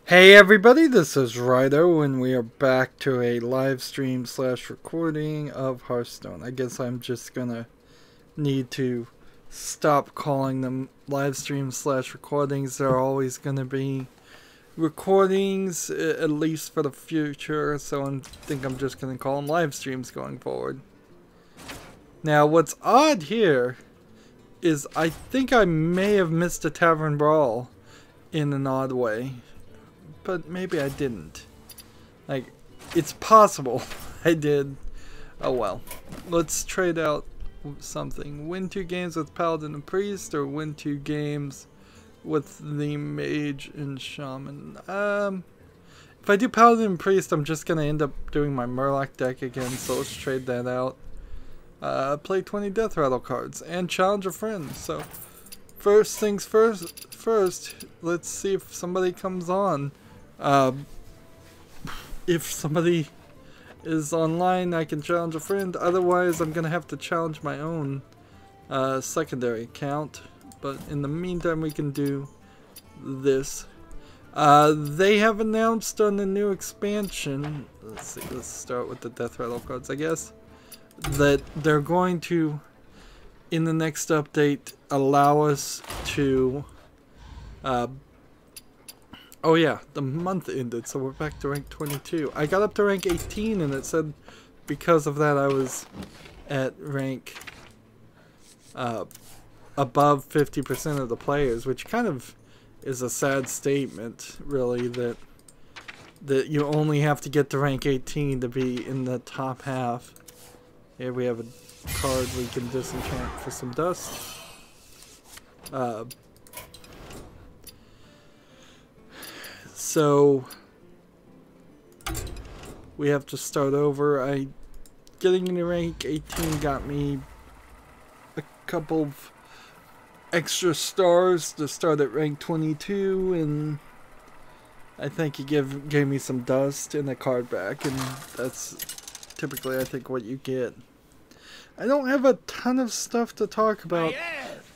Hey everybody, this is Rydo, and we are back to a live stream / recording of Hearthstone. I guess I'm just gonna need to stop calling them live streams / recordings. They're always gonna be recordings, at least for the future, so I think I'm just gonna call them live streams going forward. Now, what's odd here is I think I may have missed a Tavern Brawl in an odd way. But maybe I didn't. Like, it's possible I did. Oh well. Let's trade out something. Win 2 games with Paladin and Priest, or win 2 games with the Mage and Shaman. If I do Paladin and Priest, I'm just gonna end up doing my Murloc deck again, so let's trade that out. Play 20 Death Rattle cards and challenge a friend. So, first things first, let's see if somebody comes on. If somebody is online, I can challenge a friend. Otherwise, I'm gonna have to challenge my own secondary account. But in the meantime, we can do this. They have announced on the new expansion. Let's see. Let's start with the Death Rattle cards, I guess. That they're going to, in the next update, allow us to. Oh yeah, the month ended, so we're back to rank 22. I got up to rank 18, and it said because of that I was at rank above 50% of the players, which kind of is a sad statement, really, that you only have to get to rank 18 to be in the top half. Here we have a card we can disenchant for some dust. So we have to start over. Getting into rank 18 got me a couple of extra stars to start at rank 22, and I think he gave me some dust and a card back, and that's typically I think what you get. I don't have a ton of stuff to talk about.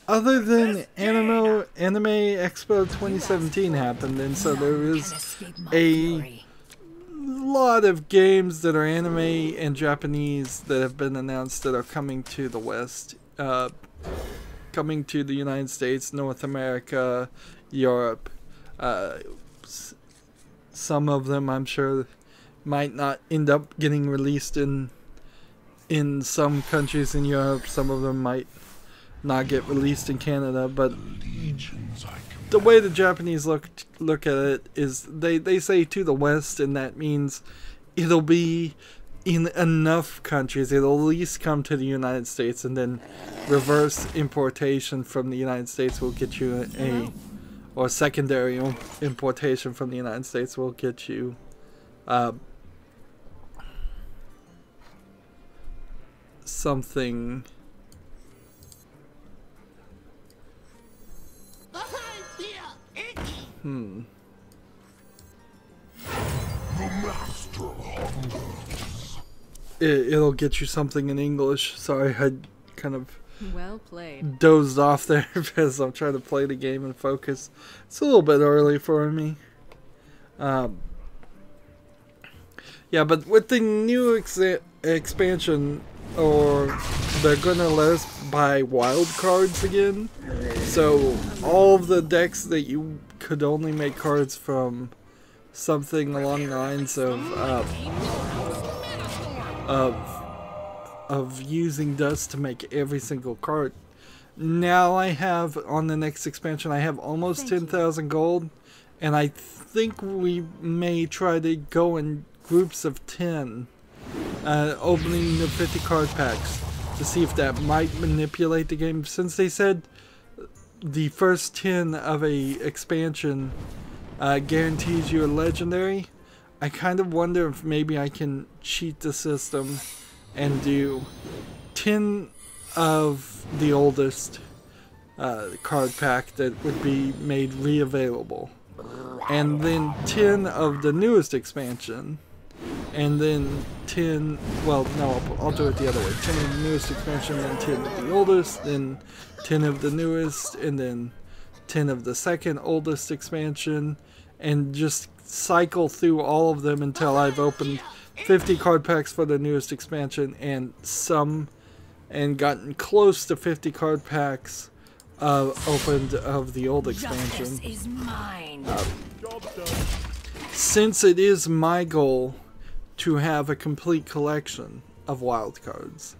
Other than Anime Expo 2017 happened, and so there is a lot of games that are anime and Japanese that have been announced that are coming to the West, coming to the United States, North America, Europe. Some of them, I'm sure, might not end up getting released in some countries in Europe. Some of them might not get released in Canada, but the way the Japanese look at it is they say to the West, and that means it'll be in enough countries. It'll at least come to the United States, and then reverse importation from the United States will get you or secondary importation from the United States will get you something. The master hungers. It'll get you something in English. Sorry, I kind of well played. Dozed off there because I'm trying to play the game and focus. It's a little bit early for me. Yeah, but with the new expansion, or they're gonna let us buy wild cards again. So all of the decks that you could only make cards from something along the lines of using dust to make every single card. Now I have, on the next expansion, I have almost 10,000 gold, and I think we may try to go in groups of 10, opening the 50 card packs to see if that might manipulate the game. Since they said the first 10 of a expansion guarantees you a legendary, I kind of wonder if maybe I can cheat the system and do 10 of the oldest card pack that would be made re-available, and then 10 of the newest expansion, and then 10, well, no, I'll do it the other way. 10 of the newest expansion, then 10 of the oldest, then 10 of the newest, and then 10 of the second oldest expansion, and just cycle through all of them until I've opened 50 card packs for the newest expansion and gotten close to 50 card packs opened of the old expansion. Is mine. Since it is my goal to have a complete collection of wild cards,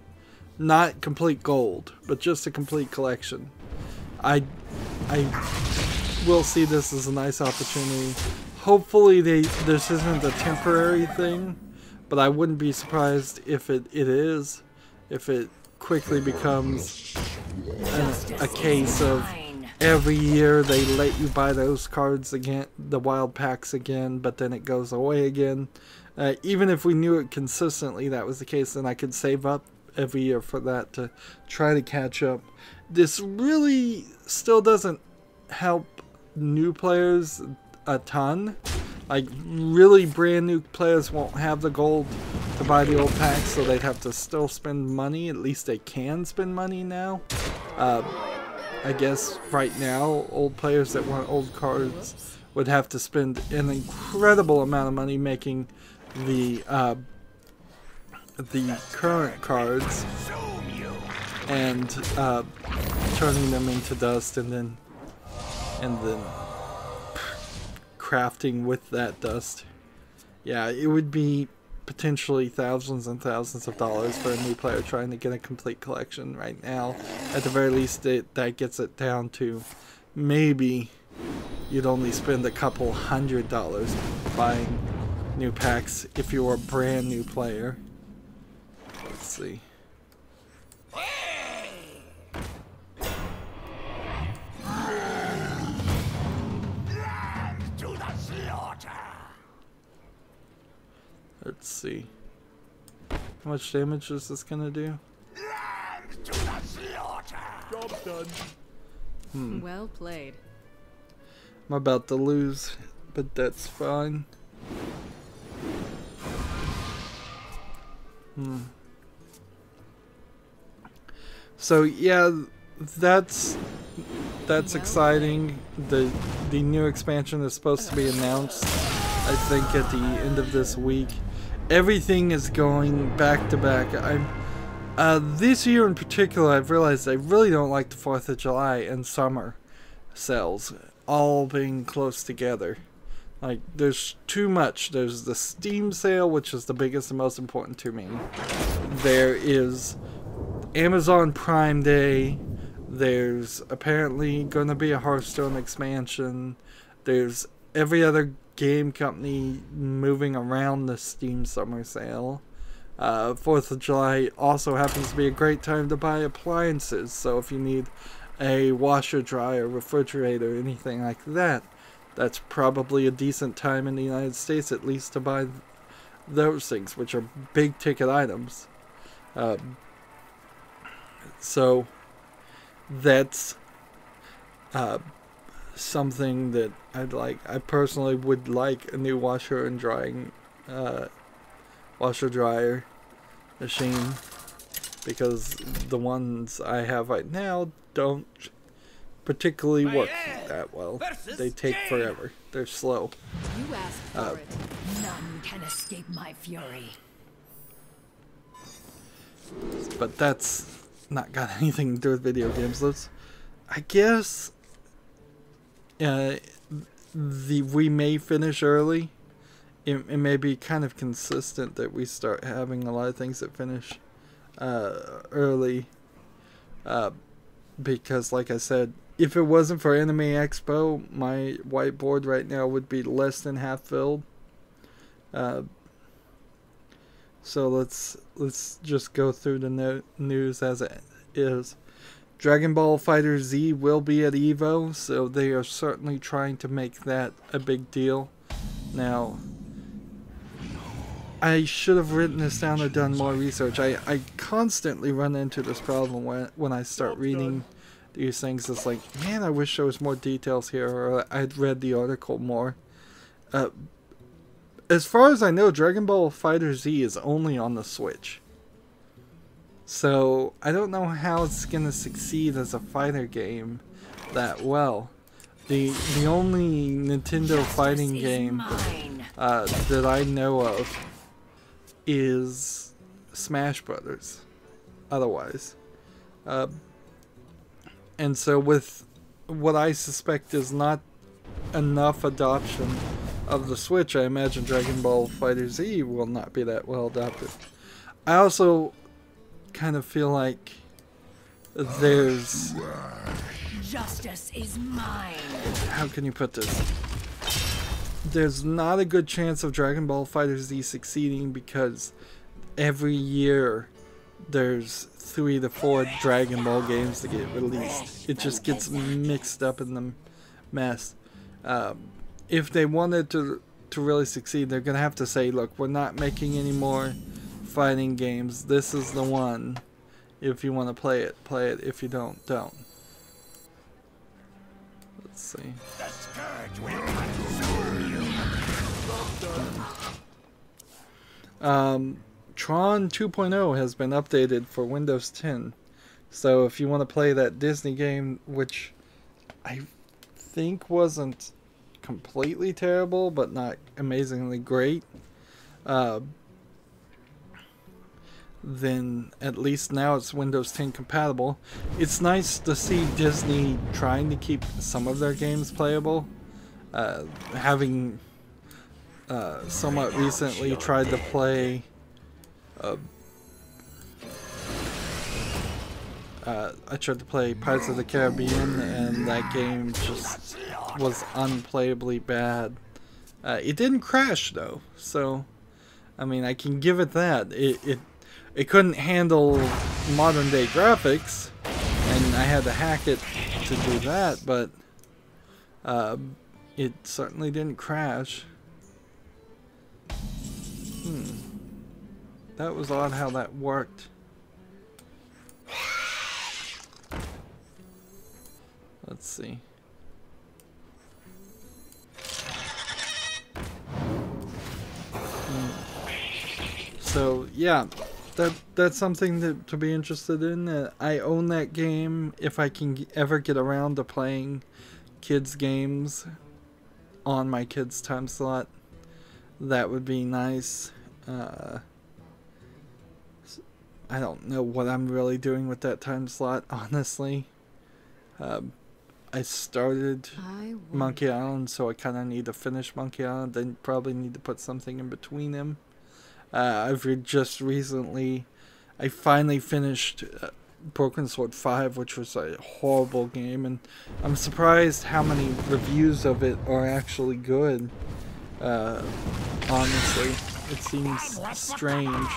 not complete gold, but just a complete collection, I will see this as a nice opportunity. Hopefully this isn't a temporary thing, but I wouldn't be surprised if it is, if it quickly becomes a case of every year they let you buy those cards again, the wild packs again, but then it goes away again. Even if we knew it consistently that was the case, then I could save up every year for that to try to catch up. This really still doesn't help new players a ton. Like, really brand new players won't have the gold to buy the old packs, so they'd have to still spend money. At least they can spend money now. I guess right now, old players that want old cards would have to spend an incredible amount of money making the current cards and turning them into dust, and then crafting with that dust. Yeah, it would be potentially thousands and thousands of dollars for a new player trying to get a complete collection right now. At the very least, that gets it down to maybe you'd only spend a couple $100 buying new packs if you were a brand new player. Let's see. Let's see. How much damage is this gonna do? Job done. Well played. I'm about to lose, but that's fine. So yeah, that's exciting. The new expansion is supposed to be announced, I think, at the end of this week. Everything is going back to back. This year in particular, I've realized I really don't like the 4th of July and summer sales all being close together. Like, there's too much. There's the Steam sale, which is the biggest and most important to me. There is Amazon Prime Day. There's apparently going to be a Hearthstone expansion. There's every other game company moving around the Steam summer sale. 4th of July also happens to be a great time to buy appliances. So if you need a washer, dryer, refrigerator, anything like that, that's probably a decent time in the United States at least to buy those things, which are big ticket items. So that's something that I'd like. I personally would like a new washer and washer dryer machine, because the ones I have right now don't particularly work that well. They take forever. They're slow. You asked for it. None can escape my fury. But that's not got anything to do with video games. I guess we may finish early. It may be kind of consistent that we start having a lot of things that finish early, because like I said, if it wasn't for Anime Expo, my whiteboard right now would be less than half filled. So let's just go through the news as it is. Dragon Ball FighterZ will be at EVO, so they are certainly trying to make that a big deal. Now, I should have written this down or done more research. I constantly run into this problem when I start reading these things. It's like, man, I wish there was more details here, or I'd read the article more. As far as I know, Dragon Ball FighterZ is only on the Switch. So, I don't know how it's going to succeed as a fighter game that well. The only Nintendo fighting game that I know of is Smash Brothers. Otherwise, and so with what I suspect is not enough adoption of the Switch, I imagine Dragon Ball FighterZ will not be that well adopted. I also kind of feel like there's... Justice is mine. How can you put this? There's not a good chance of Dragon Ball FighterZ succeeding because every year there's 3 to 4 Dragon Ball games to get released. It just gets mixed up in the mess. If they wanted to really succeed, they're going to have to say, look, we're not making any more fighting games. This is the one. If you want to play it, play it. If you don't, don't. Let's see. Tron 2.0 has been updated for Windows 10. So if you want to play that Disney game, which I think wasn't completely terrible, but not amazingly great, then at least now it's Windows 10 compatible. It's nice to see Disney trying to keep some of their games playable. Having somewhat recently tried to play I tried to play Pirates of the Caribbean, and that game just was unplayably bad. It didn't crash though, so I mean I can give it that. It couldn't handle modern day graphics, and I had to hack it to do that, but it certainly didn't crash. That was odd how that worked. Let's see. So yeah, that's something to be interested in. I own that game. If I can ever get around to playing kids games on my kids time slot, that would be nice. I don't know what I'm really doing with that time slot, honestly. I started Monkey Island, so I kind of need to finish Monkey Island, then probably need to put something in between them. I've just recently, I finally finished Broken Sword 5, which was a horrible game, and I'm surprised how many reviews of it are actually good. Honestly, it seems strange.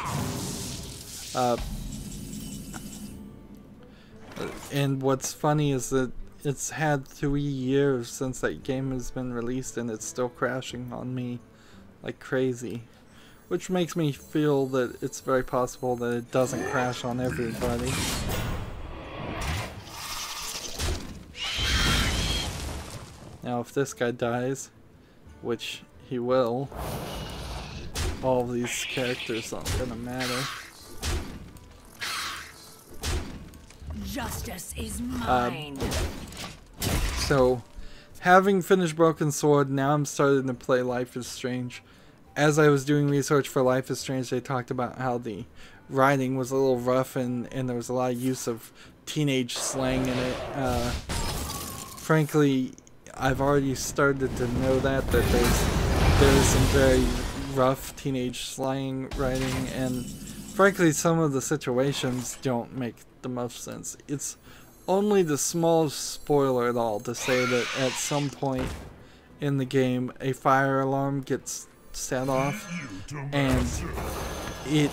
And what's funny is that it's had 3 years since that game has been released, and it's still crashing on me like crazy. Which makes me feel that it's very possible that it doesn't crash on everybody. Now if this guy dies, which he will, all of these characters aren't gonna matter. Justice is mine. So, having finished Broken Sword, now I'm starting to play Life is Strange. As I was doing research for Life is Strange, they talked about how the writing was a little rough and there was a lot of use of teenage slang in it. Frankly, I've already started to know that there's some very rough teenage slang writing, and frankly some of the situations don't make the most sense. It's only the smallest spoiler at all to say that at some point in the game a fire alarm gets set off, and it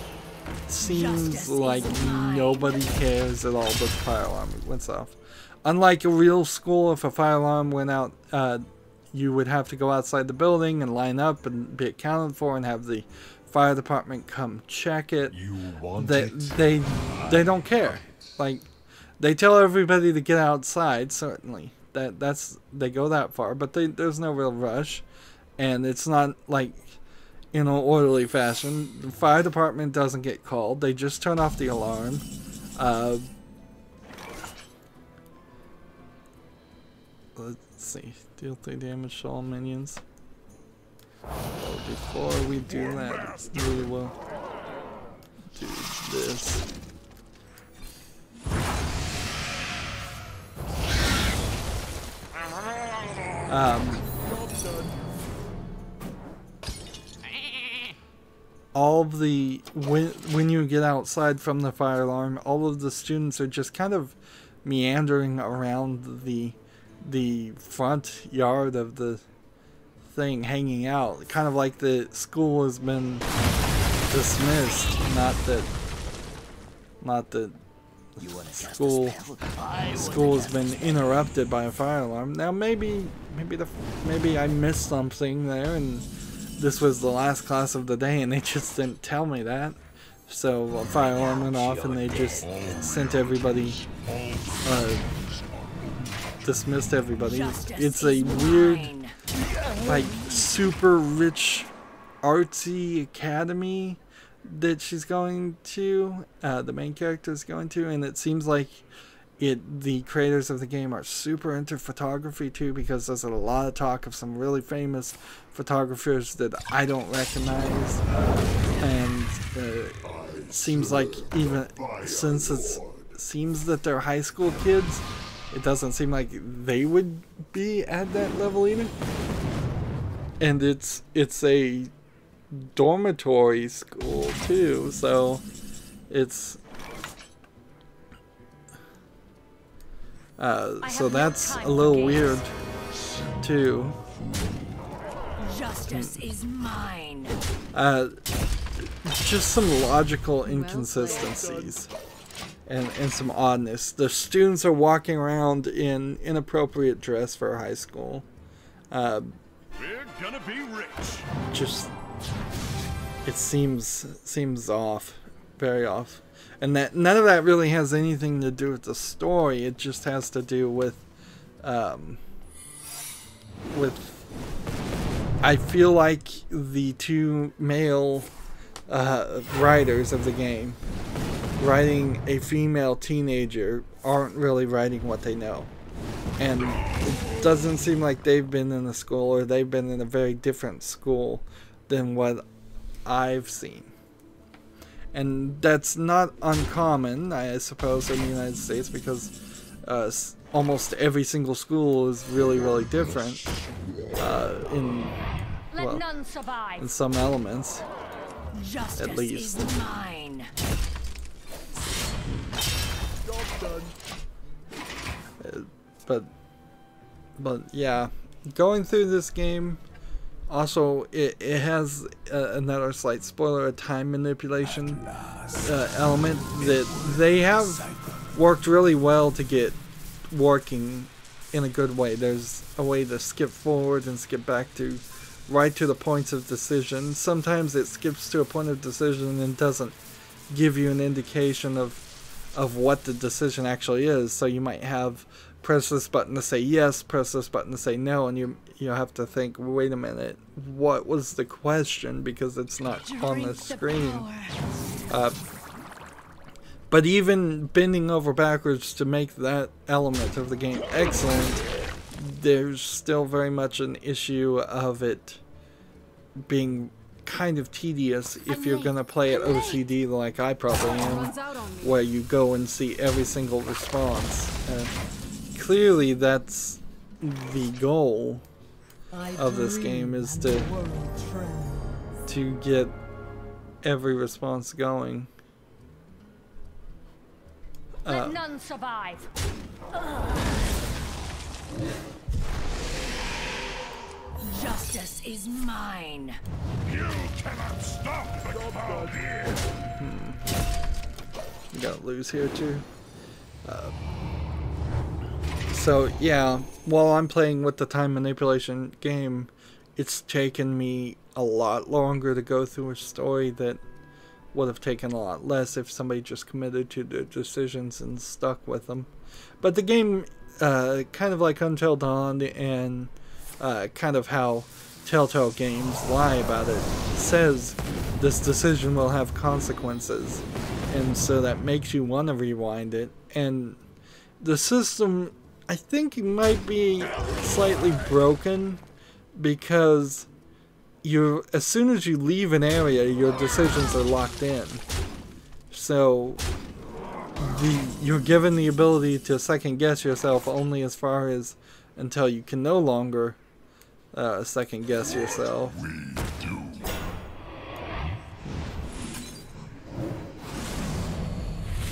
seems like nobody cares at all that the fire alarm went off. Unlike a real school, if a fire alarm went out, you would have to go outside the building and line up and be accounted for and have the fire department come check it. They don't care. Like, they tell everybody to get outside, certainly. They go that far, but there's no real rush, and it's not like in an orderly fashion. The fire department doesn't get called. They just turn off the alarm. Let's Let's see. Deal 3 damage to all minions. Oh, before we do that, we will do this. All of the when you get outside from the fire alarm, all of the students are just kind of meandering around the front yard of the thing, hanging out, kind of like the school has been dismissed. Not that school has been interrupted by a fire alarm. Now maybe I missed something there, and this was the last class of the day, and they just didn't tell me that. So a fire alarm went off, and they just sent everybody, dismissed everybody. It's a weird, like, super rich, artsy academy that she's going to, the main character is going to, and it seems like the creators of the game are super into photography too, because there's a lot of talk of some really famous photographers that I don't recognize, and it seems like even since it seems that they're high school kids, it doesn't seem like they would be at that level either. And it's a dormitory school too, so it's so that's a little weird too. Justice is mine. Just some logical inconsistencies and some oddness. The students are walking around in inappropriate dress for high school. We're gonna be rich. Just it seems off, very off. And that none of that really has anything to do with the story. It just has to do with I feel like the two male writers of the game writing a female teenager aren't really writing what they know. And it doesn't seem like they've been in a school, or they've been in a very different school than what I've seen. And that's not uncommon, I suppose, in the United States, because almost every single school is really, really different in some elements, at least. Justice is mine. But yeah, going through this game, also it has another slight spoiler, a time manipulation element that they have worked really well to get working in a good way. There's a way to skip forward and skip back to right to the points of decision. Sometimes it skips to a point of decision and doesn't give you an indication of what the decision actually is. So you might have press this button to say yes, press this button to say no, and you have to think, wait a minute, what was the question, because it's not on the screen. But even bending over backwards to make that element of the game excellent, there's still very much an issue of it being kind of tedious if you're going to play it OCD like I probably am, where you go and see every single response. Clearly that's the goal of this game, is to get every response going. Let none survive. Justice is mine. You cannot stop the cloud here. You gotta lose here too. So yeah, while I'm playing with the time manipulation game, it's taken me a lot longer to go through a story that would have taken a lot less if somebody just committed to their decisions and stuck with them. But the game, kind of like Until Dawn and kind of how Telltale games lie about it, says this decision will have consequences, and so that makes you want to rewind it. And the system I think it might be slightly broken because as soon as you leave an area, your decisions are locked in. So you're given the ability to second guess yourself only as far as until you can no longer second guess yourself.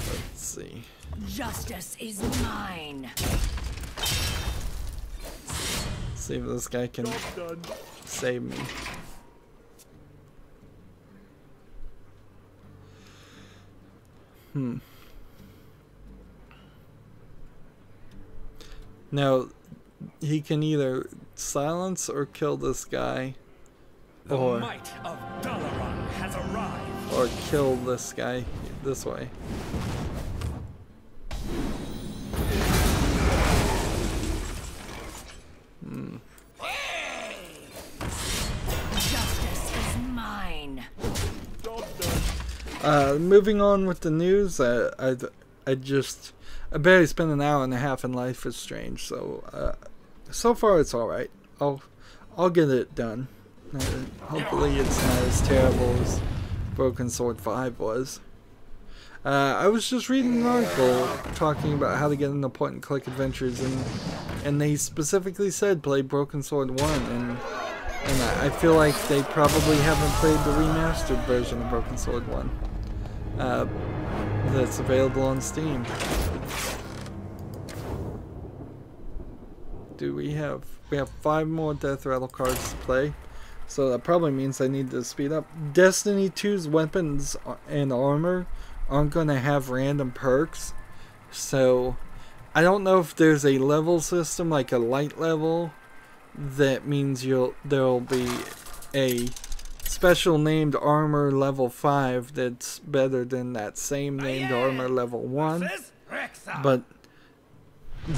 Let's see. Justice is mine. See if this guy can save me. Now, he can either silence or kill this guy, or Might of Dalaran has arrived. or kill this guy this way. Justice is mine. Moving on with the news, I barely spent an hour and a half in Life is Strange, so so far it's all right. I'll get it done. Hopefully it's not as terrible as Broken Sword 5 was. I was just reading an article talking about how to get into point-and-click adventures, and they specifically said play Broken Sword 1, and I feel like they probably haven't played the remastered version of Broken Sword 1 that's available on Steam. We have 5 more Death Rattle cards to play, so that probably means I need to speed up. Destiny 2's weapons and armor aren't going to have random perks, so I don't know if there's a level system like a light level that means there'll be a special named armor level 5 that's better than that same named armor level 1, but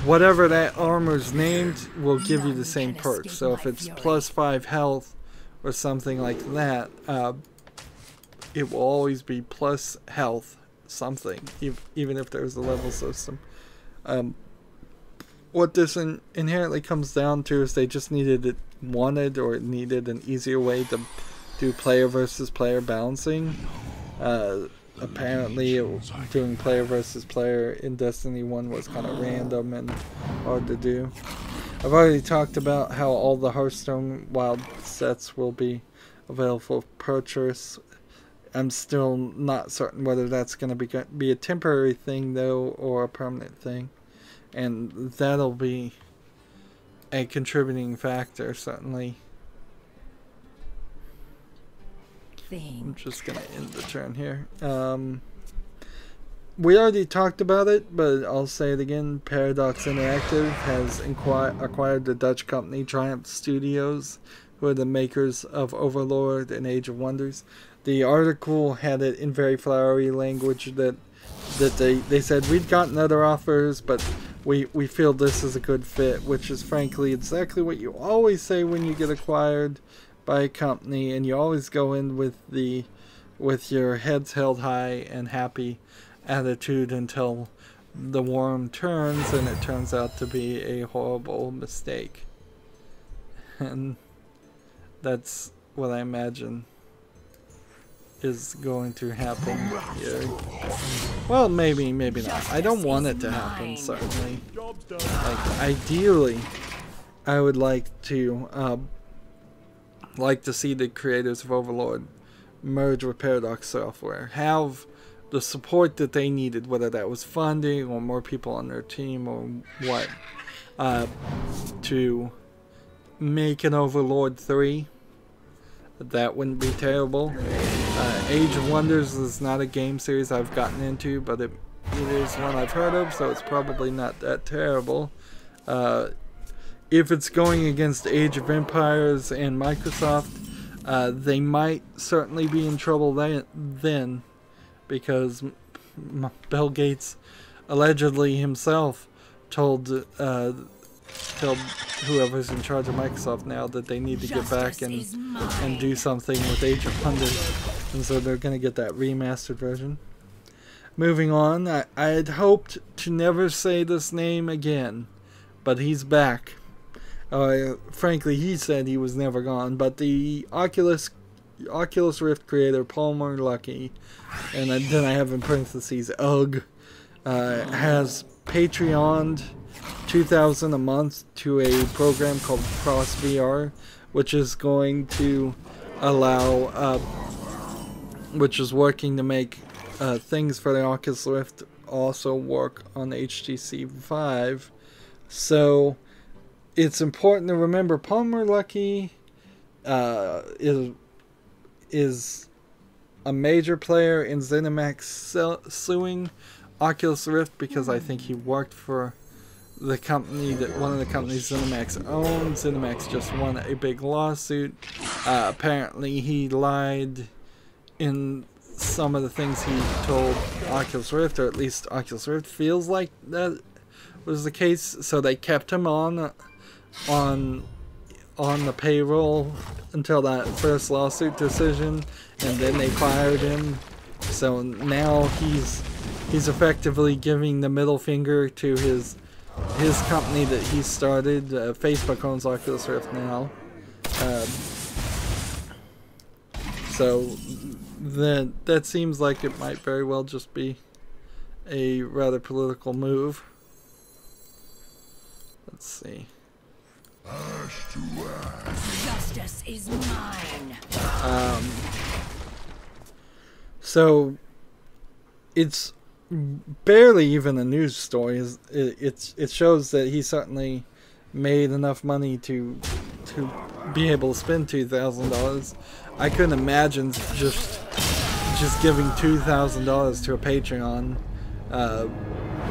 whatever that armor's named will give you the same perks. So if it's plus 5 health or something like that, it will always be plus health something, even if there's a level system. What this inherently comes down to is they just needed an easier way to do player versus player balancing. Apparently doing player versus player in Destiny 1 was kind of random and hard to do. I've already talked about how all the Hearthstone wild sets will be available for purchase. I'm still not certain whether that's going to be a temporary thing though or a permanent thing, and that'll be a contributing factor certainly. I'm just going to end the turn here. We already talked about it, but I'll say it again. Paradox Interactive has acquired the Dutch company Triumph Studios, who are the makers of Overlord and Age of Wonders. The article had it in very flowery language that they said, we've gotten other offers, but we feel this is a good fit, which is frankly exactly what you always say when you get acquired by a company, and you always go in with your heads held high and happy attitude until the worm turns and it turns out to be a horrible mistake. And that's what I imagine is going to happen here. Well, maybe not. I don't want it to happen, certainly. Like, ideally, I would like to see the creators of Overlord merge with Paradox Software, have the support that they needed, whether that was funding or more people on their team or what, to make an Overlord 3. That wouldn't be terrible. Age of Wonders is not a game series I've gotten into, but it is one I've heard of, so it's probably not that terrible. If it's going against Age of Empires and Microsoft, they might certainly be in trouble then, because Bill Gates allegedly himself told whoever's in charge of Microsoft now that they need to get back and do something with Age of Wonders, and so they're going to get that remastered version. Moving on, I had hoped to never say this name again, but he's back. Frankly, he said he was never gone, but the Oculus Rift creator Palmer Luckey, and then I have in parentheses UGG, has Patreoned $2,000 a month to a program called Cross VR, which is going to allow, which is working to make things for the Oculus Rift also work on the HTC Vive. So it's important to remember Palmer Luckey is a major player in ZeniMax suing Oculus Rift because I think he worked for the company that one of the companies ZeniMax owned. ZeniMax just won a big lawsuit. Apparently he lied in some of the things he told Oculus Rift, or at least Oculus Rift feels like that was the case. So they kept him on the payroll until that first lawsuit decision, and then they fired him. So now he's effectively giving the middle finger to his company that he started. Facebook owns Oculus Rift now. So that seems like it might very well just be a rather political move. Let's see. Justice is mine. So it's barely even a news story. It shows that he certainly made enough money to be able to spend $2,000. I couldn't imagine just giving $2,000 to a Patreon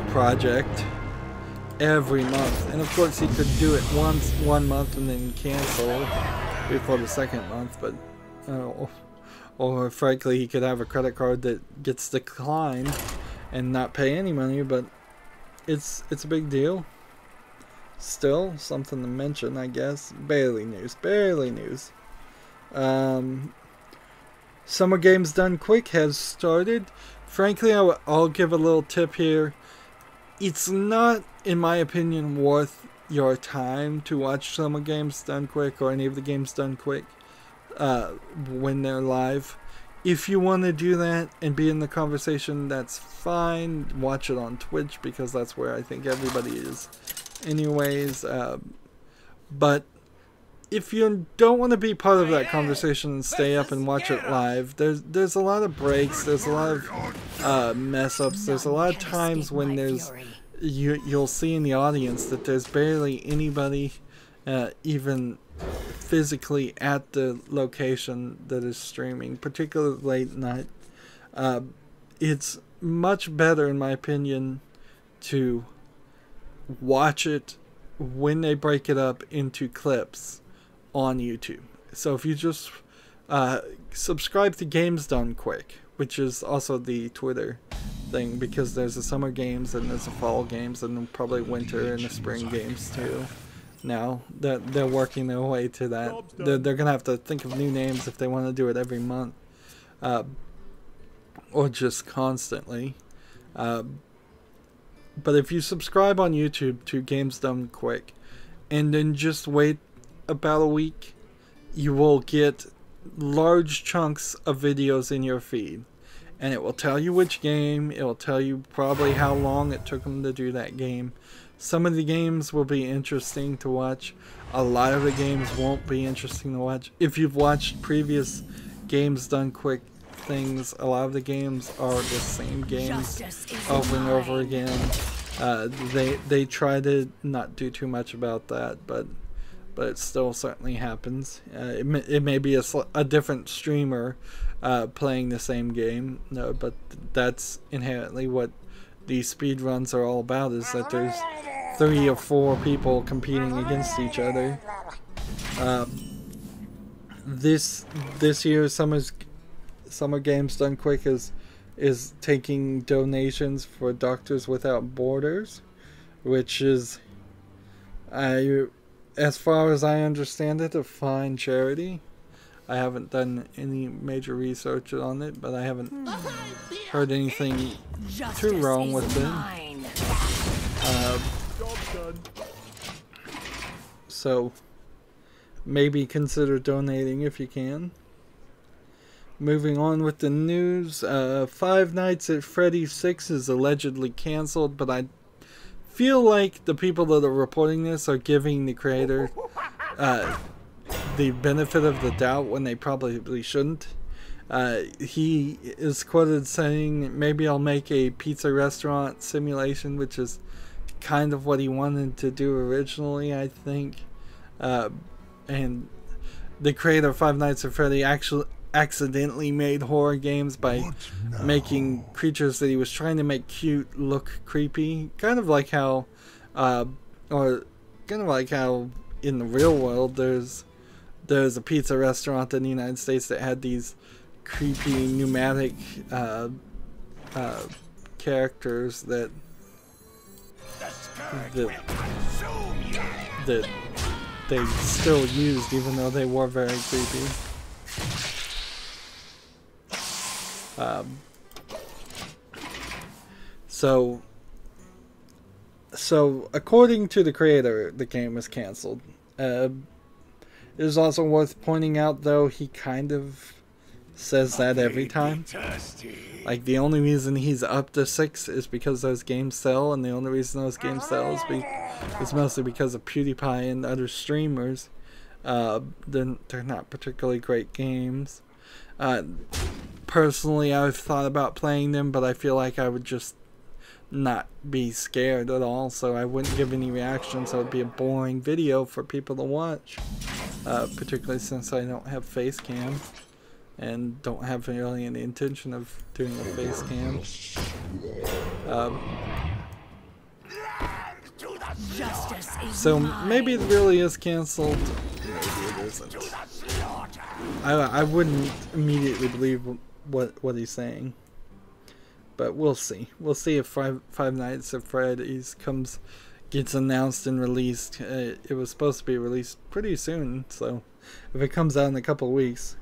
project every month. And of course he could do it one month and then cancel before the second month, but or frankly he could have a credit card that gets declined and not pay any money. But it's a big deal. Still something to mention, I guess. Barely news. Summer Games Done Quick has started. Frankly, I'll give a little tip here. It's not, in my opinion, worth your time to watch Summer Games Done Quick or any of the games done quick when they're live. If you want to do that and be in the conversation, that's fine. Watch it on Twitch because that's where I think everybody is anyways. But if you don't want to be part of that conversation and stay up and watch it live, there's a lot of breaks, there's a lot of mess ups, there's a lot of times when you'll see in the audience that there's barely anybody even physically at the location that is streaming, particularly late night. It's much better, in my opinion, to watch it when they break it up into clips on YouTube. So if you just subscribe to Games Done Quick, which is also the Twitter thing, because there's the summer games and there's the fall games and probably winter and the spring games too. Now that they're working their way to that, they're gonna have to think of new names if they want to do it every month, or just constantly. But if you subscribe on YouTube to Games Done Quick and then just wait about a week, you will get large chunks of videos in your feed, and it will tell you which game, it will tell you probably how long it took them to do that game. Some of the games will be interesting to watch, a lot of the games won't be interesting to watch. If you've watched previous Games Done Quick things, a lot of the games are the same games over and over again. They try to not do too much about that, but it still certainly happens. It may be a different streamer playing the same game, but that's inherently what these speedruns are all about, is that there's 3 or 4 people competing against each other. This year's Summer Games Done Quick is taking donations for Doctors Without Borders, which is, as far as I understand it, a fine charity. I haven't done any major research on it, but I haven't heard anything too wrong with it. So maybe consider donating if you can. Moving on with the news, Five Nights at Freddy's 6 is allegedly canceled, but I feel like the people that are reporting this are giving the creator the benefit of the doubt when they probably shouldn't. He is quoted saying, maybe I'll make a pizza restaurant simulation, which is kind of what he wanted to do originally, I think. And the creator of Five Nights at Freddy actually accidentally made horror games by making creatures that he was trying to make cute look creepy, kind of like how in the real world there's a pizza restaurant in the United States that had these creepy pneumatic characters that they still used, even though they were very creepy. So according to the creator, the game was canceled. It is also worth pointing out, though, he kind of says that every time. Like, the only reason he's up to 6 is because those games sell, and the only reason those games sell is mostly because of PewDiePie and other streamers. They're not particularly great games. Personally, I've thought about playing them, but I feel like I would just not be scared at all, so I wouldn't give any reaction, so it'd be a boring video for people to watch. Particularly since I don't have face cam and don't have really any intention of doing a face cam. So maybe it really is canceled, maybe it isn't. I wouldn't immediately believe what he's saying, but we'll see. We'll see if Five Nights at Freddy's gets announced and released. It was supposed to be released pretty soon, so if it comes out in a couple of weeks,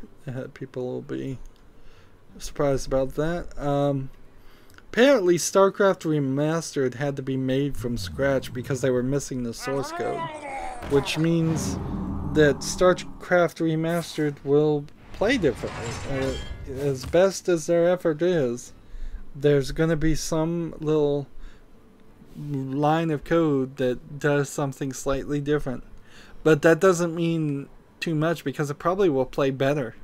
people will be surprised about that. Apparently, StarCraft Remastered had to be made from scratch because they were missing the source code, which means that StarCraft Remastered will play differently. As best as their effort is, there's going to be some little line of code that does something slightly different. But that doesn't mean too much because it probably will play better,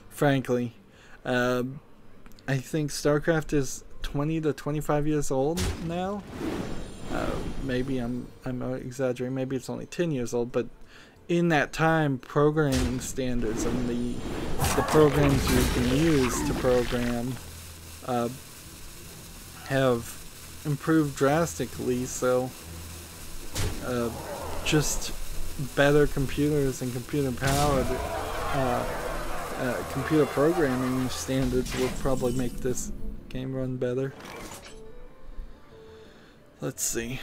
frankly. I think StarCraft is 20 to 25 years old now. Maybe I'm exaggerating. Maybe it's only 10 years old, but in that time, programming standards and the programs you can use to program have improved drastically. So just better computers and computer powered computer programming standards will probably make this game run better. Let's see.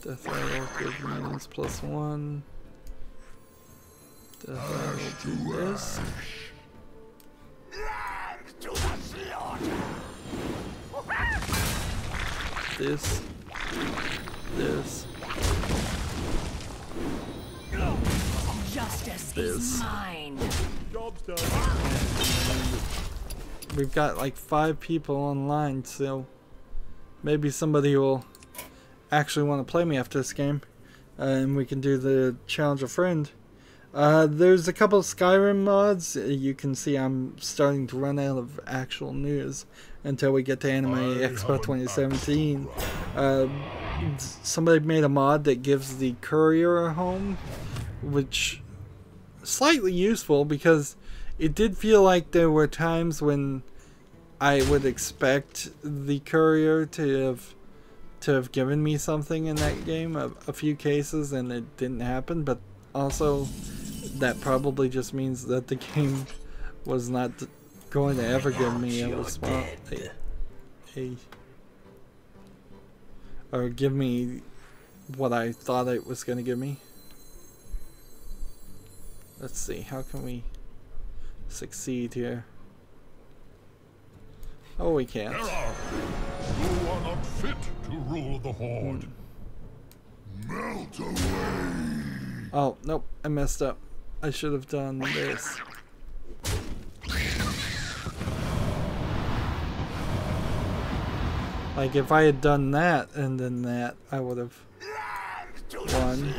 Death Rattle gives minions +1. Death Rattle do this. This. Justice is mine. Job's done. We've got like 5 people online, so maybe somebody will actually want to play me after this game, and we can do the challenge a friend. There's a couple of Skyrim mods. You can see I'm starting to run out of actual news until we get to Anime Expo 2017. Somebody made a mod that gives the courier a home, which is slightly useful because it did feel like there were times when I would expect the courier to have given me something in that game, a few cases, and it didn't happen. But also, that probably just means that the game was not going to ever give me a response, or give me what I thought it was going to give me. Let's see, how can we succeed here? Oh, we can't. Geralt, you are not fit to rule the Horde. Melt away. Oh, nope. I messed up. I should have done this. Like, if I had done that and then that, I would have won.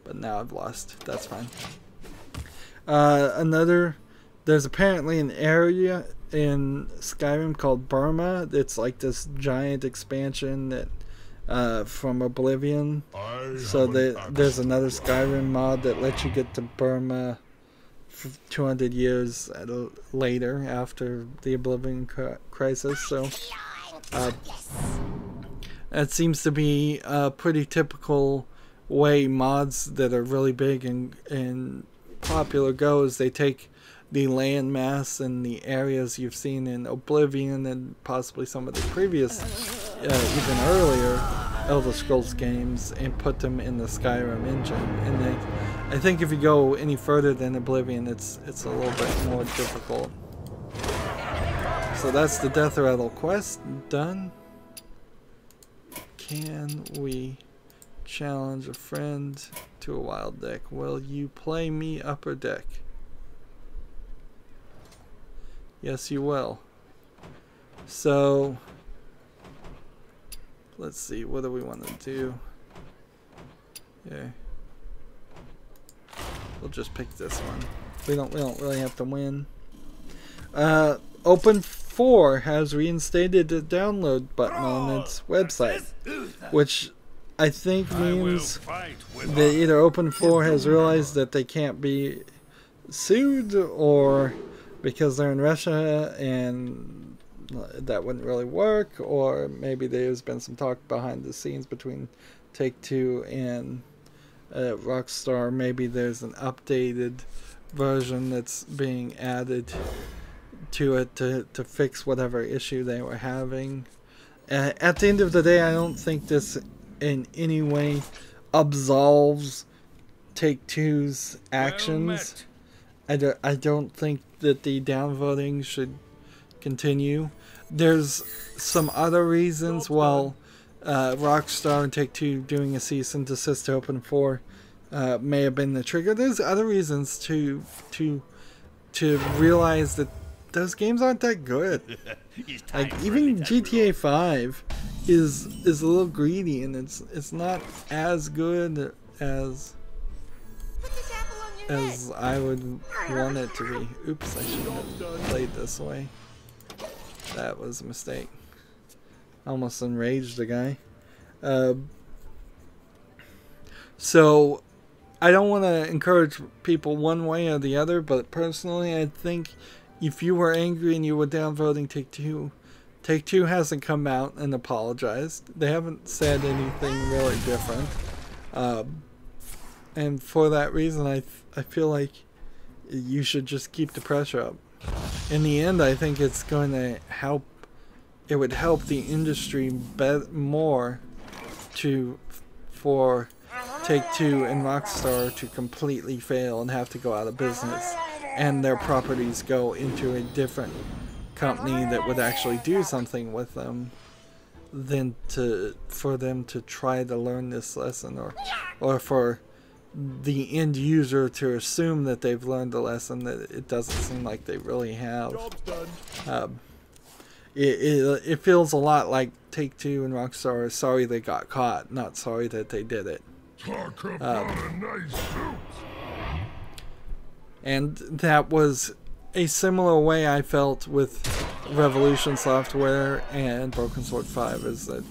But now I've lost. That's fine. There's apparently an area in Skyrim called Burma. It's like this giant expansion that from Oblivion. So there's another Skyrim mod that lets you get to Burma 200 years later after the Oblivion crisis. So that seems to be a pretty typical way mods that are really big and popular goes. They take the land mass and the areas you've seen in Oblivion and possibly some of the previous, even earlier Elder Scrolls games and put them in the Skyrim engine. And I think if you go any further than Oblivion, it's a little bit more difficult. So that's the Death Rattle quest done. Can we challenge a friend to a wild deck? Will you play me upper deck? Yes, you will. So let's see, what do we want to do? Yeah. We'll just pick this one. We don't really have to win. Open4 has reinstated the download button on its website, which I think means that either Open4 has realized that they can't be sued, or because they're in Russia and that wouldn't really work, or maybe there's been some talk behind the scenes between Take-Two and Rockstar. Maybe there's an updated version that's being added to it to fix whatever issue they were having. At the end of the day, I don't think this in any way absolves Take-Two's actions. I don't think that the downvoting should continue. There's some other reasons. While Rockstar and Take-Two doing a cease and desist to Open4 may have been the trigger, there's other reasons to realize that those games aren't that good. Like, even GTA 5 is a little greedy, and it's not as good as I would want it to be. Oops, I shouldn't have played this way. That was a mistake. Almost enraged the guy. So I don't want to encourage people one way or the other, but personally I think if you were angry and you were downvoting Take-Two, Take-Two hasn't come out and apologized. They haven't said anything really different. And for that reason, I feel like you should just keep the pressure up. In the end, I think it's going to help. It would help the industry more for Take-Two and Rockstar to completely fail and have to go out of business, and their properties go into a different company that would actually do something with them, than for them to try to learn this lesson, or for the end user to assume that they've learned a lesson that it doesn't seem like they really have. It feels a lot like Take-Two and Rockstar are sorry they got caught, not sorry that they did it. Talk about a nice suit. And that was a similar way I felt with Revolution Software and Broken Sword 5, is that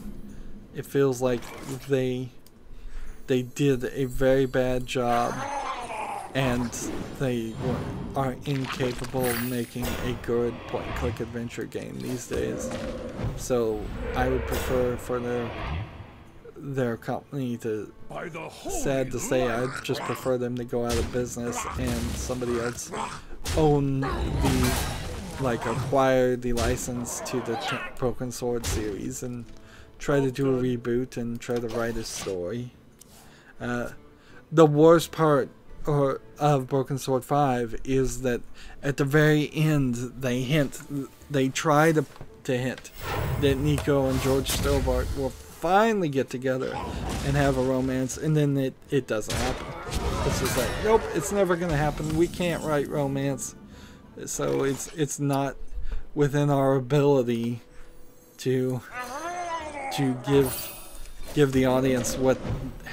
it feels like they did a very bad job, and they are incapable of making a good point-and-click adventure game these days. So I would prefer for their company to, sad to say, I'd just prefer them to go out of business and somebody else acquire the license to the Broken Sword series and try to do a reboot and try to write a story. The worst part of Broken Sword 5 is that at the very end they try to hint that Nico and George Stobart will finally get together and have a romance, and then it doesn't happen. It's just like, nope, it's never gonna happen. We can't write romance, so it's not within our ability to give the audience what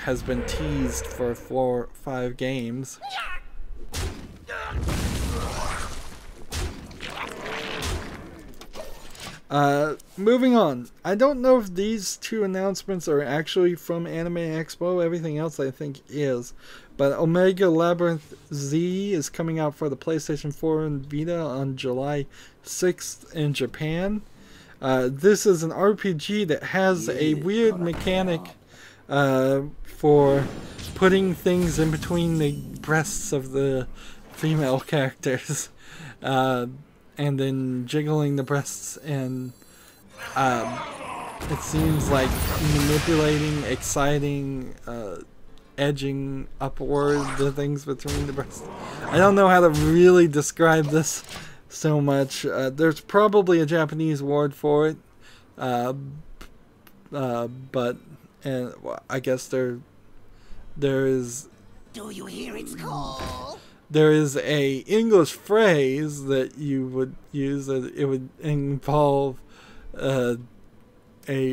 has been teased for 4 or 5 games. Moving on. I don't know if these 2 announcements are actually from Anime Expo. Everything else I think is. But Omega Labyrinth Z is coming out for the PlayStation 4 and Vita on July 6th in Japan. This is an RPG that has a weird mechanic for putting things in between the breasts of the female characters. And then jiggling the breasts, and it seems like manipulating, exciting, edging upward the things between the breasts. I don't know how to really describe this so much. There's probably a Japanese word for it, but I guess there is. Do you hear its call? There is a English phrase that you would use that it would involve a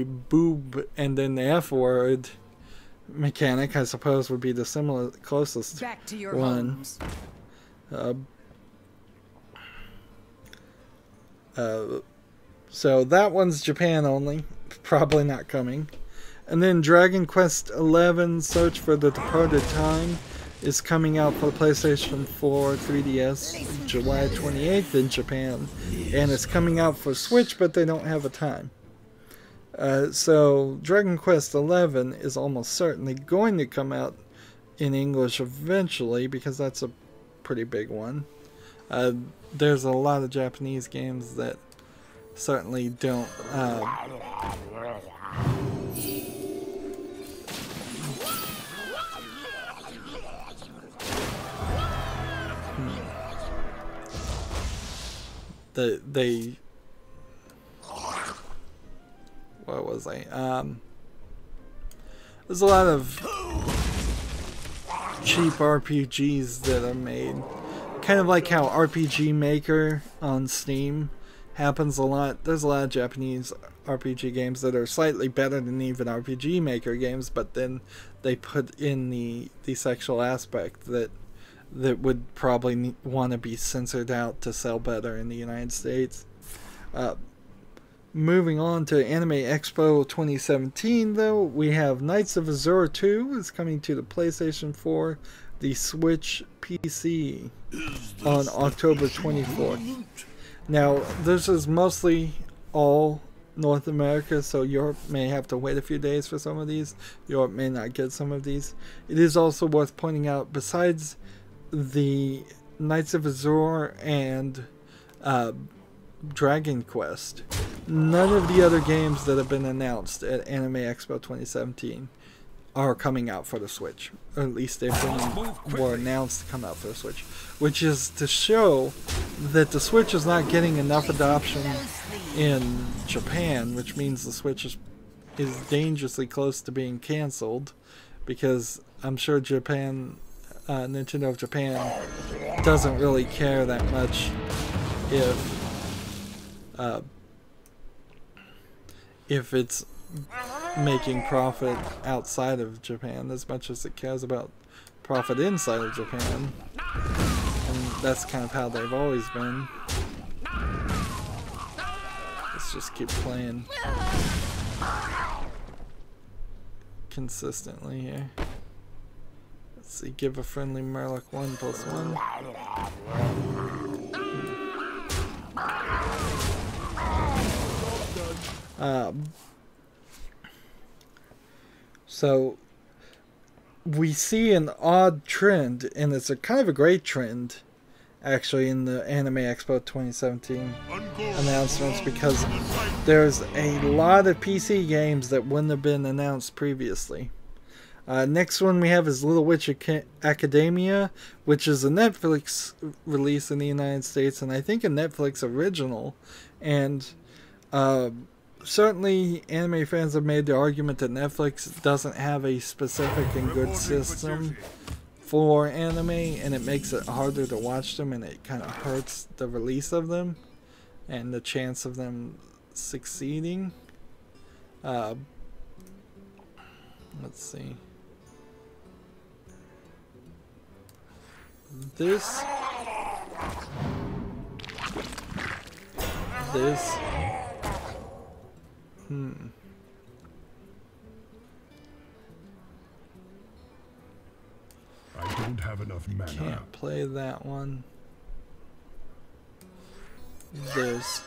boob and then the F word mechanic, I suppose, would be the closest Back to your one. So that one's Japan only, probably not coming. And then Dragon Quest XI Search for the Departed Time is coming out for PlayStation 4, 3DS, July 28th in Japan, and it's coming out for Switch, but they don't have a time. So Dragon Quest XI is almost certainly going to come out in English eventually, because that's a pretty big one. There's a lot of Japanese games that certainly don't what was I? There's a lot of cheap RPGs that are made. Kind of like how RPG Maker on Steam happens a lot. There's a lot of Japanese RPG games that are slightly better than even RPG Maker games, but then they put in the sexual aspect that would probably want to be censored out to sell better in the United States. Moving on to Anime Expo 2017, though, we have Knights of Azure 2 is coming to the PlayStation 4, the Switch PC on October 24th. Now, this is mostly all North America, so Europe may have to wait a few days for some of these. Europe may not get some of these. It is also worth pointing out, besides the Knights of Azure and Dragon Quest, none of the other games that have been announced at Anime Expo 2017 are coming out for the Switch. Or at least they've been more announced to come out for the Switch. Which is to show that the Switch is not getting enough adoption in Japan, which means the Switch is dangerously close to being cancelled, because I'm sure Nintendo of Japan doesn't really care that much if it's making profit outside of Japan as much as it cares about profit inside of Japan, and that's kind of how they've always been. Let's just keep playing consistently here. Let's see, give a friendly Murloc 1+1. So we see an odd trend, and it's a kind of a great trend actually in the Anime Expo 2017 announcements, because there's a lot of PC games that wouldn't have been announced previously. Next one we have is Little Witch Academia, which is a Netflix release in the United States, and I think a Netflix original. And certainly anime fans have made the argument that Netflix doesn't have a specific and good system for anime, and it makes it harder to watch them, and it kind of hurts the release of them and the chance of them succeeding. Let's see. This. I don't have enough mana. Can't play that one. This.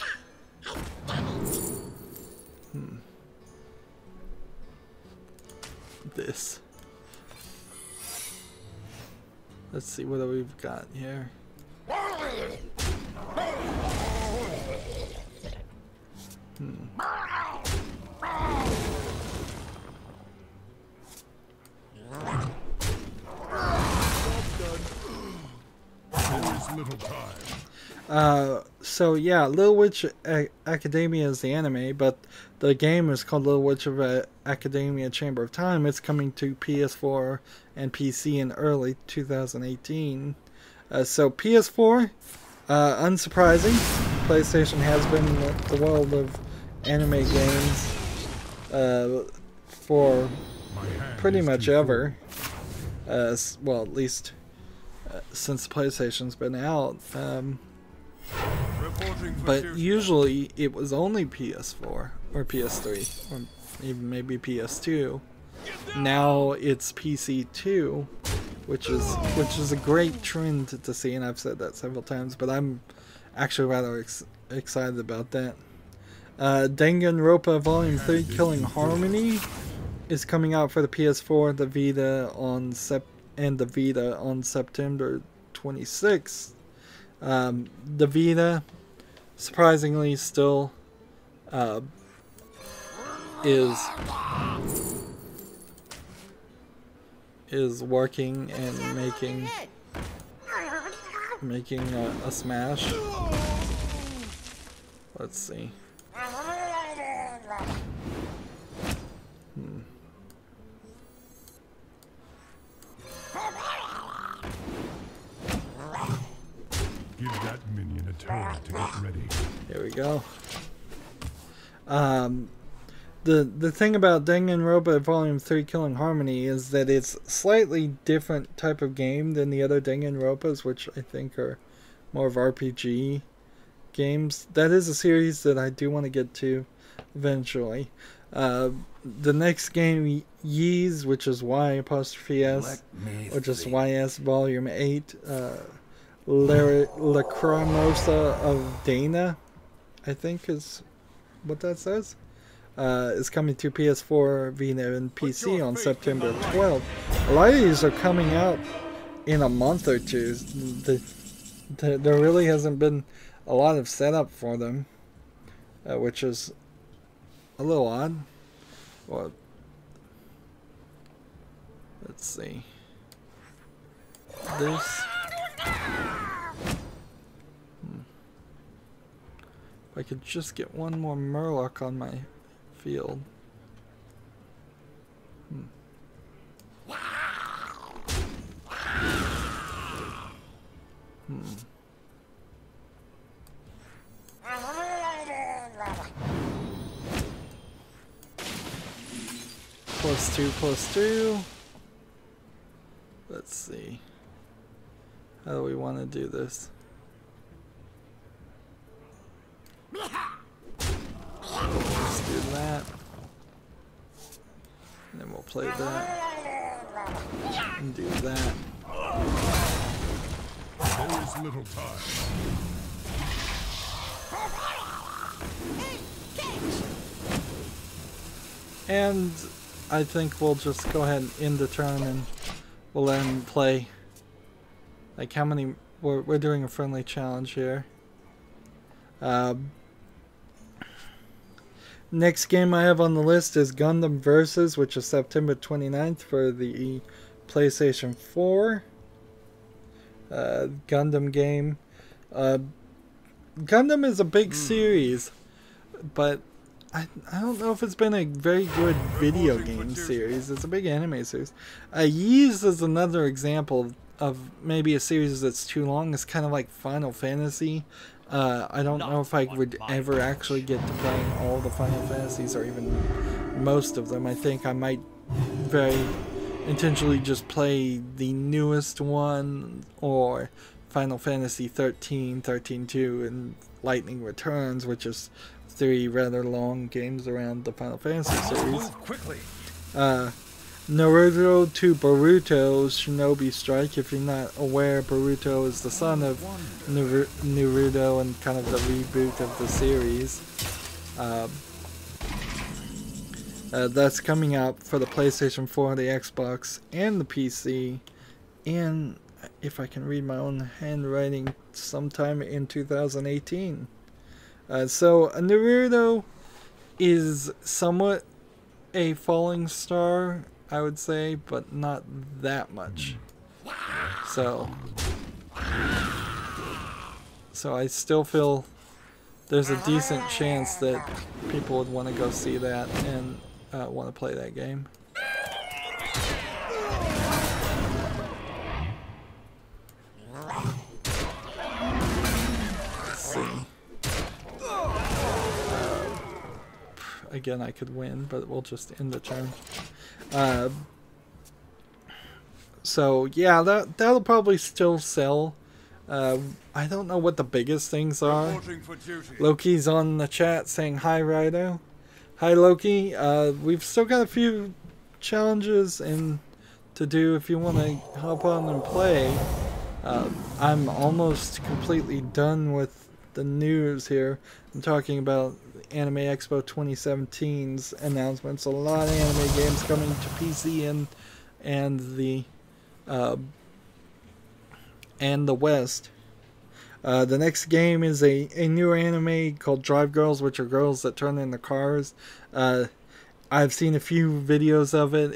This. Let's see what we've got here. Little time. So yeah, Little Witch Academia is the anime, but the game is called Little Witch of Academia Chamber of Time. It's coming to PS4 and PC in early 2018. So PS4, unsurprising, PlayStation has been the world of anime games for pretty much ever. Well, at least since PlayStation's been out. But usually it was only PS4 or PS3 or even maybe PS2. Now it's PC too, which is a great trend to see, and I've said that several times, but I'm actually rather excited about that. Danganronpa Volume 3 Killing Harmony is coming out for the PS4, the Vita on September 26th. The Vita, surprisingly, still is working and making a smash. Let's see. Give that minion a turn to get ready. Here we go. The thing about Danganronpa Volume 3 Killing Harmony is that it's slightly different type of game than the other Danganronpas, which I think are more of RPG games. That is a series that I do want to get to eventually. The next game, Ys, which is Y''S, or just YS Volume 8, Lacrimosa of Dana, I think is what that says, is coming to PS4, Vita, and PC on September 12th. A lot of these are coming out in a month or two. There really hasn't been a lot of setup for them, which is a little odd. Well, let's see. This. If I could just get one more Murloc on my field. +2/+2. Let's see. How do we want to do this? Let's do that. And then we'll play that. And do that. There is little time. And I think we'll just go ahead and end the turn and we'll let him play. Like how many... We're doing a friendly challenge here. Next game I have on the list is Gundam Versus, which is September 29th for the PlayStation 4. Gundam game. Gundam is a big series, but I don't know if it's been a very good video game series. It's a big anime series. Ys is another example of maybe a series that's too long. It's kind of like Final Fantasy. I don't know if I would ever actually get to playing all the Final Fantasies or even most of them. I think I might very intentionally just play the newest one or Final Fantasy 13, 13-2, and Lightning Returns, which is 3 rather long games around the Final Fantasy series. Naruto to Boruto Shinobi Strike. If you're not aware, Boruto is the son of Naruto and kind of the reboot of the series. That's coming out for the PlayStation 4, the Xbox, and the PC, and if I can read my own handwriting, sometime in 2018. So Naruto is somewhat a falling star, I would say, but not that much. So I still feel there's a decent chance that people would want to go see that and want to play that game. Let's see. Again, I could win, but we'll just end the turn. So yeah, that'll probably still sell. I don't know what the biggest things are. Loki's on the chat saying hi, Rydo. Hi, Loki. We've still got a few challenges to do if you want to hop on and play. I'm almost completely done with the news here. I'm talking about Anime Expo 2017's announcements. A lot of anime games coming to PC and the West. The next game is a new anime called Drive Girls, which are girls that turn into cars. I've seen a few videos of it.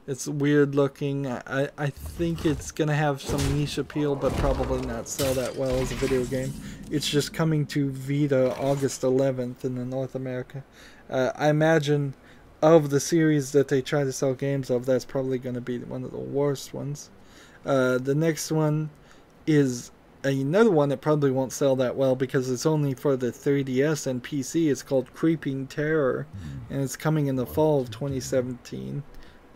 It's weird looking. I think it's gonna have some niche appeal, but probably not sell that well as a video game. It's just coming to Vita August 11th in North America. I imagine of the series that they try to sell games of, that's probably going to be one of the worst ones. The next one is another one that probably won't sell that well because it's only for the 3DS and PC. It's called Creeping Terror, and it's coming in the fall of 2017.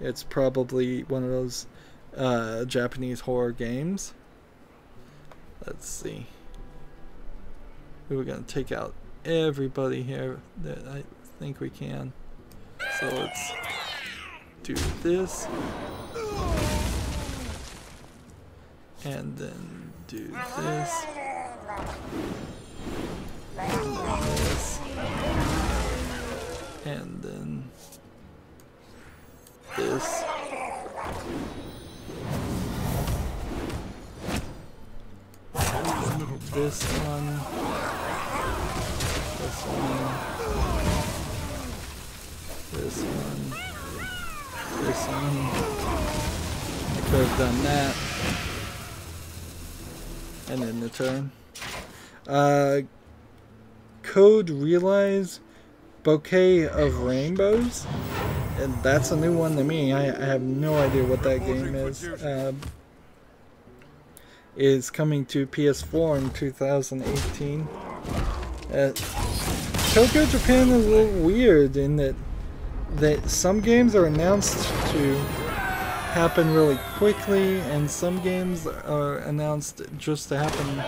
It's probably one of those Japanese horror games. Let's see. We're going to take out everybody here that I think we can. So let's do this. And then do this. And then this. And then this. This one. This one. This one. This one. I could have done that. And then the turn. Code Realize Bouquet of Rainbows. And that's a new one to me. I have no idea what that game is. Is coming to PS4 in 2018. Tokyo Japan is a little weird in that some games are announced to happen really quickly, and some games are announced just to happen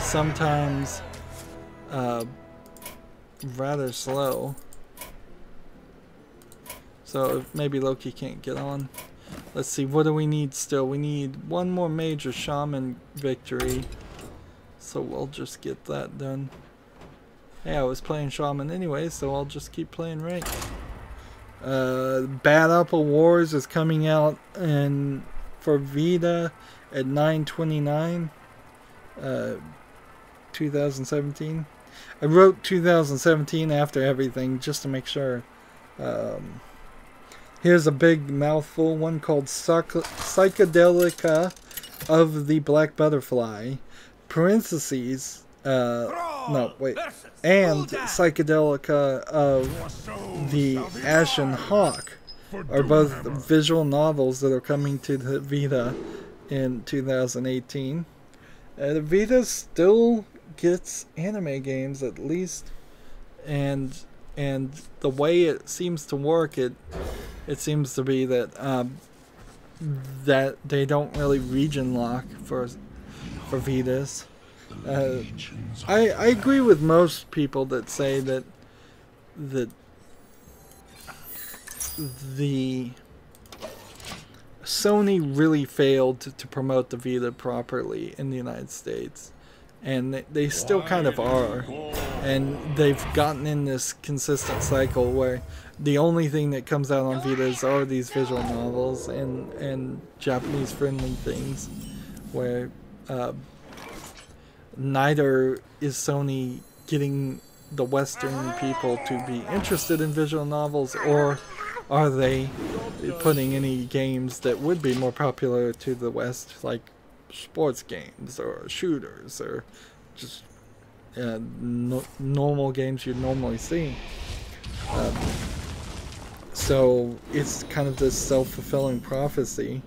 sometimes rather slow. So maybe Loki can't get on. Let's see, what do we need still? We need one more major shaman victory. So we'll just get that done. Hey, I was playing shaman anyway, so I'll just keep playing rank. Bad Apple Wars is coming out for Vita at 9/29, 2017. I wrote 2017 after everything just to make sure. Here's a big mouthful, one called Psychedelica of the Black Butterfly, parentheses, no, wait, and Psychedelica of the Ashen Hawk are both visual novels that are coming to the Vita in 2018. The Vita still gets anime games, at least, and the way it seems to work, it seems to be that that they don't really region lock for Vitas. I agree with most people that say that the Sony really failed to promote the Vita properly in the United States, and they still kind of are, and they've gotten in this consistent cycle where the only thing that comes out on Vitas are these visual novels and Japanese friendly things, where neither is Sony getting the Western people to be interested in visual novels, or are they putting any games that would be more popular to the West, like sports games or shooters or just normal games you'd normally see. So it's kind of this self-fulfilling prophecy.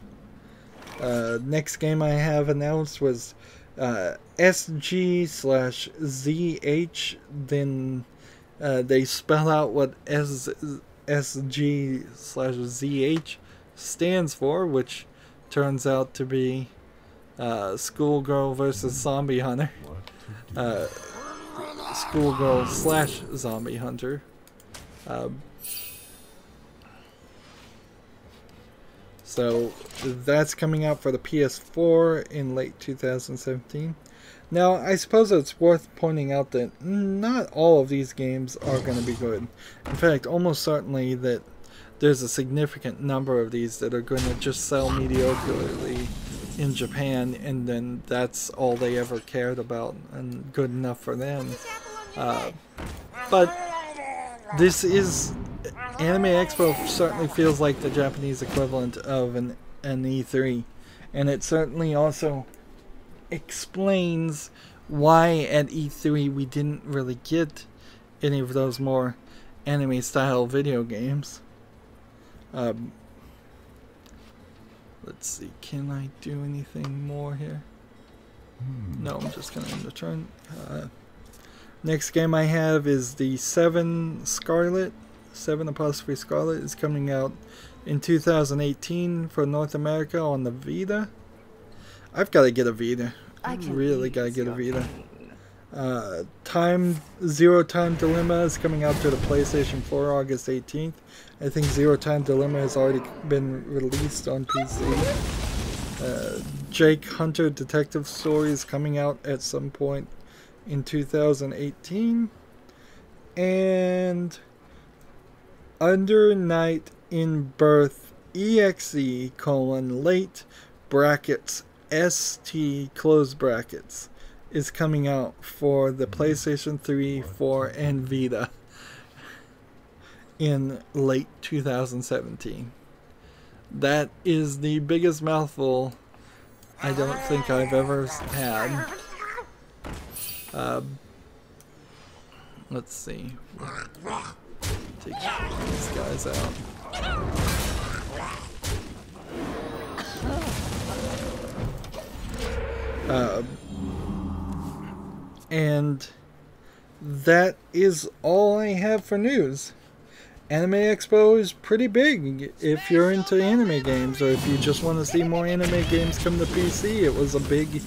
Next game I have announced was SG/ZH. Then they spell out what SG/ZH stands for, which turns out to be Schoolgirl versus Zombie Hunter. Schoolgirl/Zombie Hunter. So that's coming out for the PS4 in late 2017. Now, I suppose it's worth pointing out that not all of these games are going to be good. In fact, almost certainly that there's a significant number of these that are going to just sell mediocrely in Japan, and then that's all they ever cared about and good enough for them. But this is... Anime Expo certainly feels like the Japanese equivalent of an E3, and it certainly also explains why at E3 we didn't really get any of those more anime style video games. Let's see, can I do anything more here? No, I'm just going to end the turn. Next game I have is the 7 Scarlet. 7' Scarlet is coming out in 2018 for North America on the Vita. I've got to get a Vita. I really got to get a Vita. Zero Time Dilemma is coming out to the PlayStation 4 August 18th. I think Zero Time Dilemma has already been released on PC. Jake Hunter Detective Story is coming out at some point in 2018. And Under Night in Birth EXE : late brackets ST close brackets is coming out for the PlayStation 3, 4, and Vita in late 2017. That is the biggest mouthful I don't think I've ever had. Let's see. Take these guys out. And that is all I have for news. Anime Expo is pretty big if you're into anime games, or if you just want to see more anime games come to PC. It was a big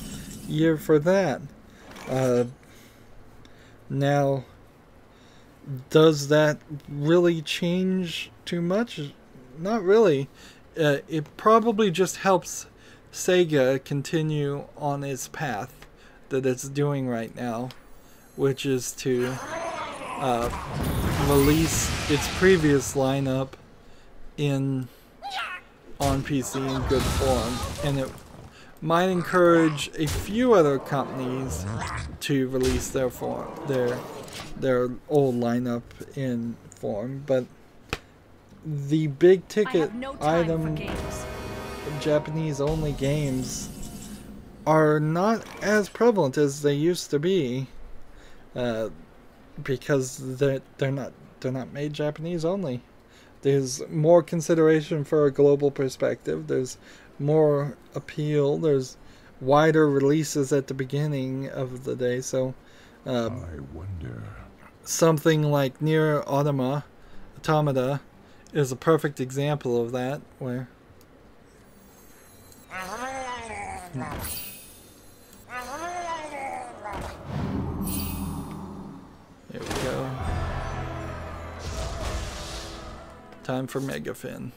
year for that. Now, does that really change too much? Not really. It probably just helps Sega continue on its path that it's doing right now, which is to release its previous lineup on PC in good form. And it might encourage a few other companies to release their old lineup in form, but the big ticket item Japanese only games are not as prevalent as they used to be, because they're not made Japanese only. There's more consideration for a global perspective. There's more appeal. There's wider releases at the beginning of the day. So, I wonder. Something like Nier Automata is a perfect example of that. Where there we go. Time for Megafin.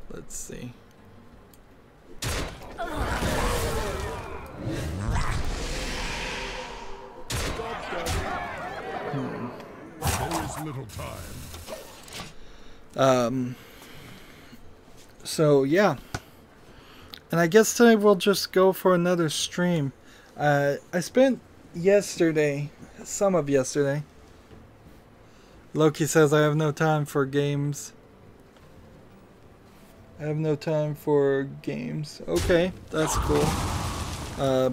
Let's see. There is little time. So yeah. And I guess today we'll just go for another stream. I spent yesterday, some of yesterday. Loki says I have no time for games. I have no time for games. Okay, that's cool. We're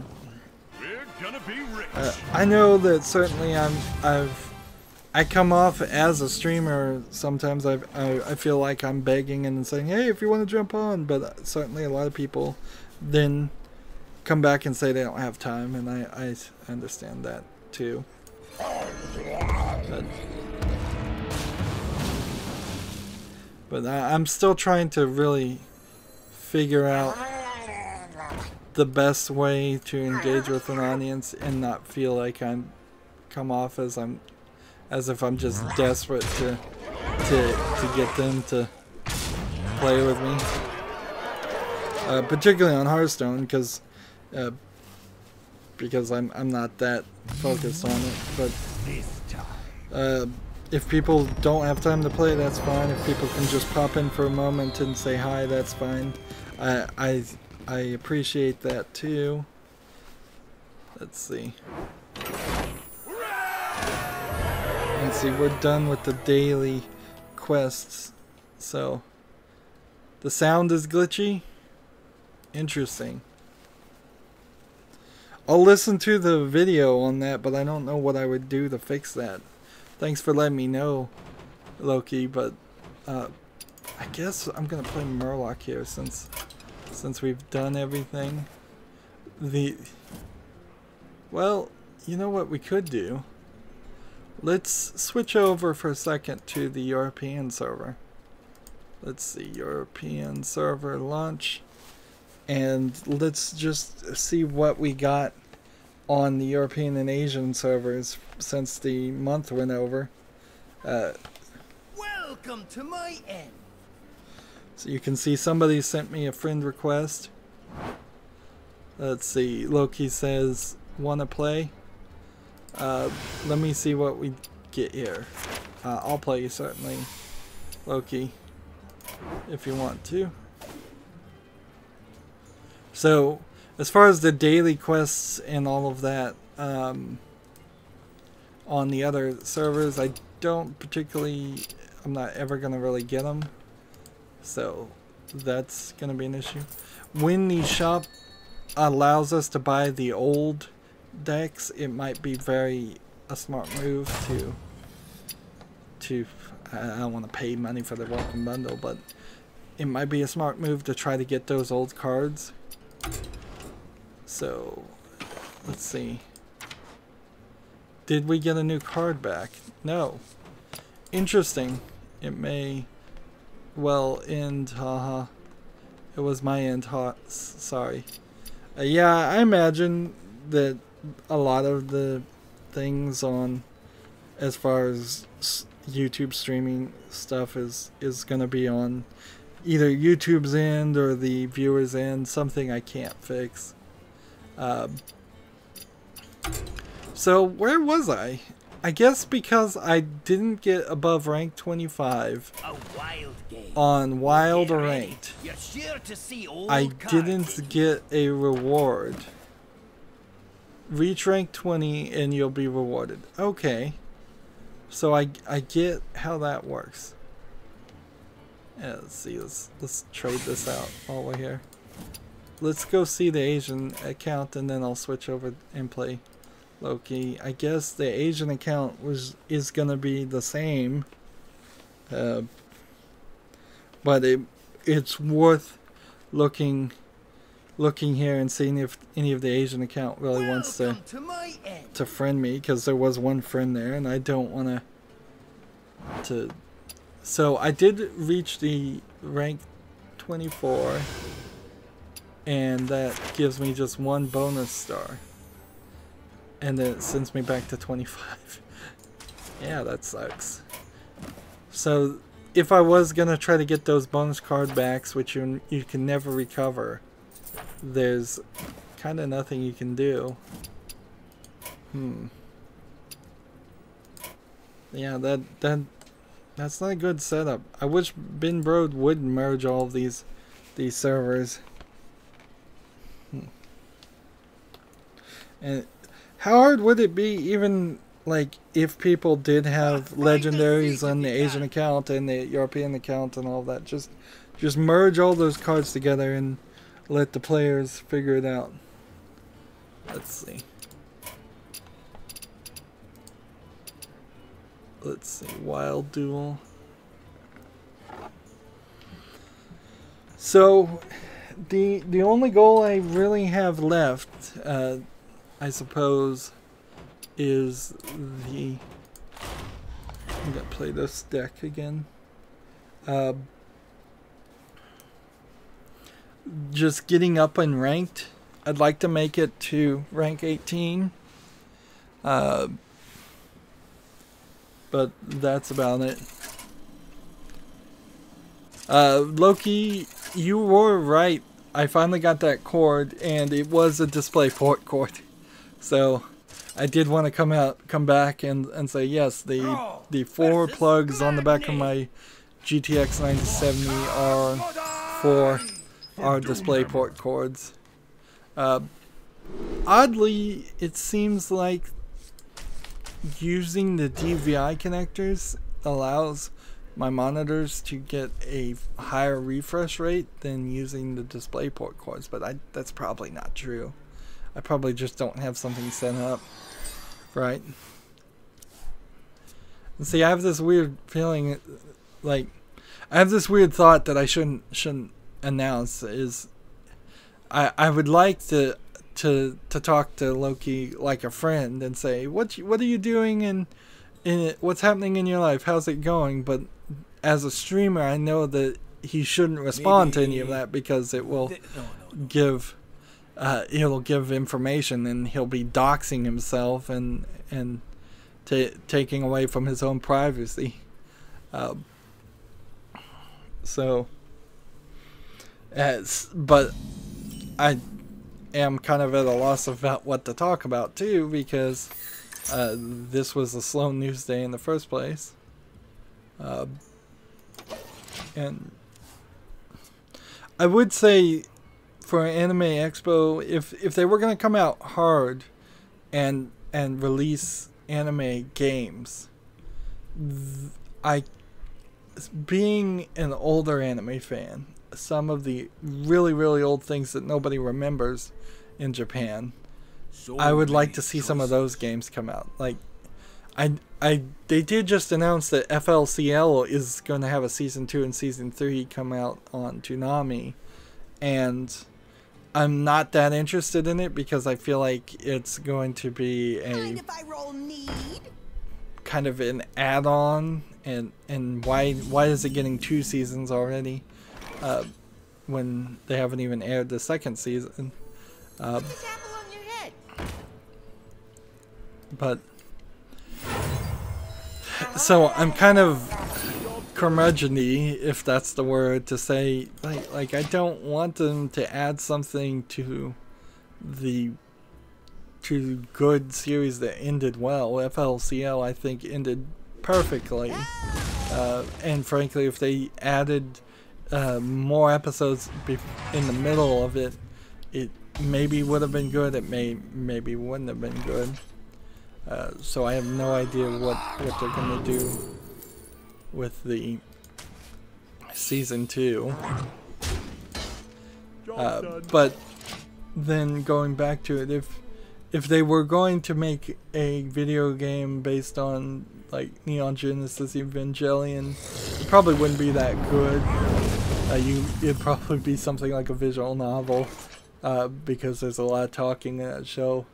gonna be rich. I know that certainly I come off as a streamer. Sometimes I feel like I'm begging and saying, hey, if you want to jump on, but certainly a lot of people then come back and say they don't have time, and I understand that too. But I'm still trying to really figure out the best way to engage with an audience and not feel like I'm come off as if I'm just desperate to get them to play with me. Particularly on Hearthstone, because I'm not that focused on it. But if people don't have time to play, that's fine. If people can just pop in for a moment and say hi, that's fine. I appreciate that too. Let's see. Let's see, we're done with the daily quests. So, the sound is glitchy? Interesting. I'll listen to the video on that, but I don't know what I would do to fix that. Thanks for letting me know, Loki, but I guess I'm gonna play Murloc here since we've done everything. Well, you know what we could do? Let's switch over for a second to the European server. Let's see, European server launch, and let's just see what we got on the European and Asian servers since the month went over. Welcome to my end. So you can see somebody sent me a friend request. Let's see, Loki says, wanna play? Let me see what we get here. I'll play, certainly, Loki, if you want to. So, as far as the daily quests and all of that, on the other servers, I don't particularly, I'm not ever going to really get them. So, that's going to be an issue. When the shop allows us to buy the old decks, it might be a smart move to I don't want to pay money for the welcome bundle, but it might be a smart move to try to get those old cards. So, let's see. Did we get a new card back? No. Interesting. It may well end, haha. It was my end, sorry. Yeah, I imagine that a lot of the things on, as far as YouTube streaming stuff, is going to be on either YouTube's end or the viewer's end, something I can't fix. So where was I? I guess because I didn't get above rank 25 on wild or ranked, I didn't get a reward. Reach rank 20 and you'll be rewarded. Okay. So I get how that works. Yeah, let's see. Let's trade this out while we're here. Let's go see the Asian account and then I'll switch over and play Loki. I guess the Asian account is gonna be the same, but it's worth looking here and seeing if any of the Asian account really wants to friend me, because there was one friend there and I don't want to. So I did reach the rank 24, and that gives me just one bonus star. And then it sends me back to 25. Yeah, that sucks. So, if I was gonna try to get those bonus card backs, which you can never recover, there's kind of nothing you can do. Yeah, that's not a good setup. I wish Binbrode would merge all of these servers. And how hard would it be, even like if people did have legendaries on the Asian account and the European account and all that, just merge all those cards together and let the players figure it out. Let's see. Let's see, Wild Duel. So the only goal I really have left, I suppose, is I'm gonna play this deck again. Just getting up and ranked. I'd like to make it to rank 18. But that's about it. Loki, you were right. I finally got that cord, and it was a DisplayPort cord. So I did want to come back and say yes, the 4 plugs on the back of my GTX 970 are for our DisplayPort cords. Oddly, it seems like using the DVI connectors allows my monitors to get a higher refresh rate than using the DisplayPort cords, but that's probably not true. I probably just don't have something set up right. And see, I have this weird feeling, like I have this weird thought that I shouldn't announce. Is I would like to talk to Loki like a friend and say, what are you doing and what's happening in your life? How's it going? But as a streamer, I know that he shouldn't respond to any of that, because it will give it'll give information, and he'll be doxing himself and taking away from his own privacy. But I am kind of at a loss about what to talk about too, because this was a slow news day in the first place. And I would say for Anime Expo, if they were going to come out hard and release anime games, being an older anime fan, some of the really, really old things that nobody remembers in Japan, I would like to see some of those games come out. Like, they did just announce that FLCL is going to have a season 2 and season 3 come out on Toonami, and I'm not that interested in it because I feel like it's going to be a kind of an add-on, and why is it getting 2 seasons already when they haven't even aired the second season? But so I'm kind of curmudgeon-y, if that's the word, to say like I don't want them to add something to the two good series that ended well. FLCL, I think, ended perfectly. And frankly, if they added more episodes in the middle of it, it maybe would have been good. It maybe wouldn't have been good. So I have no idea what they're gonna do with the season 2. But then going back to it, if they were going to make a video game based on like Neon Genesis Evangelion, it probably wouldn't be that good. It'd probably be something like a visual novel, because there's a lot of talking in that show.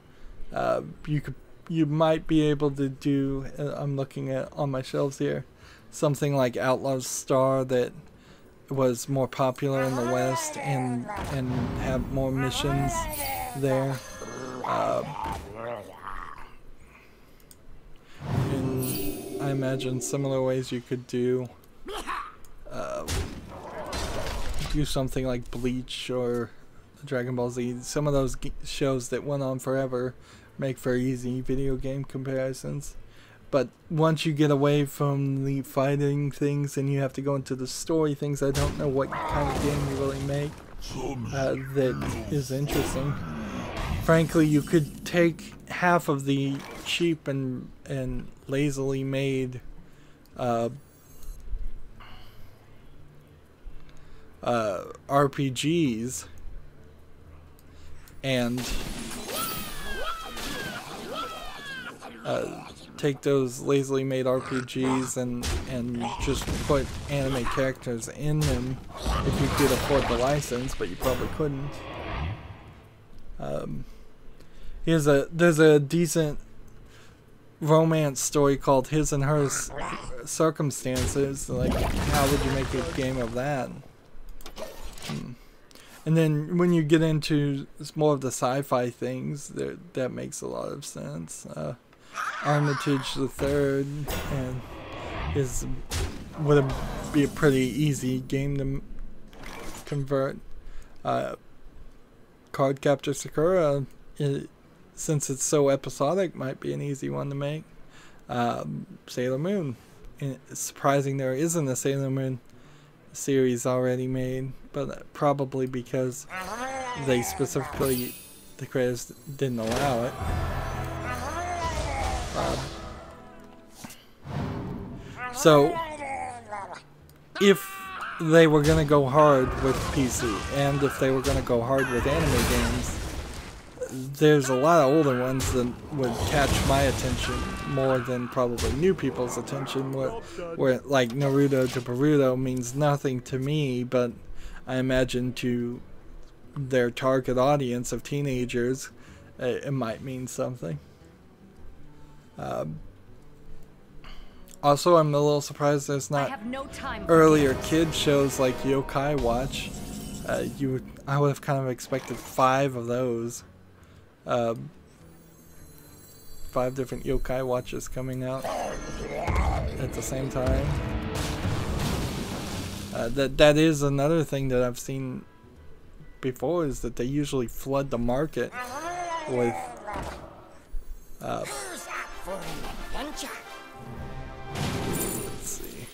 You might be able to do, I'm looking at on my shelves here, something like Outlaw Star that was more popular in the West and have more missions there. And I imagine similar ways you could do something like Bleach or Dragon Ball Z. Some of those shows that went on forever make for easy video game comparisons. But once you get away from the fighting things and you have to go into the story things, I don't know what kind of game you really make that is interesting. Frankly, you could take half of the cheap and lazily made RPGs and take those lazily made RPGs and just put anime characters in them if you could afford the license, but you probably couldn't. There's a decent romance story called His and Hers Circumstances. Like, how would you make a game of that? And then when you get into more of the sci-fi things, that makes a lot of sense. Armitage the Third and would be a pretty easy game to convert. Cardcaptor Sakura, since it's so episodic, might be an easy one to make. Sailor Moon. It's surprising there isn't a Sailor Moon series already made, but probably because they specifically, the creators didn't allow it. So if they were going to go hard with PC, and if they were going to go hard with anime games, there's a lot of older ones that would catch my attention more than probably new people's attention, where like Naruto to Boruto means nothing to me, but I imagine to their target audience of teenagers, it might mean something. Also, I'm a little surprised there's not earlier kid shows like Yokai Watch. I would have kind of expected 5 of those. 5 different Yokai Watches coming out at the same time. That is another thing that I've seen before, is that they usually flood the market with let's see.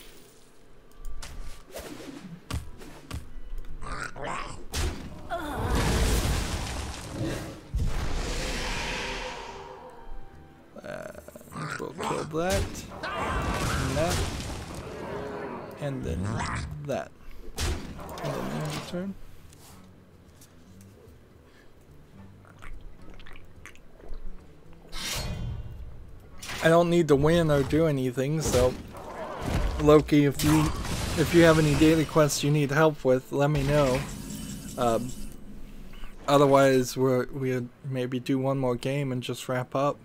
We'll kill that, and that, and then that. And then end of turn. I don't need to win or do anything, so Loki, if you have any daily quests you need help with, let me know. Otherwise, we'll maybe do one more game and just wrap up,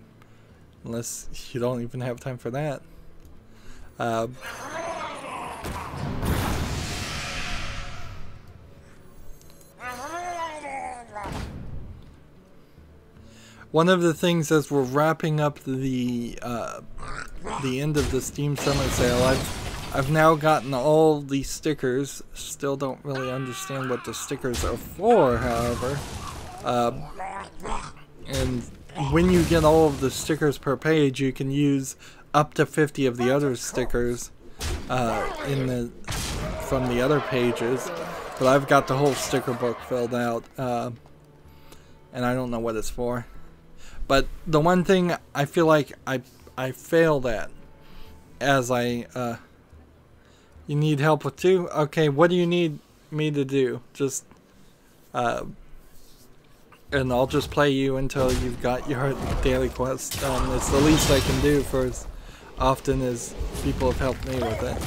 unless you don't even have time for that. One of the things as we're wrapping up the end of the Steam Summer Sale, I've now gotten all the stickers. Still don't really understand what the stickers are for, however. And when you get all of the stickers per page, you can use up to 50 of the other stickers from the other pages. But I've got the whole sticker book filled out, and I don't know what it's for. But the one thing I feel like I failed at, as you need help with too? Okay, what do you need me to do? Just, and I'll just play you until you've got your daily quest done. It's the least I can do for as often as people have helped me with it.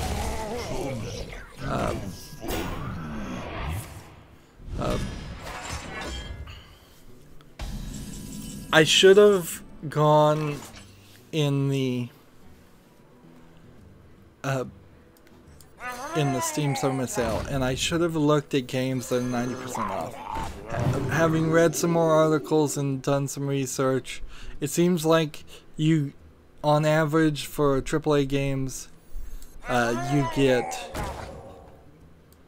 I should have gone in the Steam Summer Sale, and I should have looked at games that are 90% off. Having read some more articles and done some research, it seems like you, on average for AAA games, you get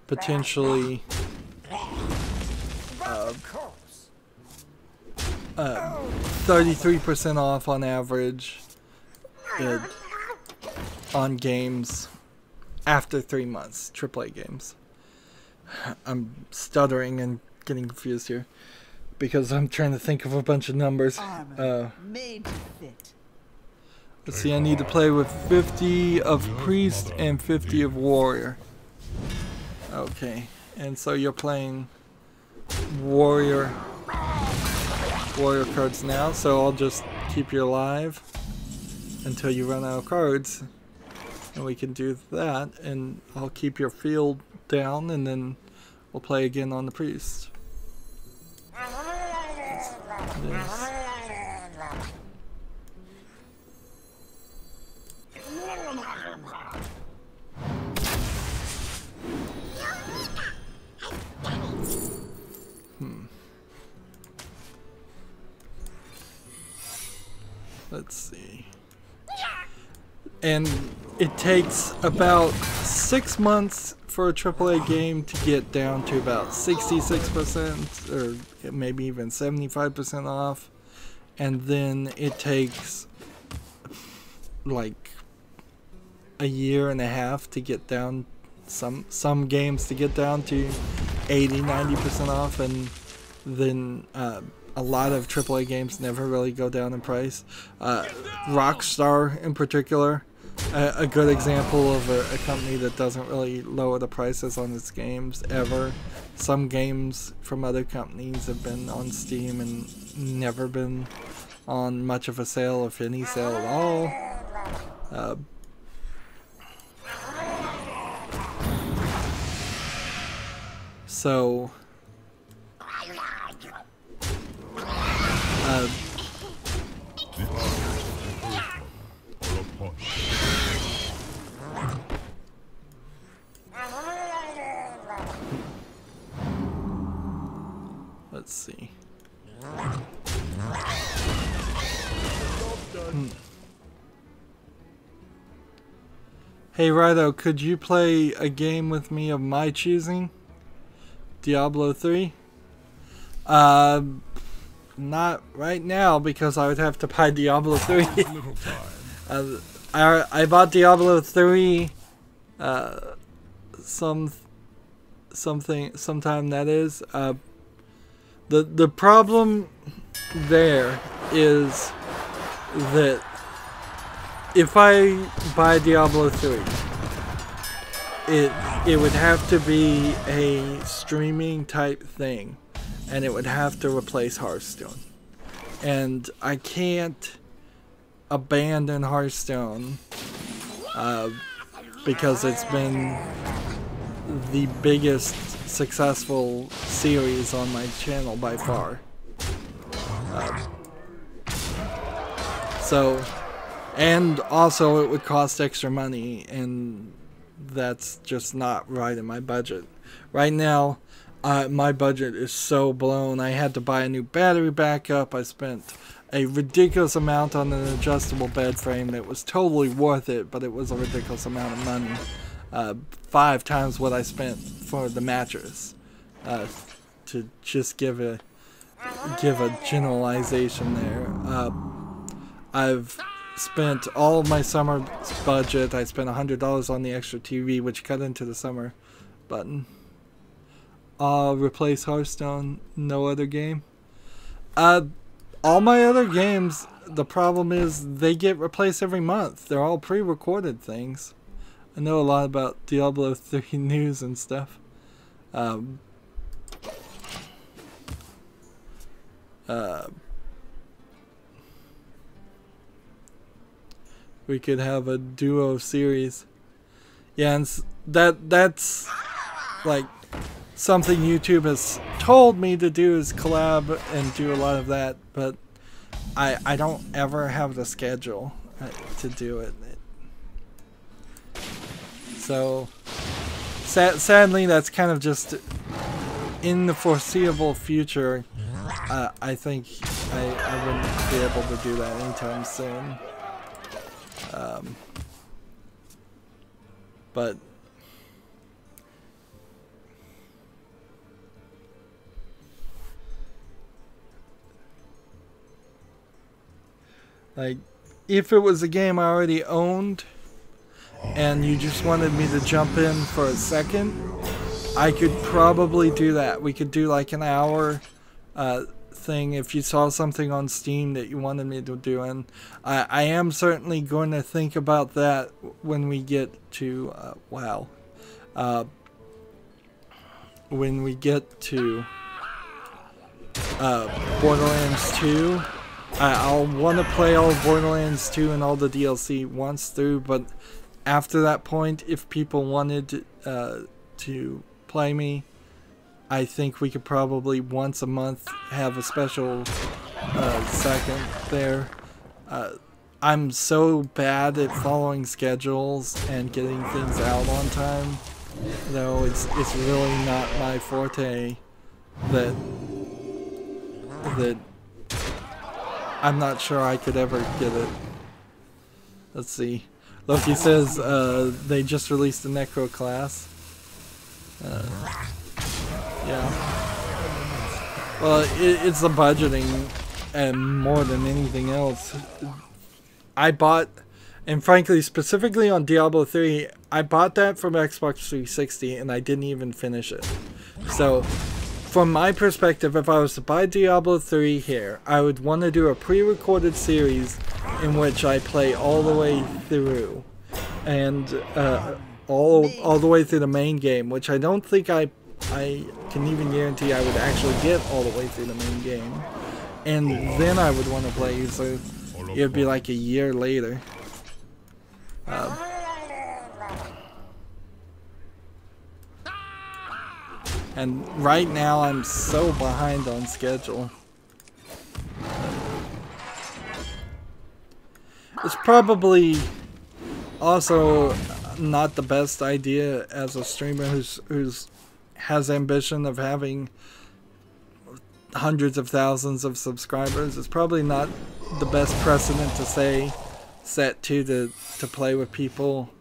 potentially 33% off on average on games after 3 months, AAA games. I'm stuttering and getting confused here because I'm trying to think of a bunch of numbers. Made to fit. Let's see, I need to play with 50 of Priest and 50 of Warrior. Okay, and so you're playing Warrior cards now, so I'll just keep you alive until you run out of cards, and we can do that, and I'll keep your field down, and then we'll play again on the Priest. Yes. Let's see. And it takes about 6 months for a AAA game to get down to about 66% or maybe even 75% off. And then it takes like a year and a half to get down, some games to get down to 80-90% off, and then a lot of AAA games never really go down in price. Rockstar in particular, a good example of a company that doesn't really lower the prices on its games ever. Some games from other companies have been on Steam and never been on much of a sale, if any sale at all. So let's see. Hey Rydo, could you play a game with me of my choosing? Diablo 3? Not right now, because I would have to buy Diablo 3. I bought Diablo 3 sometime that is. The problem there is that if I buy Diablo 3, it would have to be a streaming type thing, and it would have to replace Hearthstone. And I can't abandon Hearthstone because it's been the biggest successful series on my channel by far. And also it would cost extra money, and that's just not right in my budget. Right now, my budget is so blown. I had to buy a new battery backup. I spent a ridiculous amount on an adjustable bed frame that was totally worth it, but it was a ridiculous amount of money. 5 times what I spent for the mattress, to just give a give a generalization there. I've spent all of my summer budget. I spent $100 on the extra TV, which cut into the summer button. Replace Hearthstone, no other game. All my other games, the problem is they get replaced every month. They're all pre-recorded things. I know a lot about Diablo 3 news and stuff. We could have a duo series. Yeah, and that's like something YouTube has told me to do, is collab and do a lot of that, but I don't ever have the schedule to do it. So sadly, that's kind of just in the foreseeable future. I think I wouldn't be able to do that anytime soon. But like, if it was a game I already owned and you just wanted me to jump in for a second, I could probably do that. We could do like an hour thing if you saw something on Steam that you wanted me to do, and I am certainly going to think about that when we get to when we get to Borderlands 2. I'll want to play all of Borderlands 2 and all the DLC once through, but after that point, if people wanted to play me, I think we could probably once a month have a special second there. I'm so bad at following schedules and getting things out on time, though it's really not my forte. That I'm not sure I could ever get it. Let's see. Loki says they just released the Necro class. Yeah. Well, it's the budgeting, and more than anything else. I bought, and frankly, specifically on Diablo 3, I bought that from Xbox 360, and I didn't even finish it. So, from my perspective, if I was to buy Diablo 3 here, I would want to do a pre-recorded series in which I play all the way through, and all the way through the main game, which I don't think I can even guarantee I would actually get all the way through the main game, and then I would want to play, so it would be like a year later. And right now I'm so behind on schedule. It's probably also not the best idea as a streamer who's has ambition of having hundreds of thousands of subscribers. It's probably not the best precedent to set to play with people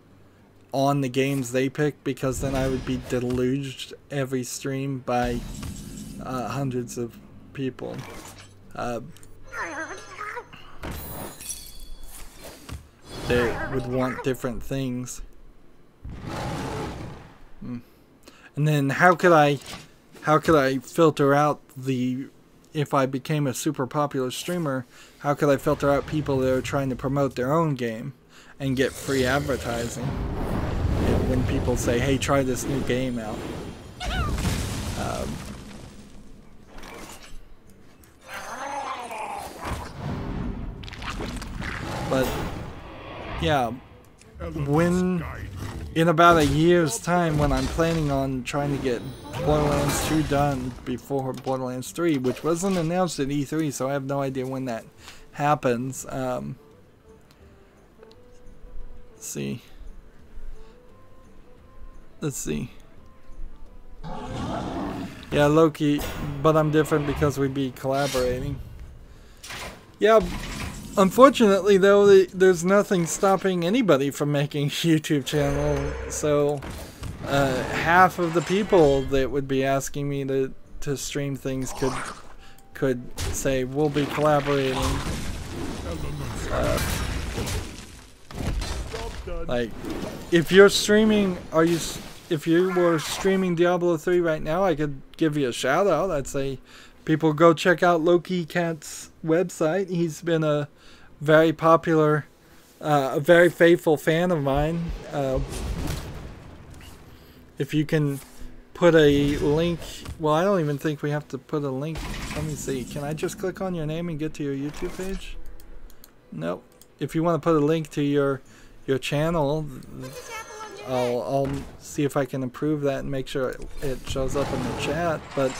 on the games they pick, because then I would be deluged every stream by hundreds of people. They would want different things. And then how could I filter out if I became a super popular streamer, how could I filter out people that are trying to promote their own game and get free advertising? And when people say, hey, try this new game out. But yeah, when in about a year's time, when I'm planning on trying to get Borderlands 2 done before Borderlands 3, which wasn't announced at E3, so I have no idea when that happens. Let's see. Yeah, Loki, but I'm different because we'd be collaborating. Yeah. Unfortunately, though, there's nothing stopping anybody from making a YouTube channel, so half of the people that would be asking me to stream things could say we'll be collaborating. Like, if you're streaming, if you were streaming Diablo 3 right now, I could give you a shout out. I'd say people go check out Loki Cat's website. He's been a very popular, a very faithful fan of mine. If you can put a link, well, I don't even think we have to put a link. Let me see. Can I just click on your name and get to your YouTube page? Nope. If you want to put a link to your channel, I'll see if I can improve that and make sure it shows up in the chat. But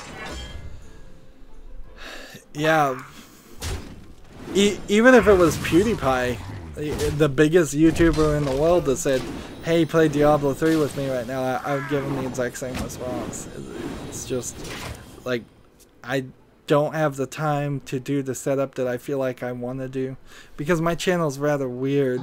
yeah, even if it was PewDiePie, the biggest YouTuber in the world, that said, hey, play Diablo 3 with me right now, I would give him the exact same response. It's just like, I don't have the time to do the setup that I feel like I want to do, because my channel is rather weird.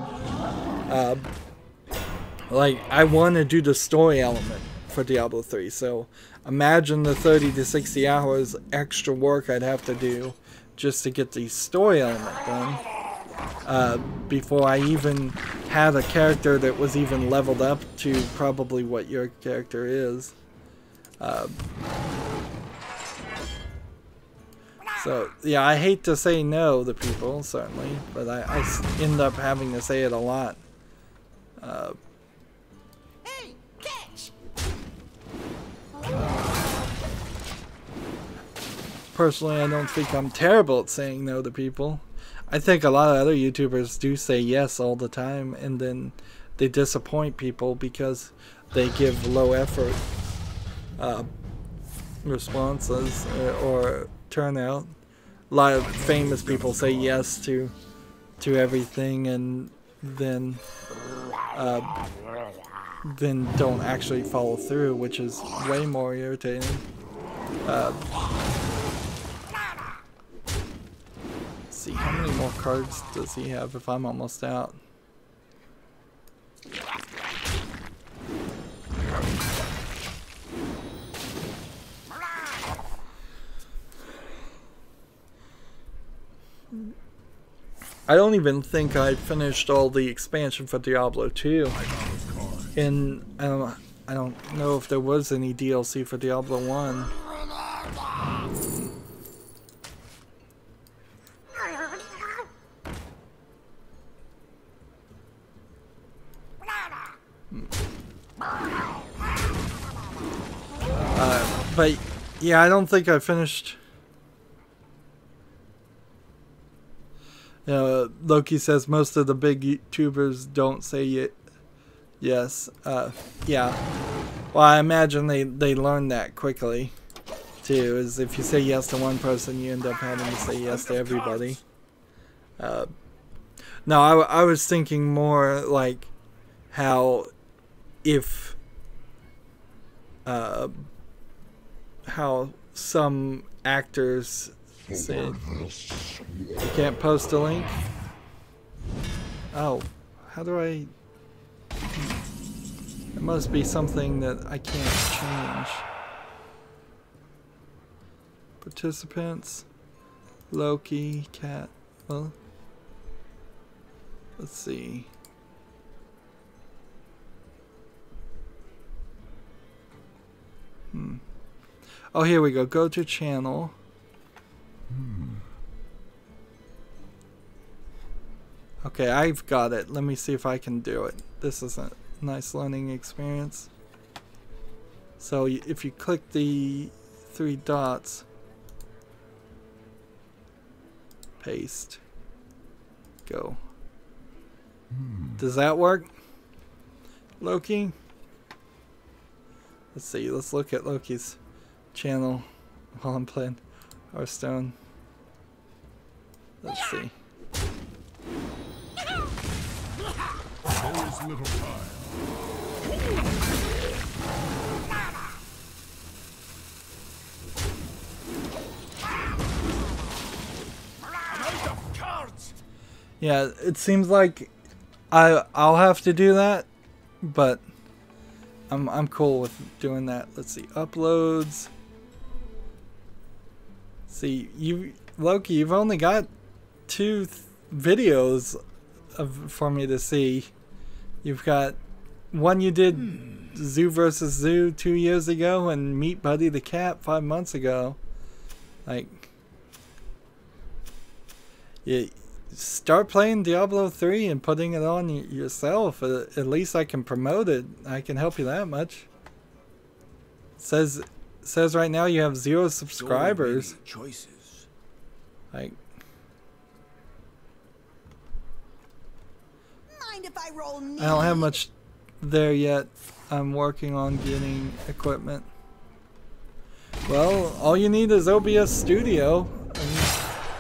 Like, I want to do the story element for Diablo 3, so imagine the 30 to 60 hours extra work I'd have to do just to get the story element done, before I even had a character that was even leveled up to probably what your character is. So, yeah, I hate to say no to people, certainly, but I end up having to say it a lot. Hey, catch! Personally, I don't think I'm terrible at saying no to people. I think a lot of other YouTubers do say yes all the time, and then they disappoint people because they give low effort responses or turnout. A lot of famous people say yes to everything, and then don't actually follow through, which is way more irritating. Let's see, how many more cards does he have if I'm almost out? I don't even think I finished all the expansion for Diablo 2, and I don't know if there was any DLC for Diablo 1. But yeah, I don't think I finished. Loki says most of the big YouTubers don't say yes. Yeah. Well, I imagine they learn that quickly, too. Is if you say yes to one person, you end up having to say yes to everybody. No, I was thinking more like how if how some actors said you can't post a link. Oh, how do I? It must be something that I can't change. Participants, Loki, Cat. Well, let's see. Oh, here we go. Go to channel. Okay, I've got it. Let me see if I can do it. This is a nice learning experience. So if you click the 3 dots, paste, go. Does that work, Loki? Let's see. Let's look at Loki's channel while I'm playing Hearthstone. Let's see. There is little time. Yeah, it seems like I'll have to do that, but I'm cool with doing that. Let's see, uploads. Let's See, Loki, you've only got two videos for me to see. You've got one you did Zoo versus Zoo 2 years ago, and Meet Buddy the Cat 5 months ago. Like, you start playing Diablo 3 and putting it on yourself. At least I can promote it. I can help you that much. Says right now you have 0 subscribers. Choices. Like, Mind if I roll I don't have much there yet. I'm working on getting equipment. Well, all you need is OBS Studio and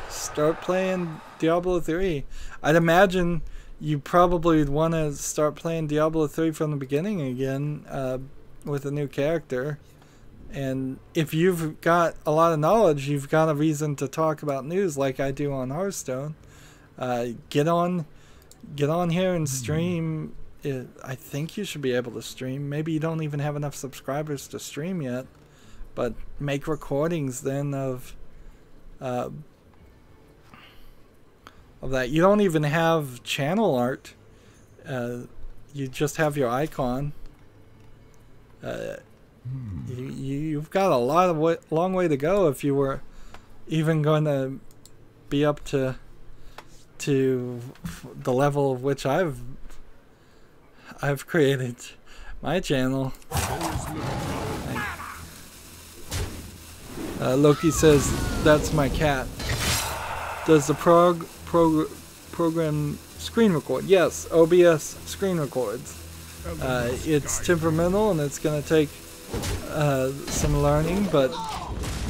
start playing Diablo 3. I'd imagine you probably would want to start playing Diablo 3 from the beginning again with a new character. And if you've got a lot of knowledge, you've got a reason to talk about news like I do on Hearthstone. Get on here and stream. I think you should be able to stream. Maybe you don't even have enough subscribers to stream yet, but make recordings then of that. You don't even have channel art. You just have your icon. You've got a long way to go if you were even going to be up to the level of which I've created my channel. Loki says that's my cat. Does the program screen record? Yes, OBS screen records. It's temperamental and it's going to take some learning, but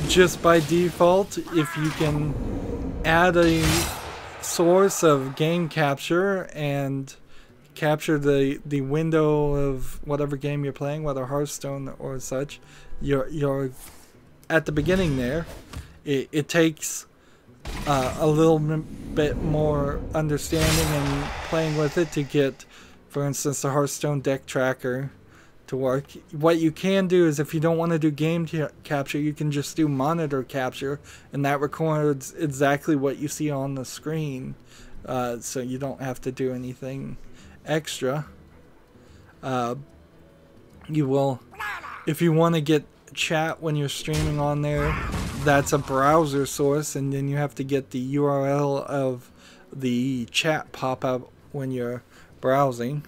just by default, if you can add a source of game capture and capture the window of whatever game you're playing, whether Hearthstone or such, you're at the beginning there. It takes a little bit more understanding and playing with it to get, for instance, the Hearthstone deck tracker to work. What you can do is, if you don't want to do game capture, you can just do monitor capture, and that records exactly what you see on the screen, so you don't have to do anything extra. You will, if you want to get chat when you're streaming on there, that's a browser source, and then you have to get the URL of the chat pop up when you're browsing.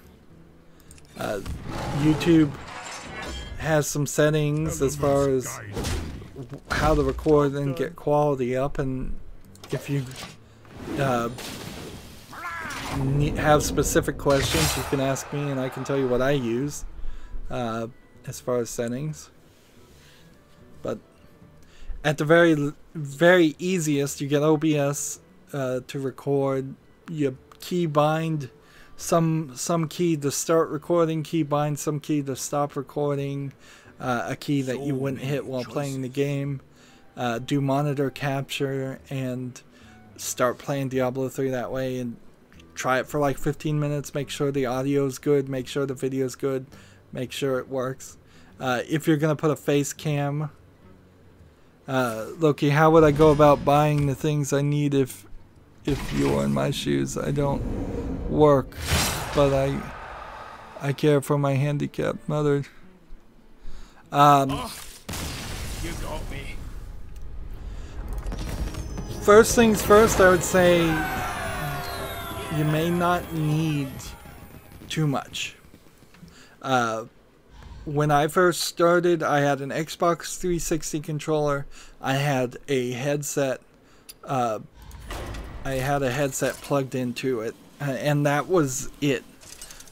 YouTube has some settings as far as how to record and get quality up, and if you have specific questions, you can ask me and I can tell you what I use as far as settings. But at the very easiest, you get OBS to record. You key bind some key to start recording, key bind some key to stop recording, a key that you wouldn't hit while playing the game. Do monitor capture and start playing Diablo 3 that way, and try it for like 15 minutes. Make sure the audio's good, make sure the video's good, make sure it works. If you're gonna put a face cam, Loki, how would I go about buying the things I need if you were in my shoes? I don't work, but I care for my handicapped mother. You got me. First things first, I would say you may not need too much. When I first started, I had an Xbox 360 controller. I had a headset. Plugged into it, and that was it.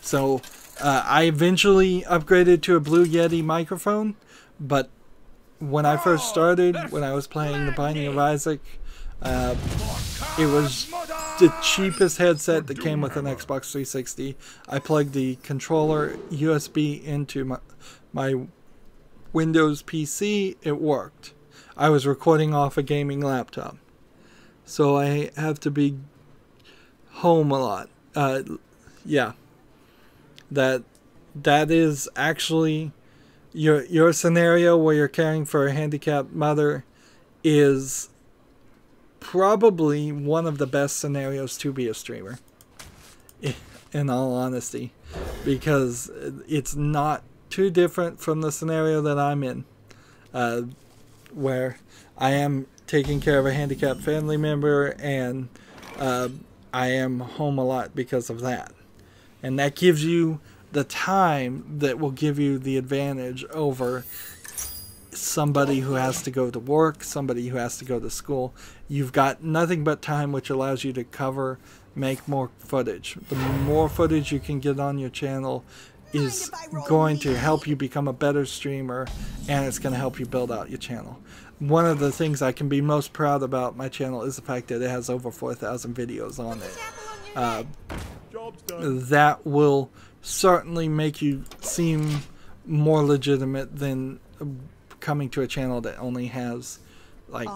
So I eventually upgraded to a Blue Yeti microphone, but when I first started, when I was playing The Binding of Isaac, it was the cheapest headset that came with an Xbox 360. I plugged the controller USB into my Windows PC. It worked. I was recording off a gaming laptop, so I have to be home a lot. Yeah, that is actually your scenario where you're caring for a handicapped mother is probably one of the best scenarios to be a streamer, in all honesty, because it's not too different from the scenario that I'm in, where I am taking care of a handicapped family member, and I am home a lot because of that. And that gives you the time that will give you the advantage over somebody who has to go to work, somebody who has to go to school. You've got nothing but time, which allows you to cover, make more footage. The more footage you can get on your channel is going to help you become a better streamer, and it's going to help you build out your channel. One of the things I can be most proud about my channel is the fact that it has over 4,000 videos on it. That will certainly make you seem more legitimate than coming to a channel that only has like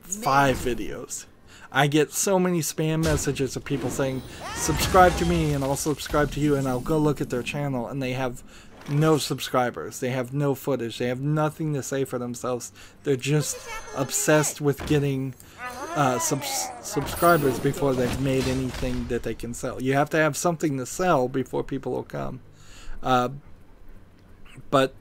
5 videos. I get so many spam messages of people saying, subscribe to me and I'll subscribe to you, and I'll go look at their channel and they have no subscribers, they have no footage, they have nothing to say for themselves. They're just obsessed with getting subscribers before they've made anything that they can sell. You have to have something to sell before people will come. But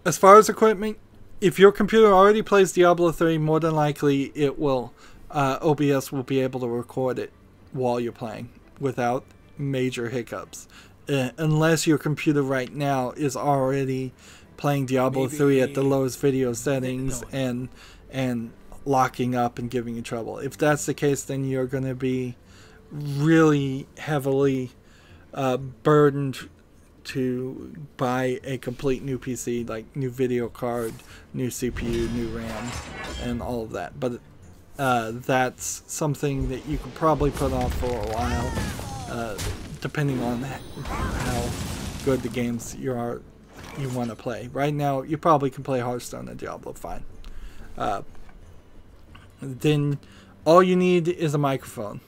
as far as equipment, if your computer already plays Diablo 3, more than likely it will, OBS will be able to record it while you're playing without major hiccups. Unless your computer right now is already playing Diablo 3 at the lowest video settings and locking up and giving you trouble. If that's the case, then you're going to be really heavily burdened to buy a complete new PC, like new video card, new CPU, new RAM, and all of that. But that's something that you could probably put off for a while, depending on how good the games you want to play. Right now, you probably can play Hearthstone and Diablo fine. Then all you need is a microphone,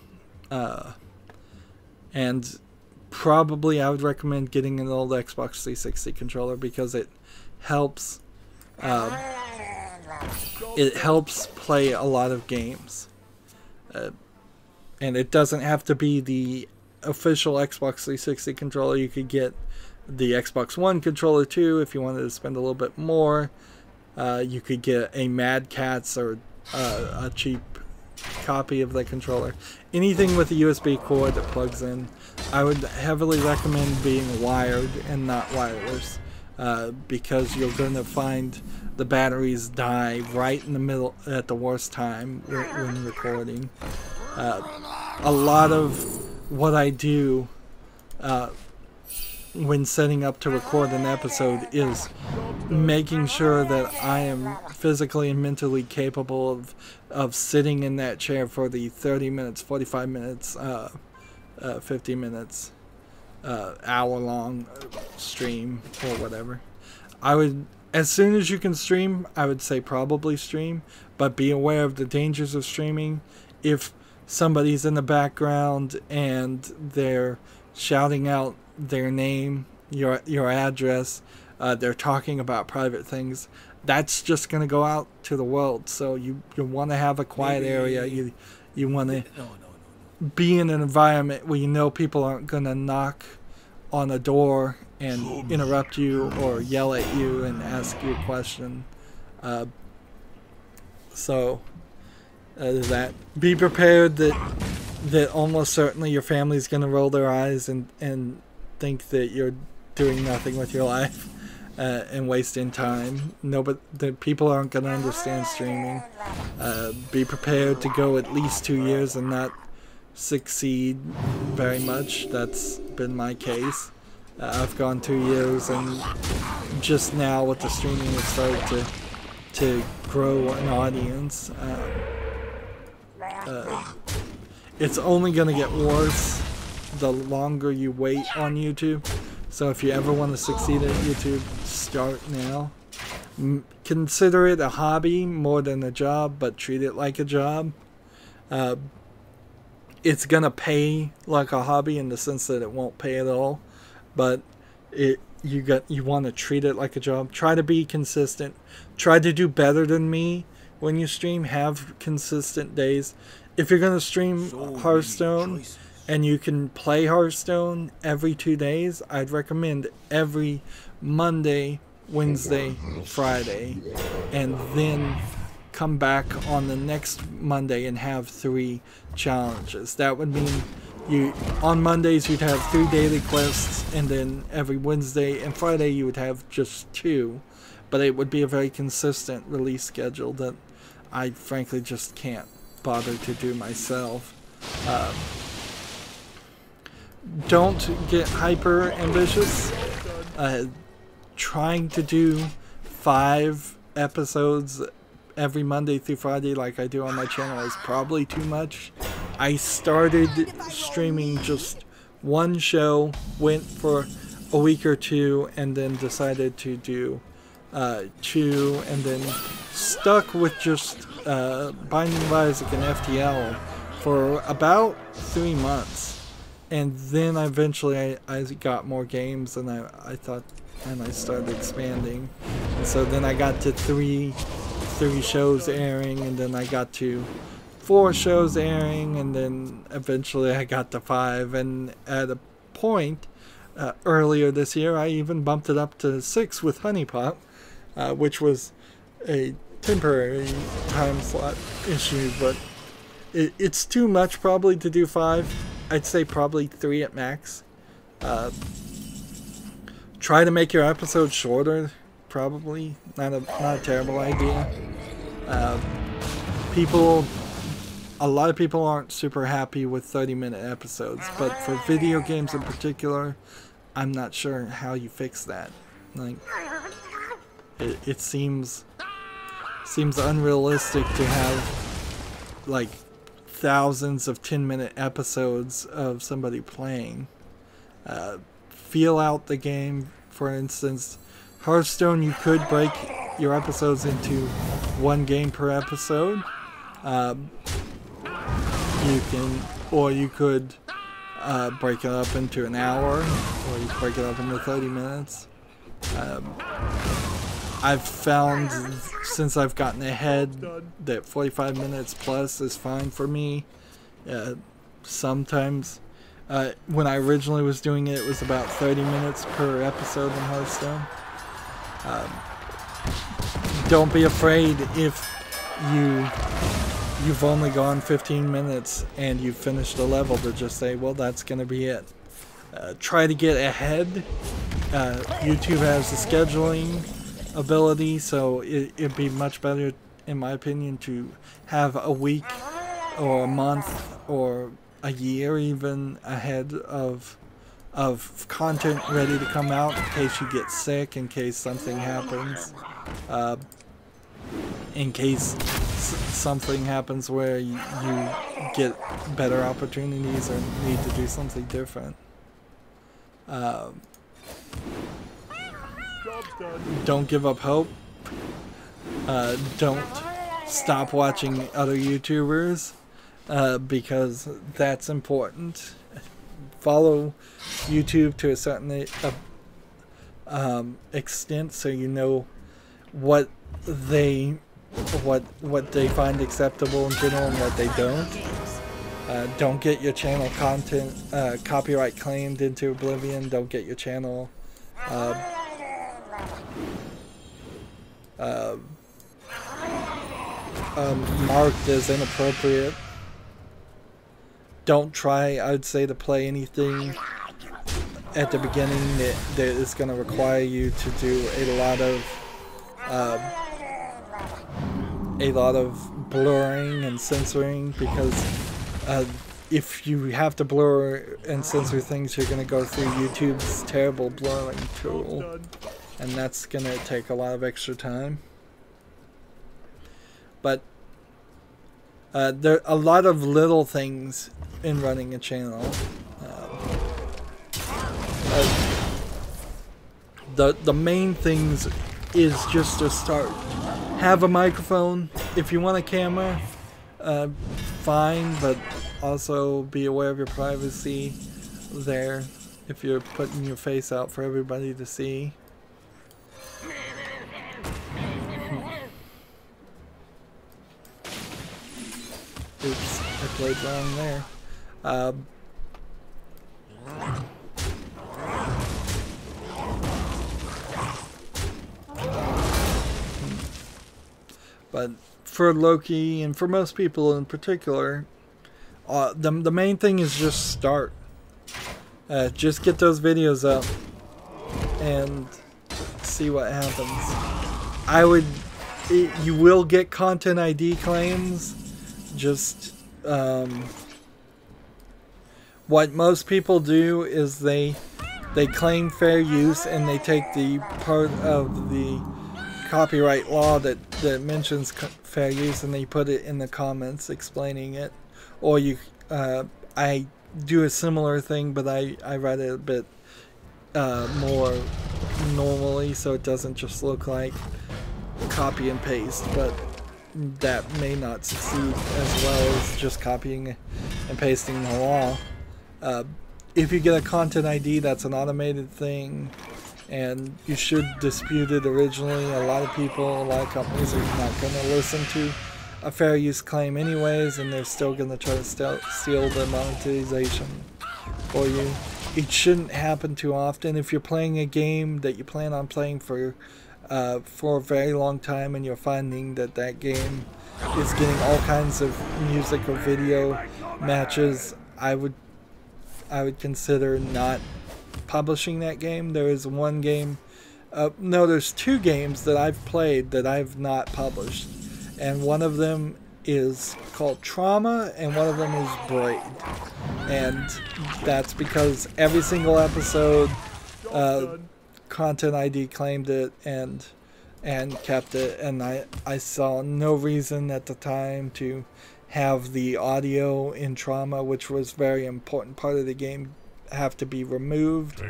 and probably I would recommend getting an old Xbox 360 controller, because it helps play a lot of games, and it doesn't have to be the official Xbox 360 controller. You could get the Xbox One controller too if you wanted to spend a little bit more. You could get a Mad Catz or a cheap copy of the controller. Anything with a USB cord that plugs in. I would heavily recommend being wired and not wireless, because you're going to find the batteries die right in the middle at the worst time when recording. A lot of what I do when setting up to record an episode is making sure that I am physically and mentally capable of sitting in that chair for the 30 minutes, 45 minutes, 50 minutes, hour-long stream or whatever. I would, as soon as you can stream, I would say probably stream, but be aware of the dangers of streaming. If somebody's in the background and they're shouting out their name, your address, they're talking about private things, that's just going to go out to the world. So you want to have a quiet area. You want to be in an environment where you know people aren't going to knock on a door and interrupt you or yell at you and ask you a question. That be prepared that almost certainly your family's going to roll their eyes and think that you're doing nothing with your life and wasting time. No, but the people aren't going to understand streaming. Be prepared to go at least 2 years and not succeed very much. That's been my case. I've gone 2 years, and just now with the streaming it started to grow an audience. It's only going to get worse the longer you wait on YouTube. So if you ever want to succeed at YouTube, start now. Consider it a hobby more than a job, but treat it like a job. It's going to pay like a hobby in the sense that it won't pay at all, but you want to treat it like a job. Try to be consistent. Try to do better than me when you stream, have consistent days. If you're gonna stream Hearthstone and you can play Hearthstone every 2 days, I'd recommend every Monday, Wednesday, Friday, and then come back on the next Monday and have 3 challenges. That would mean on Mondays you'd have 3 daily quests, and then every Wednesday and Friday you would have just 2. But it would be a very consistent release schedule that I frankly just can't bother to do myself. Don't get hyper ambitious. Trying to do 5 episodes every Monday through Friday like I do on my channel is probably too much. I started streaming just 1 show, went for a week or 2, and then decided to do 2, and then stuck with just Binding of Isaac and FTL for about 3 months. And then eventually I got more games, and I thought, and I started expanding. And so then I got to 3 shows airing, and then I got to 4 shows airing, and then eventually I got to 5. And at a point earlier this year, I even bumped it up to 6 with Honeypot, which was a temporary time slot issue, but it's too much probably to do 5. I'd say probably 3 at max. Try to make your episodes shorter, probably. Not a terrible idea. A lot of people aren't super happy with 30-minute episodes, but for video games in particular, I'm not sure how you fix that. Like, it seems unrealistic to have like thousands of 10-minute episodes of somebody playing. Feel out the game. For instance, Hearthstone, you could break your episodes into 1 game per episode. You could break it up into an hour, or you could break it up into 30 minutes. I've found, since I've gotten ahead, that 45 minutes plus is fine for me. Sometimes, when I originally was doing it, it was about 30 minutes per episode in Hearthstone. Don't be afraid if you've only gone 15 minutes and you've finished a level to just say, well, that's going to be it. Try to get ahead. YouTube has the scheduling ability, so it'd be much better, in my opinion, to have a week or a month or a year even ahead of content ready to come out in case you get sick, in case something happens, in case something happens where you get better opportunities or need to do something different. Don't give up hope. Don't stop watching other YouTubers, because that's important. Follow YouTube to a certain extent, so you know what they find acceptable in general and what they don't. Don't get your channel content copyright claimed into oblivion. Don't get your channel marked as inappropriate. Don't try, I'd say, to play anything at the beginning that is going to require you to do a lot of blurring and censoring, because if you have to blur and censor things, you're going to go through YouTube's terrible blurring tool, and that's going to take a lot of extra time. But there are a lot of little things in running a channel. The main things is just to start. Have a microphone. If you want a camera, fine, but also be aware of your privacy there if you're putting your face out for everybody to see. Oops, I played wrong there. But for Loki, and for most people in particular, the main thing is just start. Just get those videos up and see what happens. You will get content ID claims. Just what most people do is they claim fair use, and they take the part of the copyright law that mentions fair use, and they put it in the comments explaining it. Or I do a similar thing, but I write it a bit more normally, so it doesn't just look like copy and paste, but that may not succeed as well as just copying and pasting the law. If you get a content ID, that's an automated thing, and you should dispute it originally. A lot of companies are not going to listen to a fair use claim anyways, and they're still going to try to steal the monetization for you. It shouldn't happen too often. If you're playing a game that you plan on playing for a very long time, and you're finding that game is getting all kinds of music or video matches, I would consider not publishing that game. There is one game, there's two games that I've played that I've not published, and one of them is called Trauma, and one of them is Braid, and that's because every single episode content ID claimed it and kept it, and I saw no reason at the time to have the audio in Trauma, which was a very important part of the game, have to be removed,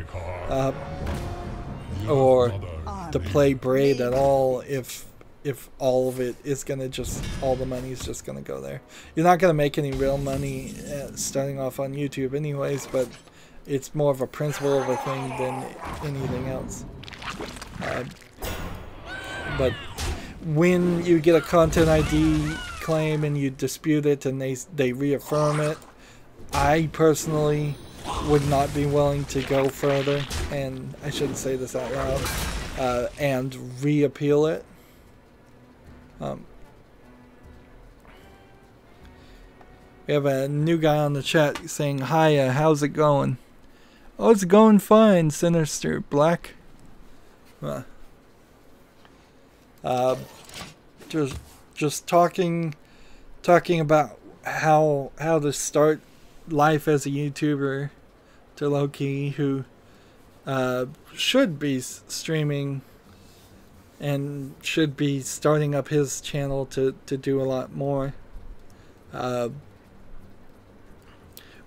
or to play Braid at all if all of it is gonna all the money is just gonna go there. You're not gonna make any real money starting off on YouTube anyways, but it's more of a principle of a thing than anything else. But when you get a content ID claim and you dispute it and they reaffirm it, I personally would not be willing to go further, and I shouldn't say this out loud, and reappeal it. We have a new guy on the chat saying, "Hiya, how's it going?" Oh, it's going fine, Sinister Black. Just talking about how to start life as a YouTuber to Loki, who should be streaming and should be starting up his channel to do a lot more.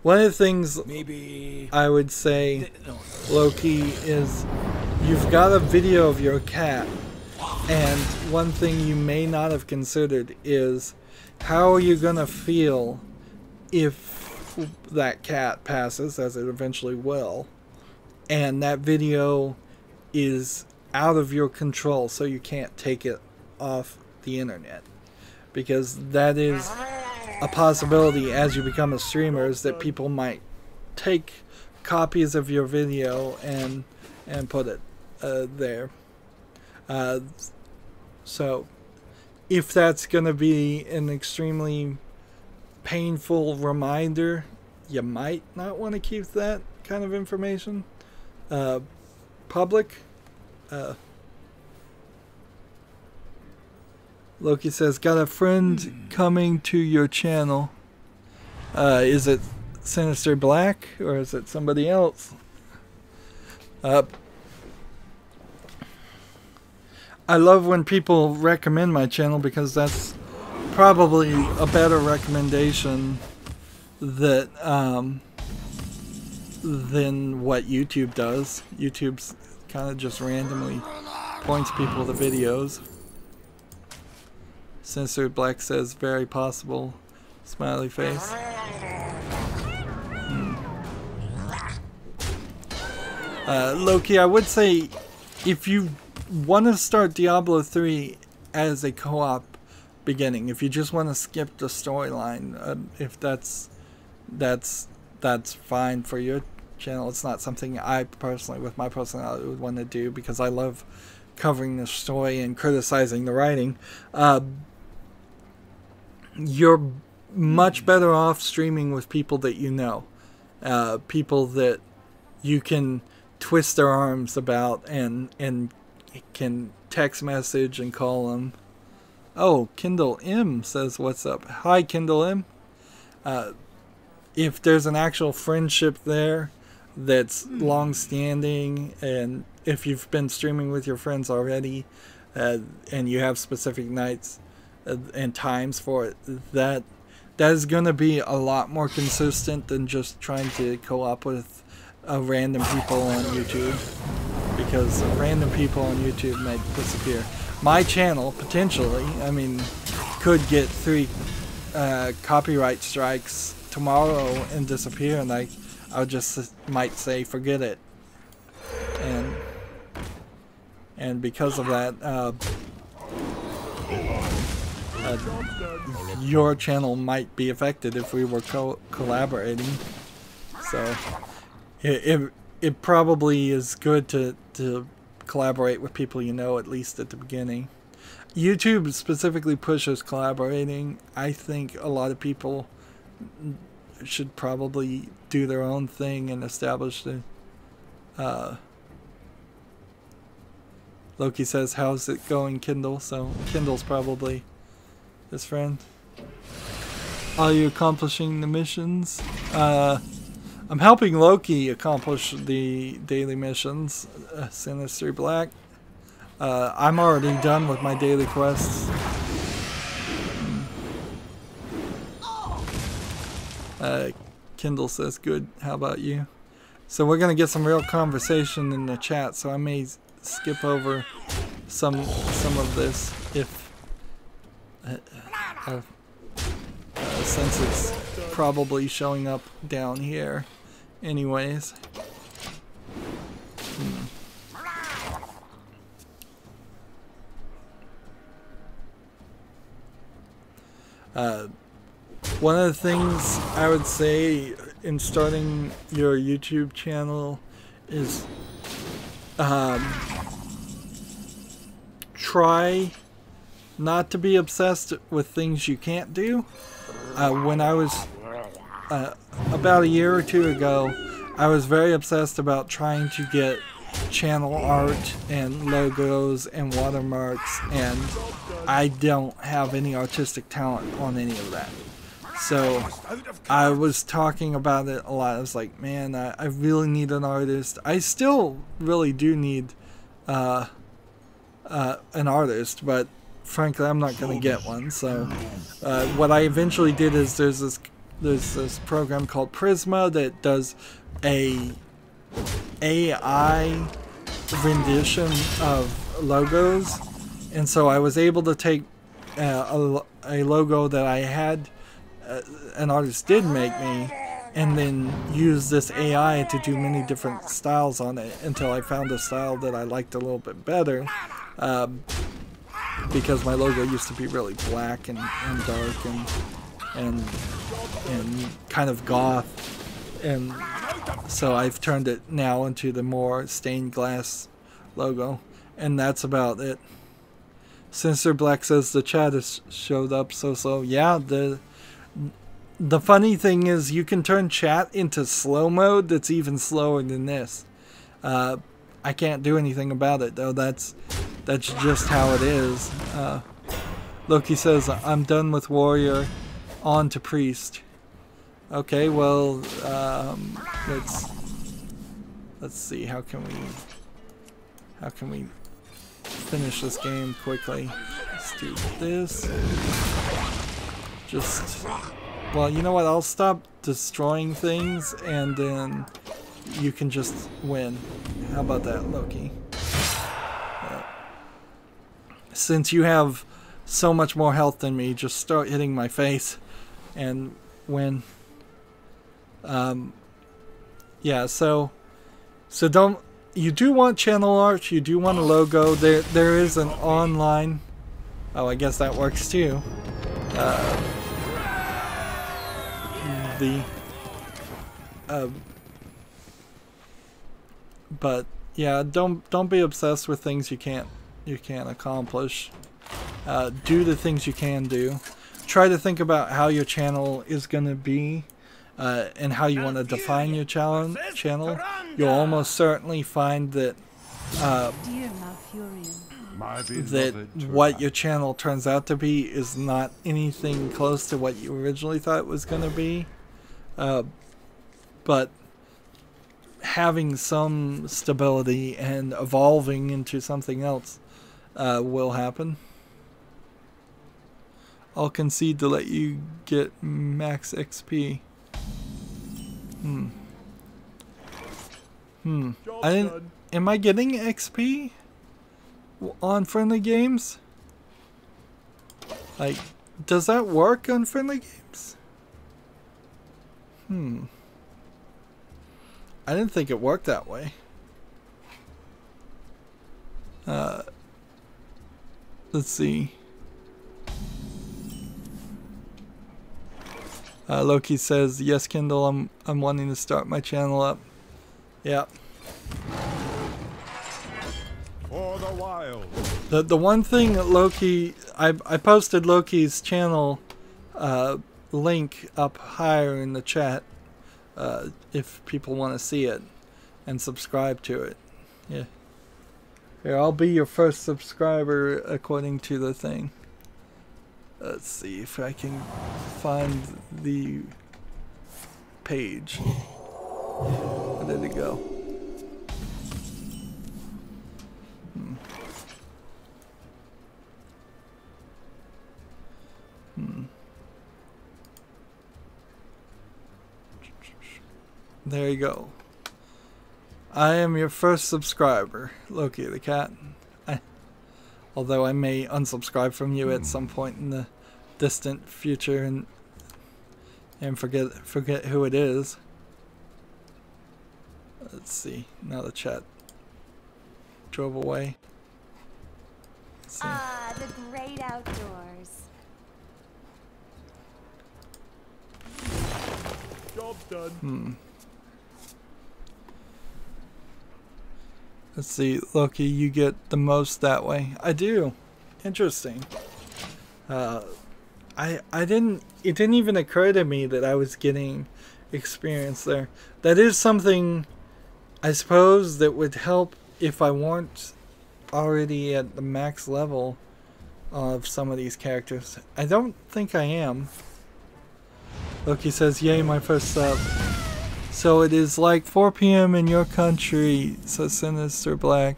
One of the things maybe I would say, Loki, is you've got a video of your cat, and one thing you may not have considered is how are you gonna feel if that cat passes, as it eventually will, and that video is out of your control, so you can't take it off the internet, because that is a possibility as you become a streamer, is that people might take copies of your video and put it there. So if that's going to be an extremely painful reminder, you might not want to keep that kind of information public. Loki says, got a friend coming to your channel. Is it Sinister Black or is it somebody else? I love when people recommend my channel, because that's probably a better recommendation that than what YouTube does. YouTube's kind of just randomly points people to videos. Sinister Black says, very possible. Smiley face. Loki, I would say if you want to start Diablo 3 as a co-op, beginning. If you just want to skip the storyline, if that's fine for your channel. It's not something I personally, with my personality, would want to do, because I love covering the story and criticizing the writing. You're much better off streaming with people that you know, people that you can twist their arms about and can text message and call them. Oh, Kindle M says what's up. Hi, Kindle M. If there's an actual friendship there that's long-standing, and if you've been streaming with your friends already, and you have specific nights and times for it, that is going to be a lot more consistent than just trying to co-op with random people on YouTube, because random people on YouTube might disappear. My channel, potentially, I mean, could get 3 copyright strikes tomorrow and disappear, and I would just might say forget it, and because of that, your channel might be affected if we were collaborating. So it probably is good to collaborate with people you know, at least at the beginning. YouTube specifically pushes collaborating. I think a lot of people should probably do their own thing and establish the Loki says, how's it going, Kindle? So Kindle's probably his friend. Are you accomplishing the missions? I'm helping Loki accomplish the daily missions. Sinister Black. I'm already done with my daily quests. Kindle says, good. How about you? So we're going to get some real conversation in the chat, so I may skip over some of this if since it's probably showing up down here anyways. One of the things I would say in starting your YouTube channel is try not to be obsessed with things you can't do. When I was about a year or 2 ago, I was very obsessed about trying to get channel art and logos and watermarks, and I don't have any artistic talent on any of that. So I was talking about it a lot. I was like, man, I really need an artist. I still really do need an artist, but frankly, I'm not going to get one. So what I eventually did is there's this program called Prisma that does a AI rendition of logos, and so I was able to take a logo that I had an artist did make me, and then use this AI to do many different styles on it until I found a style that I liked a little bit better, because my logo used to be really black and dark and kind of goth, and so I've turned it now into the more stained glass logo, and that's about it. Sinister Black says the chat has showed up so slow. Yeah, the funny thing is you can turn chat into slow mode that's even slower than this. I can't do anything about it though. That's just how it is. Loki says, I'm done with warrior, on to priest. Okay, well, let's see, how can we finish this game quickly? Let's do this. Well, you know what? I'll stop destroying things, and then you can just win. How about that, Loki? Since you have so much more health than me, just start hitting my face and win. Yeah, so you do want channel art, you do want a logo. There is an online Oh, I guess that works too. But yeah, don't be obsessed with things you can't accomplish. Do the things you can do. Try to think about how your channel is gonna be, and how you want to define your channel. You'll almost certainly find that what your channel turns out to be is not anything close to what you originally thought it was gonna be. But having some stability and evolving into something else will happen. I'll concede to let you get max XP. I didn't. Am I getting XP on friendly games? Like, does that work on friendly games? I didn't think it worked that way. Let's see. Loki says, "Yes, Kindle. I'm wanting to start my channel up." Yeah. For the wild. The one thing that Loki, I posted Loki's channel link up higher in the chat if people want to see it and subscribe to it. Yeah. Here, I'll be your first subscriber according to the thing. Let's see if I can find the page. Where did it go? There you go. I am your first subscriber, Loki the cat. Although I may unsubscribe from you at some point in the distant future and forget who it is. Let's see. Now the chat drove away. Ah, the great outdoors. Job done. Let's see, Loki, you get the most that way. I do. Interesting. It didn't even occur to me that I was getting experience there. That is something, I suppose, that would help if I weren't already at the max level of some of these characters. I don't think I am. Loki says, "Yay, my first sub." So it is like 4 p.m. in your country, says Sinister Black.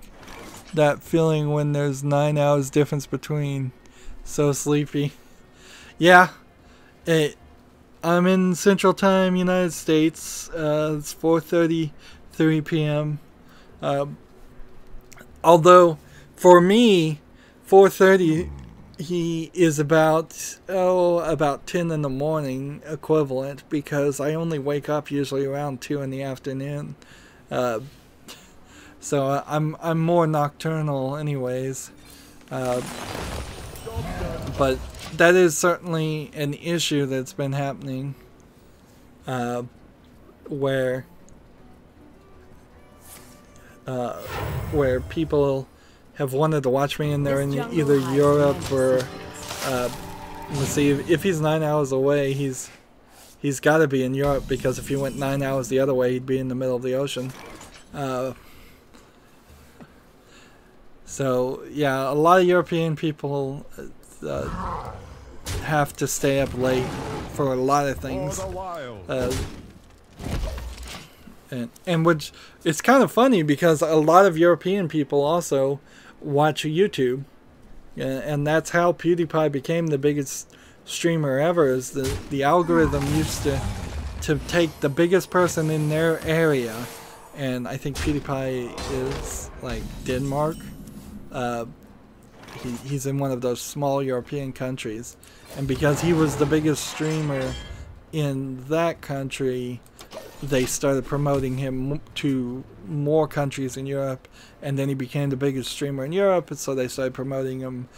That feeling when there's 9 hours difference between. So sleepy. Yeah. I'm in Central Time, United States. It's 4:33 p.m. Although, for me, 4:30 is about 10 in the morning equivalent, because I only wake up usually around 2 in the afternoon. So I'm more nocturnal anyways. But that is certainly an issue that's been happening, where people have wanted to watch me and they're in either Europe or let's see, if he's 9 hours away, he's got to be in Europe, because if he went 9 hours the other way, he'd be in the middle of the ocean. So yeah, a lot of European people have to stay up late for a lot of things. And which, it's kind of funny because a lot of European people also watch YouTube, and that's how PewDiePie became the biggest streamer ever. Is the algorithm used to take the biggest person in their area, and I think PewDiePie is like Denmark. He's in one of those small European countries, and because he was the biggest streamer in that country, they started promoting him to more countries in Europe, and then he became the biggest streamer in Europe, and so they started promoting him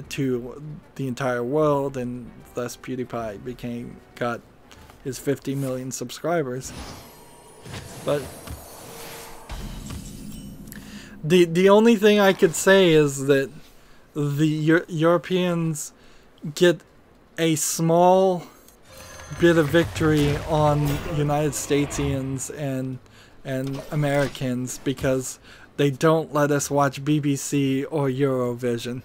to the entire world, and thus PewDiePie got his 50 million subscribers. But the only thing I could say is that the Europeans get a small bit of victory on United Statesians and Americans because they don't let us watch BBC or Eurovision.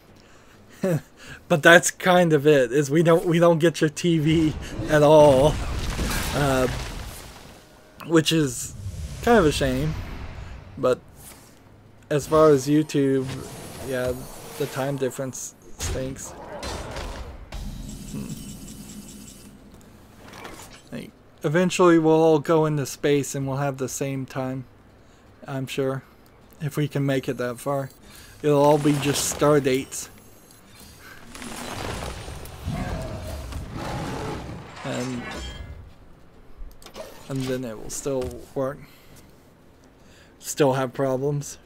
But that's kind of it. Is we don't get your TV at all, which is kind of a shame. But as far as YouTube, yeah, the time difference stinks. Like, eventually we'll all go into space and we'll have the same time, I'm sure, if we can make it that far. It'll all be just star dates. And then it will still work. Still have problems.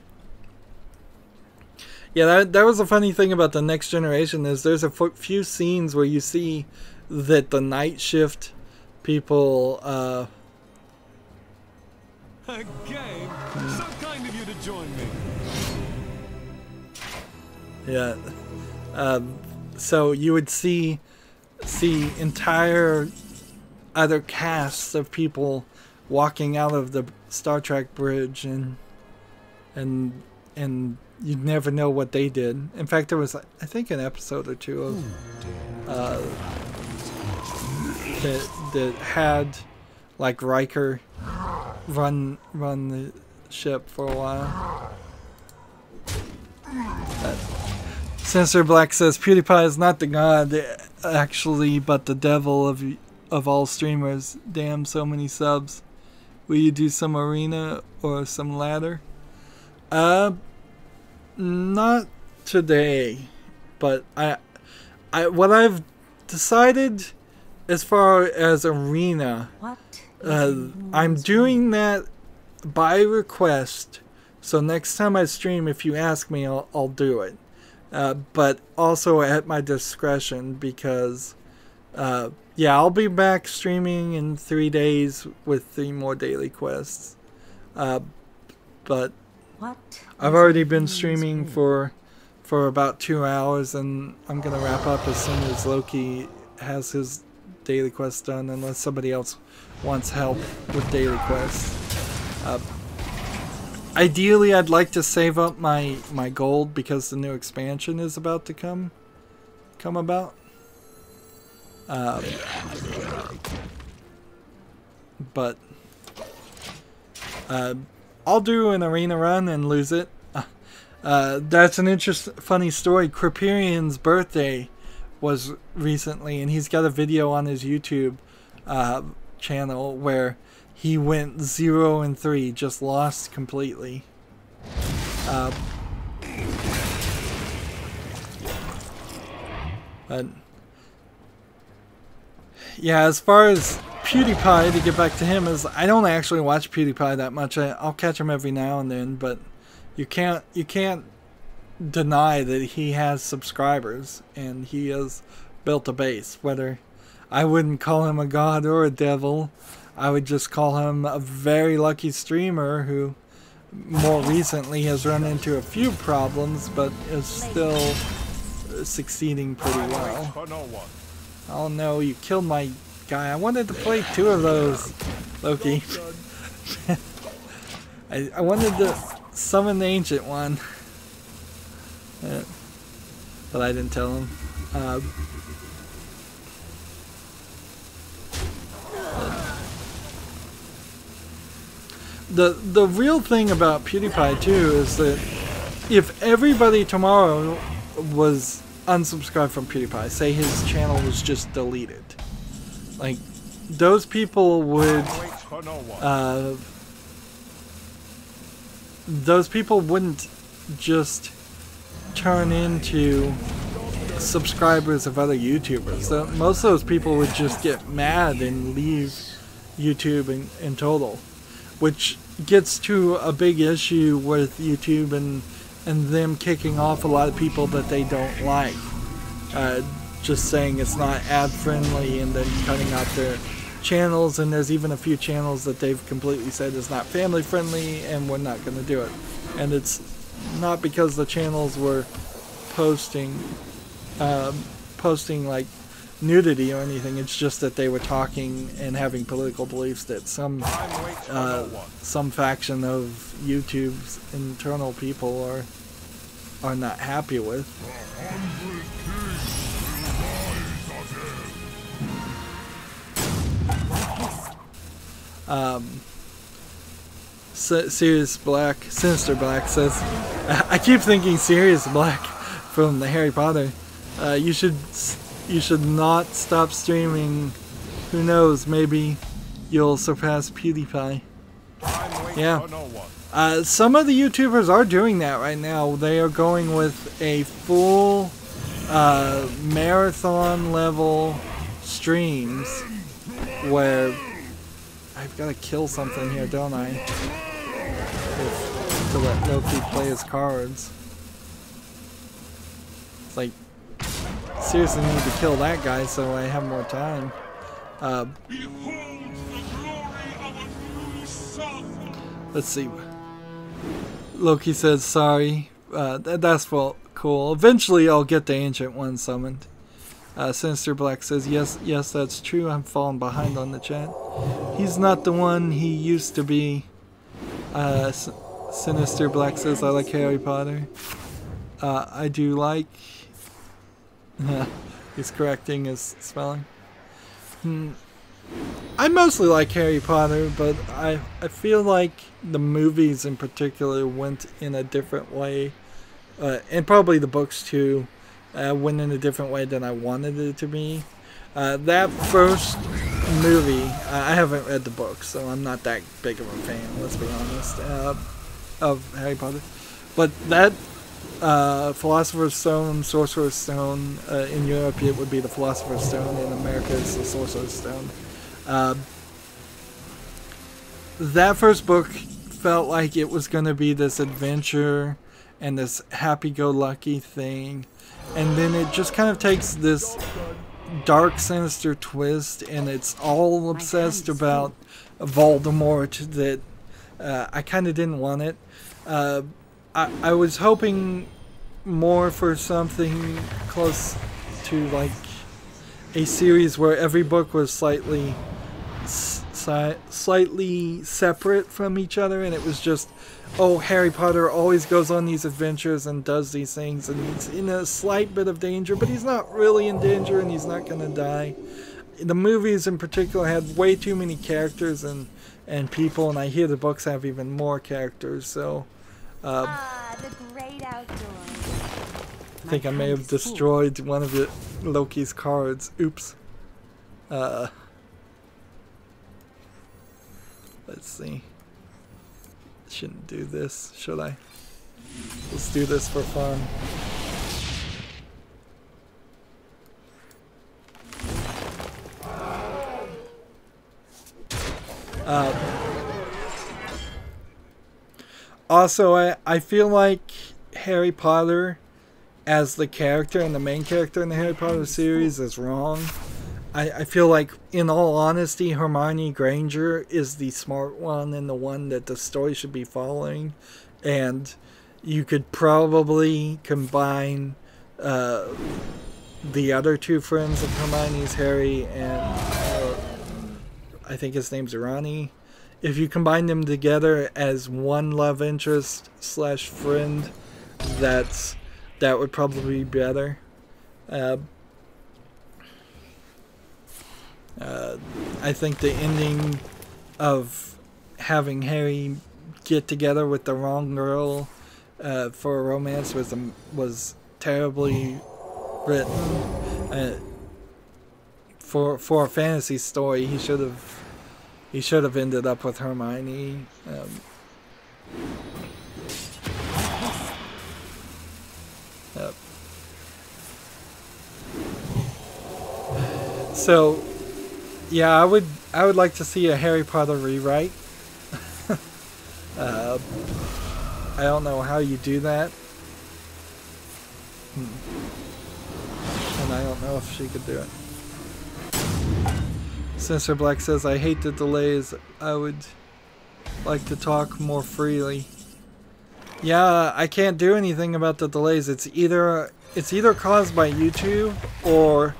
Yeah, that was a funny thing about the next generation is there's a few scenes where you see that the night shift people A game? So kind of you to join me. yeah. So you would see entire other casts of people walking out of the Star Trek bridge and you'd never know what they did. In fact, there was, I think, an episode or two of that had like Riker run the ship for a while. Sinister Black says PewDiePie is not the god actually, but the devil of all streamers. Damn, so many subs. Will you do some arena or some ladder? Not today, but what I've decided as far as arena, I'm doing that by request. So next time I stream, if you ask me, I'll do it. But also at my discretion because, yeah, I'll be back streaming in 3 days with 3 more daily quests. But I've already been streaming for about 2 hours, and I'm gonna wrap up as soon as Loki has his daily quest done, unless somebody else wants help with daily quests. Ideally, I'd like to save up my gold because the new expansion is about to come about. But I'll do an arena run and lose it. That's an funny story. Creperian's birthday was recently, and he's got a video on his YouTube channel where he went 0-3, just lost completely. But yeah, as far as PewDiePie, to get back to him, is I don't actually watch PewDiePie that much. I'll catch him every now and then, but you can't deny that he has subscribers and he has built a base. Whether I wouldn't call him a god or a devil, I would just call him a very lucky streamer who more recently has run into a few problems but is still succeeding pretty well. Oh no, you killed my guy. I wanted to play 2 of those, Loki. I wanted to summon the ancient one. But I didn't tell him. The real thing about PewDiePie too is that if everybody tomorrow was unsubscribed from PewDiePie, say his channel was just deleted, like those people would wouldn't just turn into subscribers of other YouTubers. Most of those people would just get mad and leave YouTube in total, which gets to a big issue with YouTube and them kicking off a lot of people that they don't like. just saying it's not ad friendly and then cutting out their channels, and there's even a few channels that they've completely said is not family friendly and we're not going to do it. And it's not because the channels were posting like nudity or anything. It's just that they were talking and having political beliefs that some faction of YouTube's internal people are not happy with. Sinister Black says, I keep thinking Sirius Black from the Harry Potter. You should not stop streaming. Who knows, maybe you'll surpass PewDiePie. Yeah. Some of the YouTubers are doing that right now. They are going with a full marathon level streams where I've got to kill something here, don't I? To let Loki play his cards. It's like, seriously need to kill that guy so I have more time. Let's see. Loki says sorry. That's well cool. Eventually I'll get the Ancient One summoned. Sinister Black says yes, that's true. I'm falling behind on the chat. He's not the one he used to be. Sinister Black says I like Harry Potter. I do like. He's correcting his spelling. I mostly like Harry Potter, but I feel like the movies in particular went in a different way, and probably the books too, went in a different way than I wanted it to be. That first movie, I haven't read the book, so I'm not that big of a fan, let's be honest, of Harry Potter. But that Philosopher's Stone, Sorcerer's Stone, in Europe it would be the Philosopher's Stone, in America it's the Sorcerer's Stone. That first book felt like it was going to be this adventure and this happy-go-lucky thing, and then it just kind of takes this dark, sinister twist, and it's all obsessed about Voldemort that I kind of didn't want it. I was hoping more for something close to like a series where every book was slightly separate from each other, and it was just, oh, Harry Potter always goes on these adventures and does these things, and he's in a slight bit of danger, but he's not really in danger and he's not gonna die. The movies in particular had way too many characters and people, and I hear the books have even more characters, so The great outdoors. I think I may have destroyed one of Loki's cards. Oops. Let's see. Shouldn't do this, should I? Let's do this for fun. Also, I feel like Harry Potter as the character and the main character in the Harry Potter series is wrong. I feel like, in all honesty, Hermione Granger is the smart one and the one that the story should be following. And you could probably combine the other two friends of Hermione's, Harry and I think his name's Ronnie. If you combine them together as one love interest / friend, that would probably be better. I think the ending of having Harry get together with the wrong girl for a romance was terribly written. For a fantasy story, he should have ended up with Hermione. So, yeah, I would like to see a Harry Potter rewrite. I don't know how you do that. And I don't know if she could do it. Sinister Black says, I hate the delays. I would like to talk more freely. Yeah, I can't do anything about the delays. It's either caused by YouTube or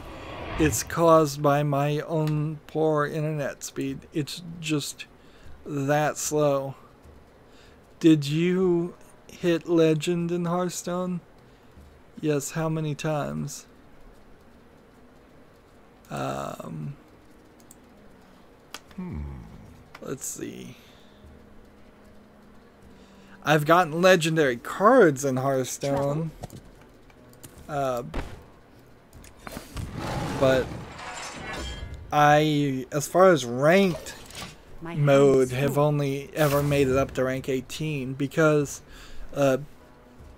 it's caused by my own poor internet speed. It's just that slow. Did you hit Legend in Hearthstone? Yes, how many times? Let's see. I've gotten legendary cards in Hearthstone. But as far as ranked mode, have only ever made it up to rank 18 because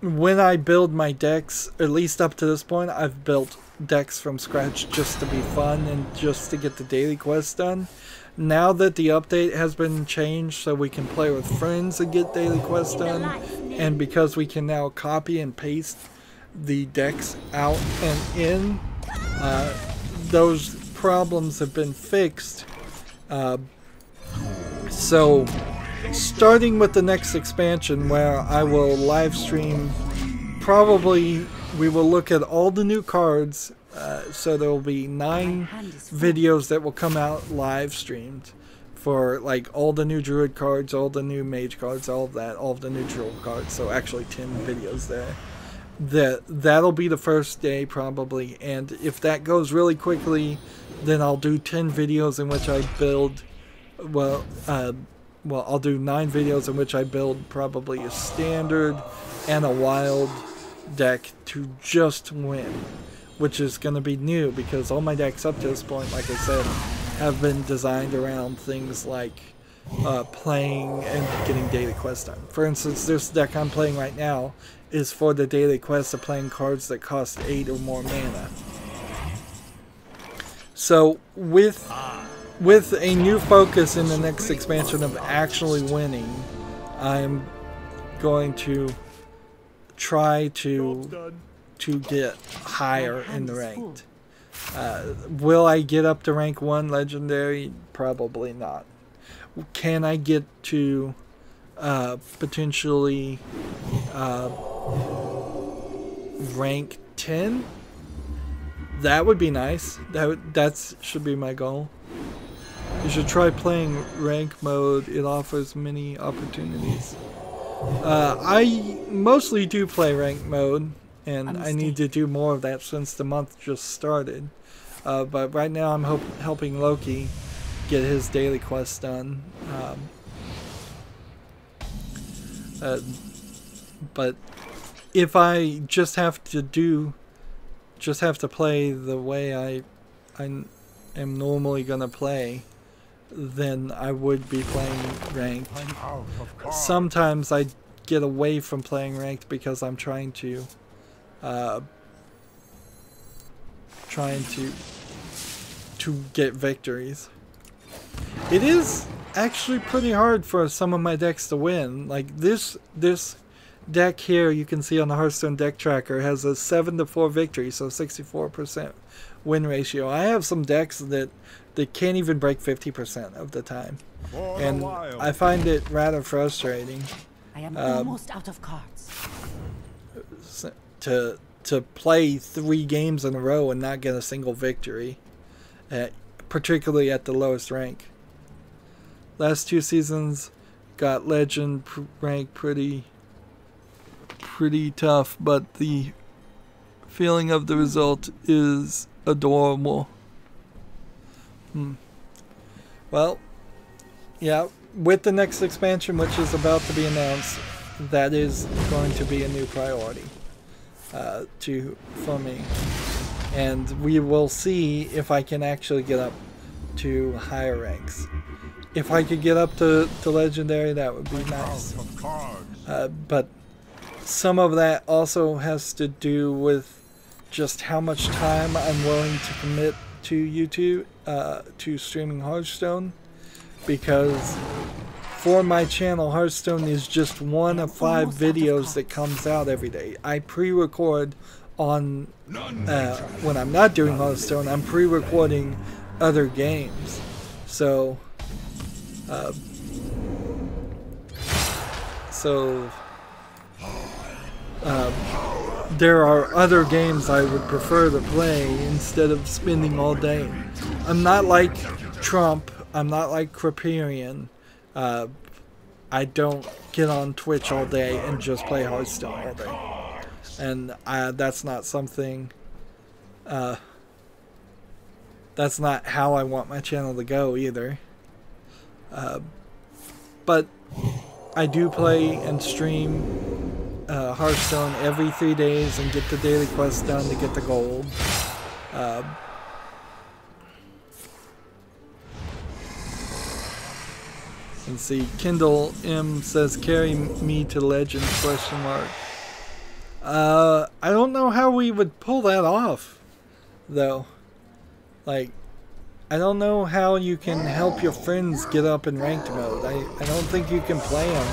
when I build my decks, at least up to this point, I've built decks from scratch just to be fun and just to get the daily quests done. Now that the update has been changed so we can play with friends and get daily quests done, and because we can now copy and paste the decks out and in, those problems have been fixed. So starting with the next expansion, where I will live stream, probably we will look at all the new cards. So there will be 9 videos that will come out live streamed for like all the new druid cards, all the new mage cards, all of that, all of the new troll cards. So actually 10 videos there. That'll be the first day probably, and if that goes really quickly, then I'll do 10 videos in which I build. Well, I'll do 9 videos in which I build probably a standard and a wild deck to just win, which is going to be new because all my decks up to this point, like I said, have been designed around things like playing and getting daily quests done. For instance, this deck I'm playing right now is for the daily quest of playing cards that cost 8 or more mana. So with a new focus in the next expansion of actually winning, I'm going to try to get higher in the ranked. Will I get up to rank 1 legendary? Probably not. Can I get to potentially rank 10? That would be nice. That should be my goal. You should try playing rank mode. It offers many opportunities. I mostly do play rank mode, and I need to do more of that since the month just started. But right now I'm helping Loki get his daily quest done. But if I just have to play the way I am normally gonna play, then I would be playing ranked. Sometimes I get away from playing ranked because I'm trying to get victories. It is actually pretty hard for some of my decks to win. Like this deck here, you can see on the Hearthstone deck tracker, has a 7-4 victory, so 64% win ratio. I have some decks that can't even break 50% of the time, and I find it rather frustrating. I am almost out of cards. To play 3 games in a row and not get a single victory, particularly at the lowest rank. Last 2 seasons got legend rank pretty tough, but the feeling of the result is adorable. Well, yeah, with the next expansion, which is about to be announced, that is going to be a new priority for me, and we will see if I can actually get up to higher ranks. If I could get up to legendary, that would be nice. But some of that also has to do with just how much time I'm willing to commit to YouTube, to streaming Hearthstone, because for my channel, Hearthstone is just one of 5 videos that comes out every day. I pre-record on when I'm not doing Hearthstone, I'm pre-recording other games. So there are other games I would prefer to play instead of spending all day. I'm not like Trump. I'm not like Kriparian. I don't get on Twitch all day and just play Hearthstone all day. And that's not something... that's not how I want my channel to go either. But I do play and stream Hearthstone every 3 days and get the daily quest done to get the gold. And see, Kindle M says, "Carry me to Legends?" ? I don't know how we would pull that off, though. Like, I don't know how you can help your friends get up in ranked mode. I don't think you can play them.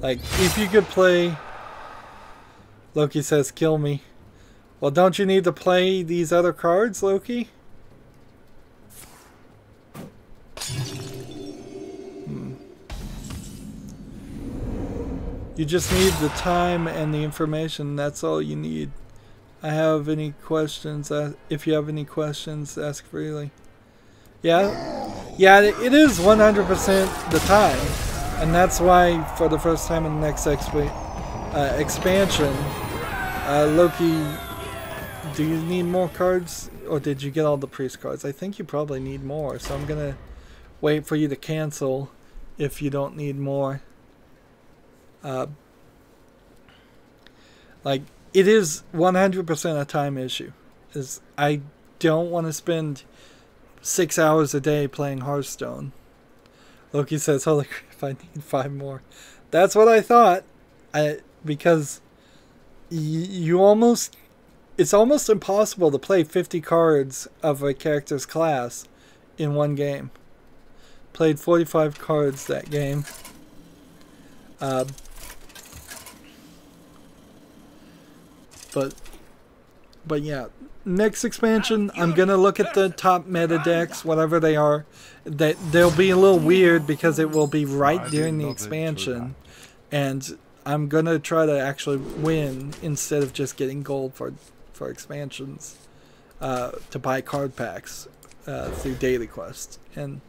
Like, if you could play... Loki says, "Kill me." Well, don't you need to play these other cards, Loki? You just need the time and the information. That's all you need. I have any questions? If you have any questions, ask freely. Yeah, it is 100% the time. And that's why, for the first time in the next expansion, Loki... Do you need more cards, or did you get all the priest cards? I think you probably need more, so I'm gonna wait for you to cancel if you don't need more. Like, it is 100% a time issue. I don't want to spend 6 hours a day playing Hearthstone. Loki says, "Holy crap, I need 5 more." That's what I thought. Because you almost... It's almost impossible to play 50 cards of a character's class in one game. Played 45 cards that game. But yeah, next expansion, I'm gonna look at the top meta decks, whatever they are. They'll be a little weird because it will be right during the expansion, and I'm gonna try to actually win instead of just getting gold for expansions, to buy card packs through daily quests, and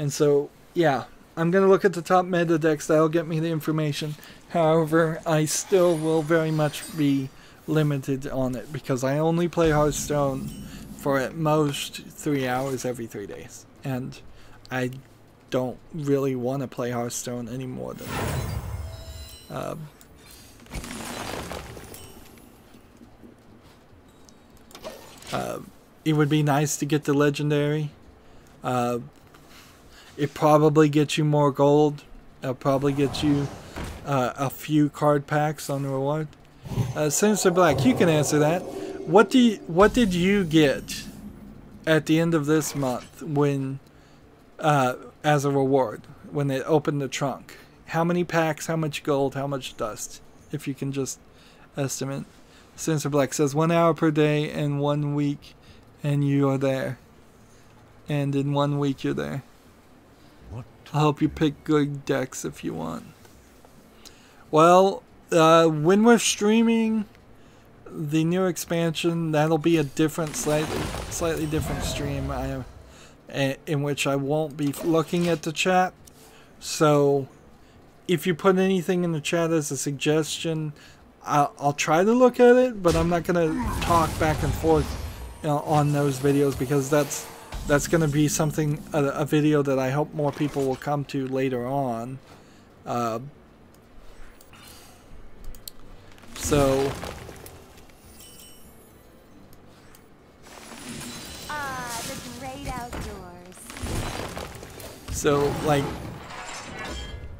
so yeah, I'm gonna look at the top meta decks. That'll get me the information. However, I still will very much be limited on it because I only play Hearthstone for at most 3 hours every 3 days, and I don't really want to play Hearthstone any more than that. It would be nice to get the legendary. It probably gets you more gold. It'll probably get you a few card packs on the reward. Sinister Black, you can answer that. What did you get at the end of this month when as a reward when they opened the trunk? How many packs? How much gold? How much dust? If you can just estimate. Sinister Black says 1 hour per day and 1 week, and you are there. And in 1 week you're there. I'll help you pick good decks if you want. Well, when we're streaming the new expansion, that'll be a different, slightly different stream. In which I won't be looking at the chat. So, if you put anything in the chat as a suggestion, I'll try to look at it, but I'm not going to talk back and forth on those videos because that's going to be something, a video that I hope more people will come to later on. So... the great outdoors. So, like,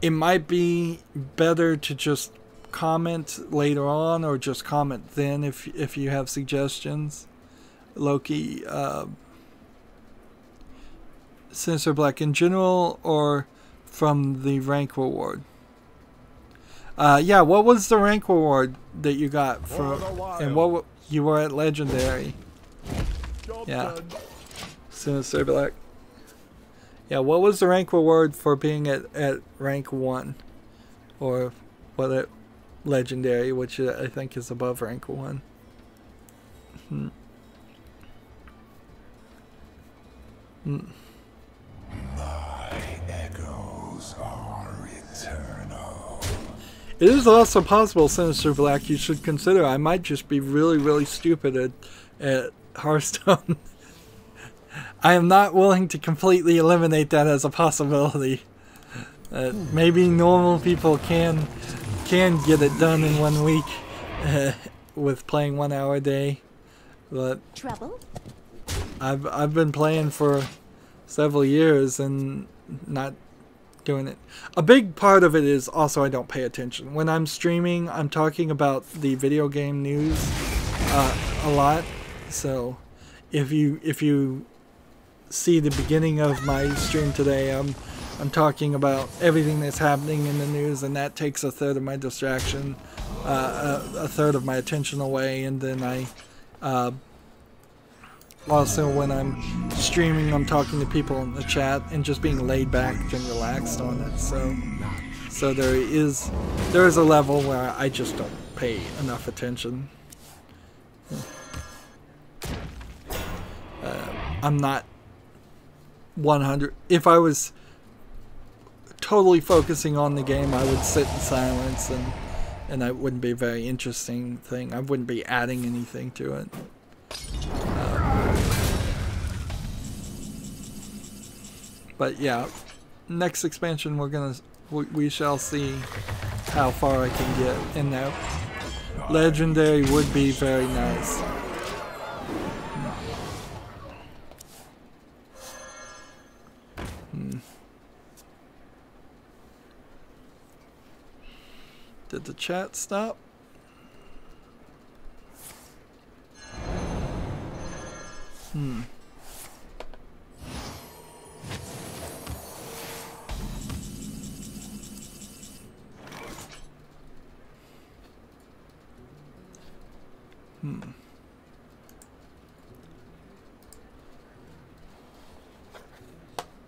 it might be better to just comment later on, or just comment then if you have suggestions. Loki, Sinister Black in general, or from the rank reward? Yeah, what was the rank reward that you got for, and what you were at Legendary? Yeah. Sinister Black. Yeah, what was the rank reward for being at rank 1? Or what at Legendary, which I think is above rank 1. Hmm. Hmm. My echoes are eternal. It is also possible, Sinister Black, you should consider I might just be really, really stupid at Hearthstone. I am not willing to completely eliminate that as a possibility. Maybe normal people can get it done in 1 week with playing 1 hour a day, but Trouble? I've been playing for several years and not doing it. A big part of it is also I don't pay attention. When I'm streaming, I'm talking about the video game news a lot. So if you see the beginning of my stream today, I'm talking about everything that's happening in the news, and that takes a third of my distraction, a third of my attention away, and then I also, when I'm streaming, I'm talking to people in the chat and just being laid back and relaxed on it. So there is a level where I just don't pay enough attention. I'm not 100. If I was totally focusing on the game, I would sit in silence, and that wouldn't be a very interesting thing. I wouldn't be adding anything to it. But yeah, next expansion we shall see how far I can get in that. Legendary would be very nice. Did the chat stop?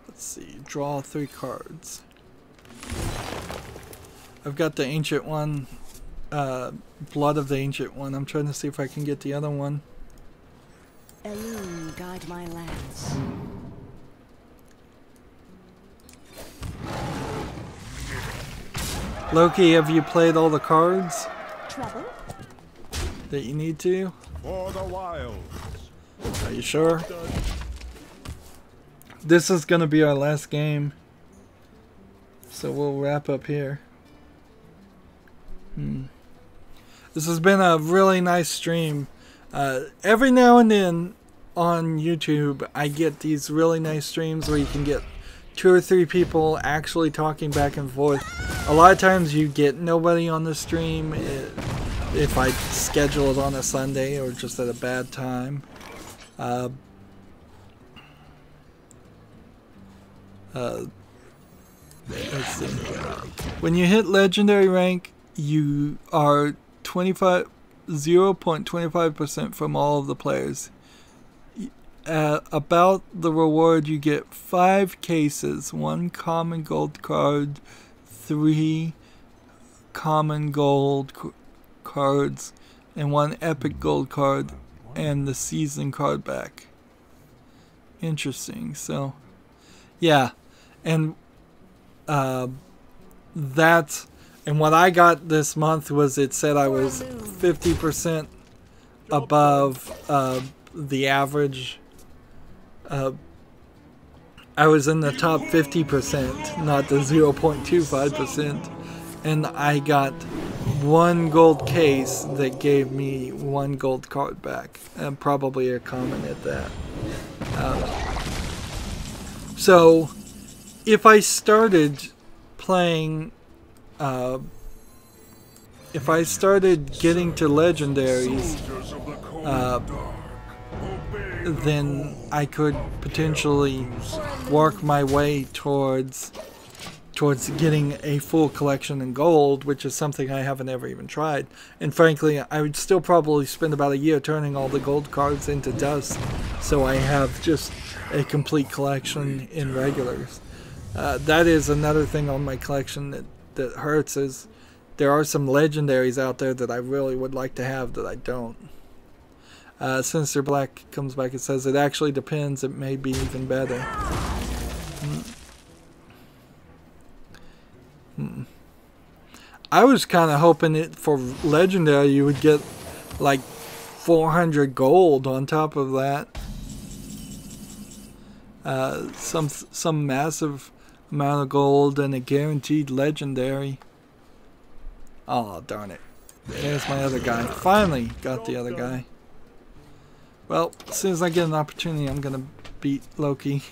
Let's see, draw 3 cards. I've got the ancient one, Blood of the Ancient One. I'm trying to see if I can get the other one. Elune, guide my lands. Loki, have you played all the cards Trouble? that you need to? For the wilds. Are you sure? This is going to be our last game, so we'll wrap up here. This has been a really nice stream. Every now and then on YouTube, I get these really nice streams where you can get 2 or 3 people actually talking back and forth. A lot of times you get nobody on the stream if I schedule it on a Sunday or just at a bad time. Let's see. When you hit legendary rank, you are 0.25% from all of the players. About the reward, you get 5 cases, 1 common gold card, 3 common gold cards, and 1 epic gold card, and the season card back. Interesting. So, yeah, and that's. And what I got this month was, it said I was 50% above the average. I was in the top 50%, not the 0.25%. And I got 1 gold case that gave me 1 gold card back. And probably a common at that. So, if I started playing... if I started getting to legendaries, then I could potentially work my way towards towards getting a full collection in gold, which is something I haven't ever even tried. And frankly, I would still probably spend about a year turning all the gold cards into dust, so I have just a complete collection in regulars. That is another thing on my collection that hurts, is there are some legendaries out there that I really would like to have that I don't. Sinister Black comes back and says, it actually depends, it may be even better. I was kind of hoping it for legendary you would get like 400 gold on top of that. Some massive amount of gold and a guaranteed legendary. Oh, darn it. There's my other guy. Finally got the other guy. Well, as soon as I get an opportunity, I'm going to beat Loki.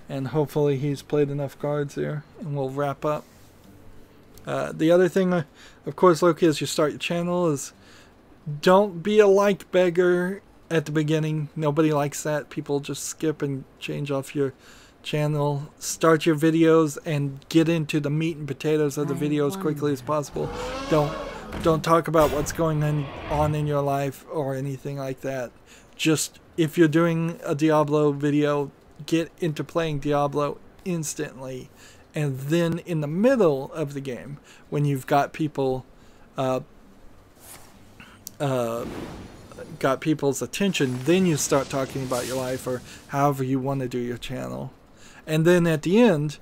And hopefully he's played enough cards here, and we'll wrap up. The other thing, of course, Loki, as you start your channel, is don't be a like beggar at the beginning. Nobody likes that. People just skip and change off your channel. Start your videos and get into the meat and potatoes of the video as quickly as possible. Don't talk about what's going on in your life or anything like that. Just, if you're doing a Diablo video, get into playing Diablo instantly. And then in the middle of the game, when you've got people, got people's attention, then you start talking about your life or however you want to do your channel. And then at the end,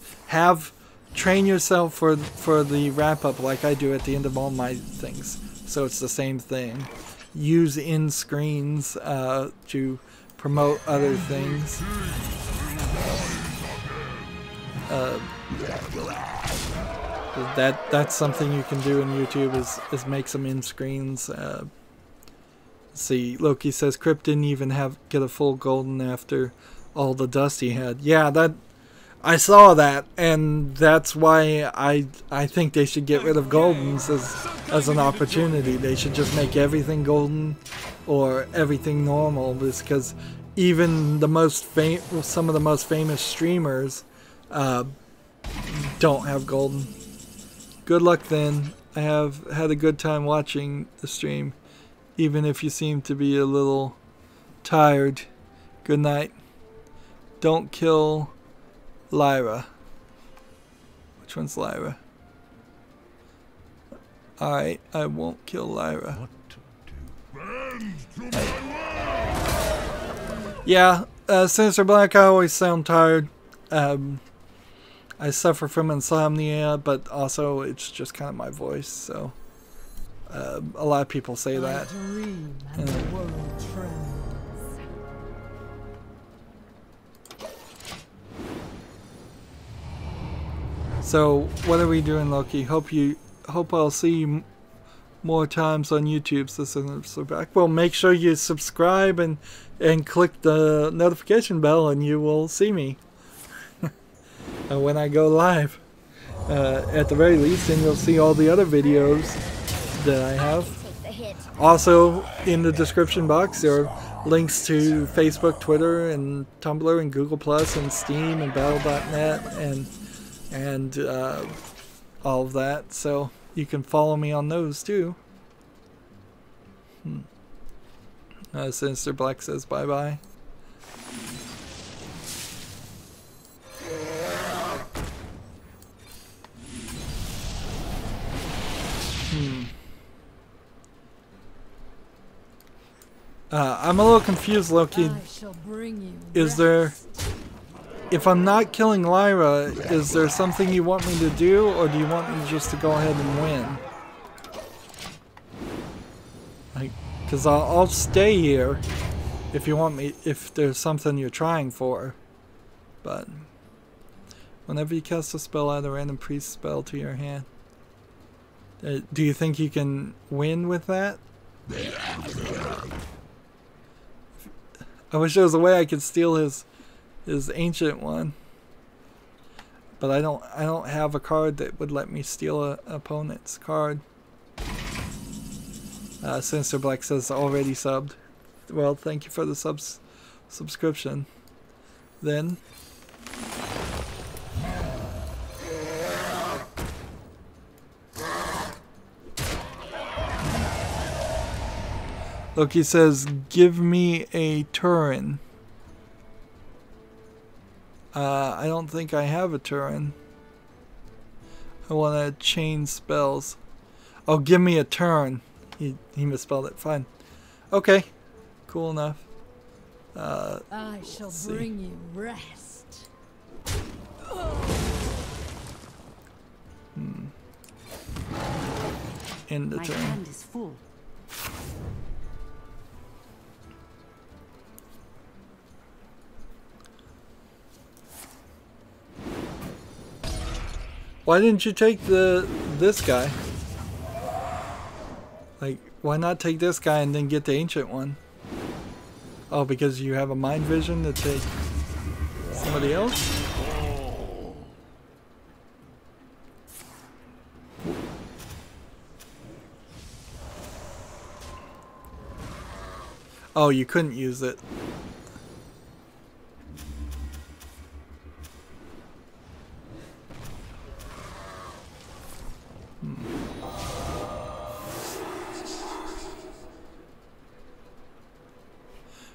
train yourself for the wrap up like I do at the end of all my things. So it's the same thing. Use end screens to promote other things. That's something you can do in YouTube is make some end screens. See, Loki says Crypt didn't even get a full golden after all the dust he had. Yeah, I saw that, and that's why I think they should get rid of goldens as an opportunity. They should just make everything golden or everything normal, because even some of the most famous streamers don't have golden. Good luck then. I have had a good time watching the stream, even if you seem to be a little tired. Good night. Don't kill Lyra. Which one's Lyra? Alright, I won't kill Lyra. Yeah, Sinister Black, I always sound tired. I suffer from insomnia, but also it's just kind of my voice, so a lot of people say that. So what are we doing, Loki? Hope I'll see you more times on YouTube. So back. Well, make sure you subscribe and click the notification bell, and you will see me when I go live. At the very least, and you'll see all the other videos that I have. Also, in the description box, there are links to Facebook, Twitter, and Tumblr, and Google Plus, and Steam, and Battle.net, and all of that. So you can follow me on those too. Sinister Black says bye-bye. I'm a little confused, Loki. Is there... If I'm not killing Lyra, is there something you want me to do, or do you want me just to go ahead and win? Like, because I'll stay here if you want me, if there's something you're trying for. But whenever you cast a spell, add a random priest spell to your hand. Do you think you can win with that? I wish there was a way I could steal his ancient one, but I don't have a card that would let me steal an opponent's card. Sinister Black says already subbed. Well, thank you for the subscription. Then Loki says, give me a Turin. I don't think I have a Turin. I want to chain spells. Oh, give me a turn. He misspelled it. Fine. Okay. Cool enough. I shall bring you rest. End the My turn. hand is full. Why didn't you take this guy? Like, why not take this guy and then get the ancient one? Oh, because you have a mind vision to take somebody else? Oh, you couldn't use it.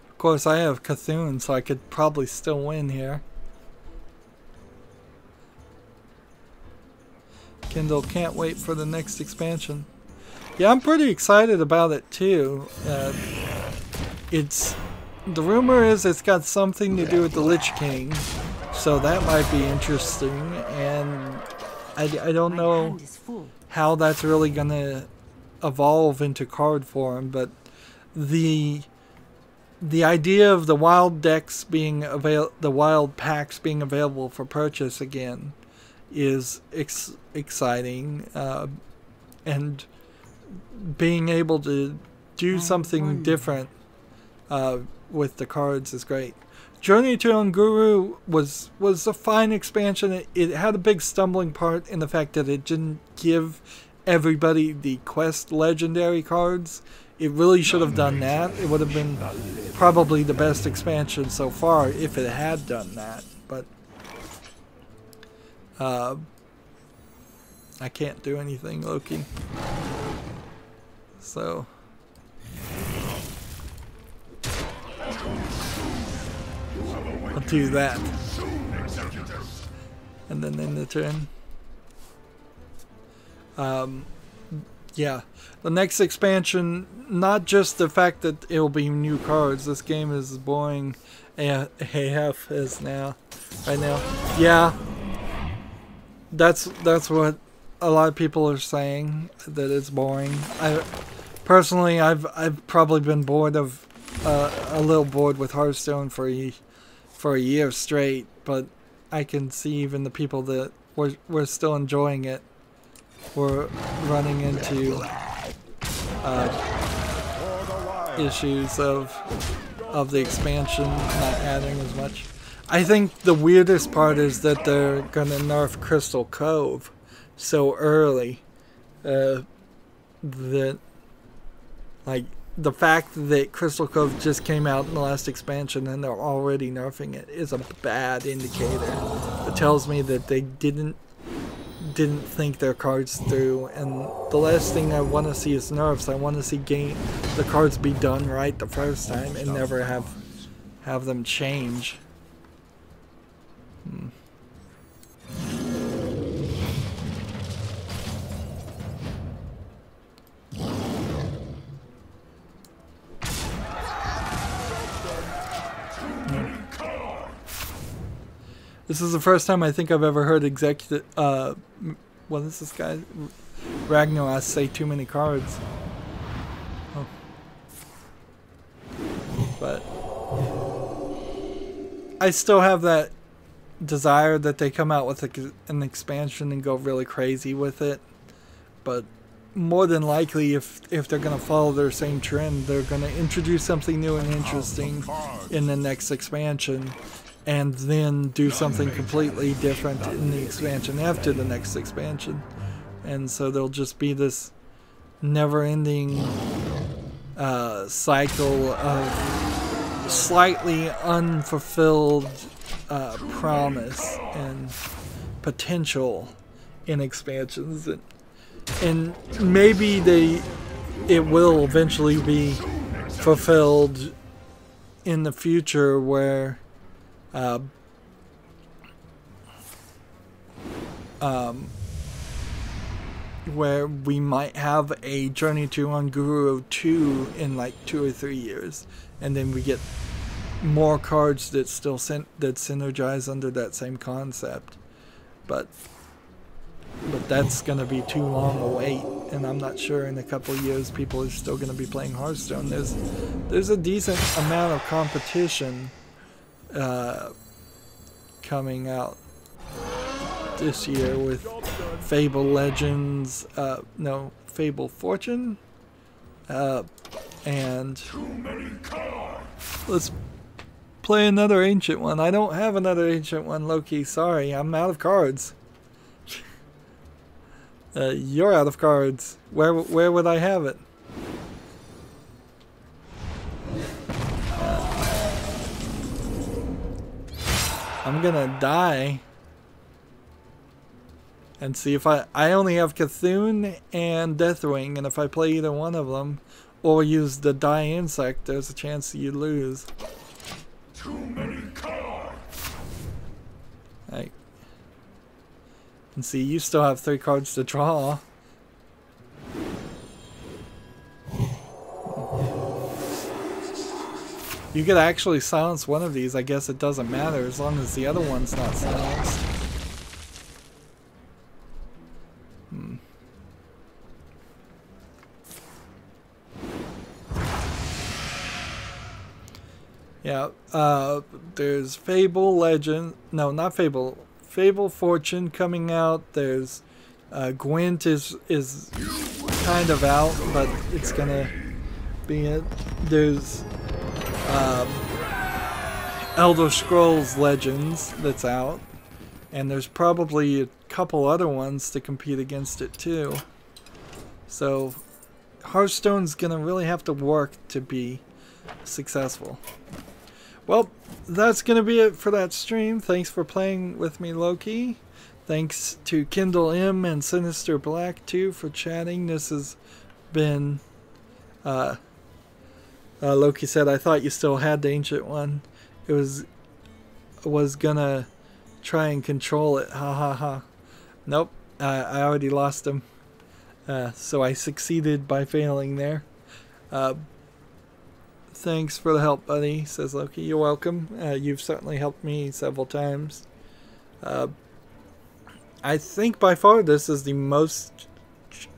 Of course, I have Cthulhu, so I could probably still win here. Kindle can't wait for the next expansion. Yeah, I'm pretty excited about it too. The rumor is it's got something to do with the Lich King, so that might be interesting. And I don't know how that's really gonna evolve into card form, but the idea of the wild decks being the wild packs being available for purchase again is exciting, and being able to do something different with the cards is great. Journey to Unguru was a fine expansion. It had a big stumbling part in the fact that it didn't give everybody the quest legendary cards. It really should have done that. It would have been probably the best expansion so far if it had done that. But I can't do anything, Loki. So I'll do that. And then end the turn. Yeah, the next expansion, not just the fact that it'll be new cards. This game is boring AF is now, right now. Yeah, that's what a lot of people are saying, that it's boring. Personally, I've probably been bored of a little bored with Hearthstone for a year straight, but I can see even the people that were still enjoying it were running into issues of the expansion not adding as much. I think the weirdest part is that they're gonna nerf Crystal Cove so early. That, like, the fact that Crystal Cove just came out in the last expansion and they're already nerfing it is a bad indicator. It tells me that they didn't think their cards through, and the last thing I want to see is nerfs. I want to see the cards be done right the first time and never have them change. This is the first time I think I've ever heard what is this guy? Ragnaros say too many cards. Oh. But I still have that desire that they come out with an expansion and go really crazy with it. But more than likely, if they're going to follow their same trend, they're going to introduce something new and interesting in the next expansion, and then do something completely different in the expansion after the next expansion. And so there'll just be this never-ending cycle of slightly unfulfilled promise and potential in expansions. And maybe it will eventually be fulfilled in the future where where we might have a Journey to Unguru 2 in like 2 or 3 years, and then we get more cards that still that synergize under that same concept. But that's gonna be too long a wait, and I'm not sure in a couple of years people are still gonna be playing Hearthstone. There's a decent amount of competition coming out this year with Fable Legends, no, Fable Fortune, and let's play another ancient one. I don't have another ancient one, Loki. Sorry, I'm out of cards. You're out of cards. Where would I have it? I'm gonna die and see if I only have Cthulhu and Deathwing, and if I play either one of them or use the Die Insect, there's a chance that you lose. Too many cards. Right. And see, you still have 3 cards to draw. You could actually silence one of these. I guess it doesn't matter as long as the other one's not silenced. Yeah, there's Fable Legend. No, not Fable. Fable Fortune coming out. There's Gwent is kind of out, but it's gonna be it. There's Elder Scrolls Legends that's out, and there's probably a couple other ones to compete against it too. So Hearthstone's gonna really have to work to be successful. Well, that's going to be it for that stream. Thanks for playing with me, Loki. Thanks to Kindle M and Sinister Black, too, for chatting. This has been... Loki said, I thought you still had the ancient one. It was going to try and control it. Ha ha ha. Nope, I already lost him. So I succeeded by failing there. Thanks for the help, buddy, says Loki. You're welcome. You've certainly helped me several times. I think by far this is the most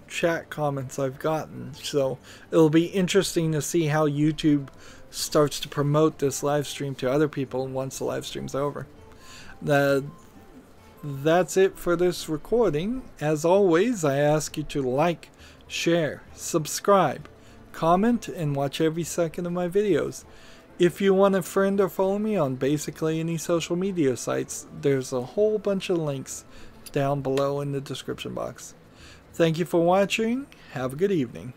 chat comments I've gotten. So it'll be interesting to see how YouTube starts to promote this live stream to other people once the live stream's over. That's it for this recording. As always, I ask you to like, share, subscribe, comment, and watch every second of my videos. If you want to friend or follow me on basically any social media sites, there's a whole bunch of links down below in the description box. Thank you for watching. Have a good evening.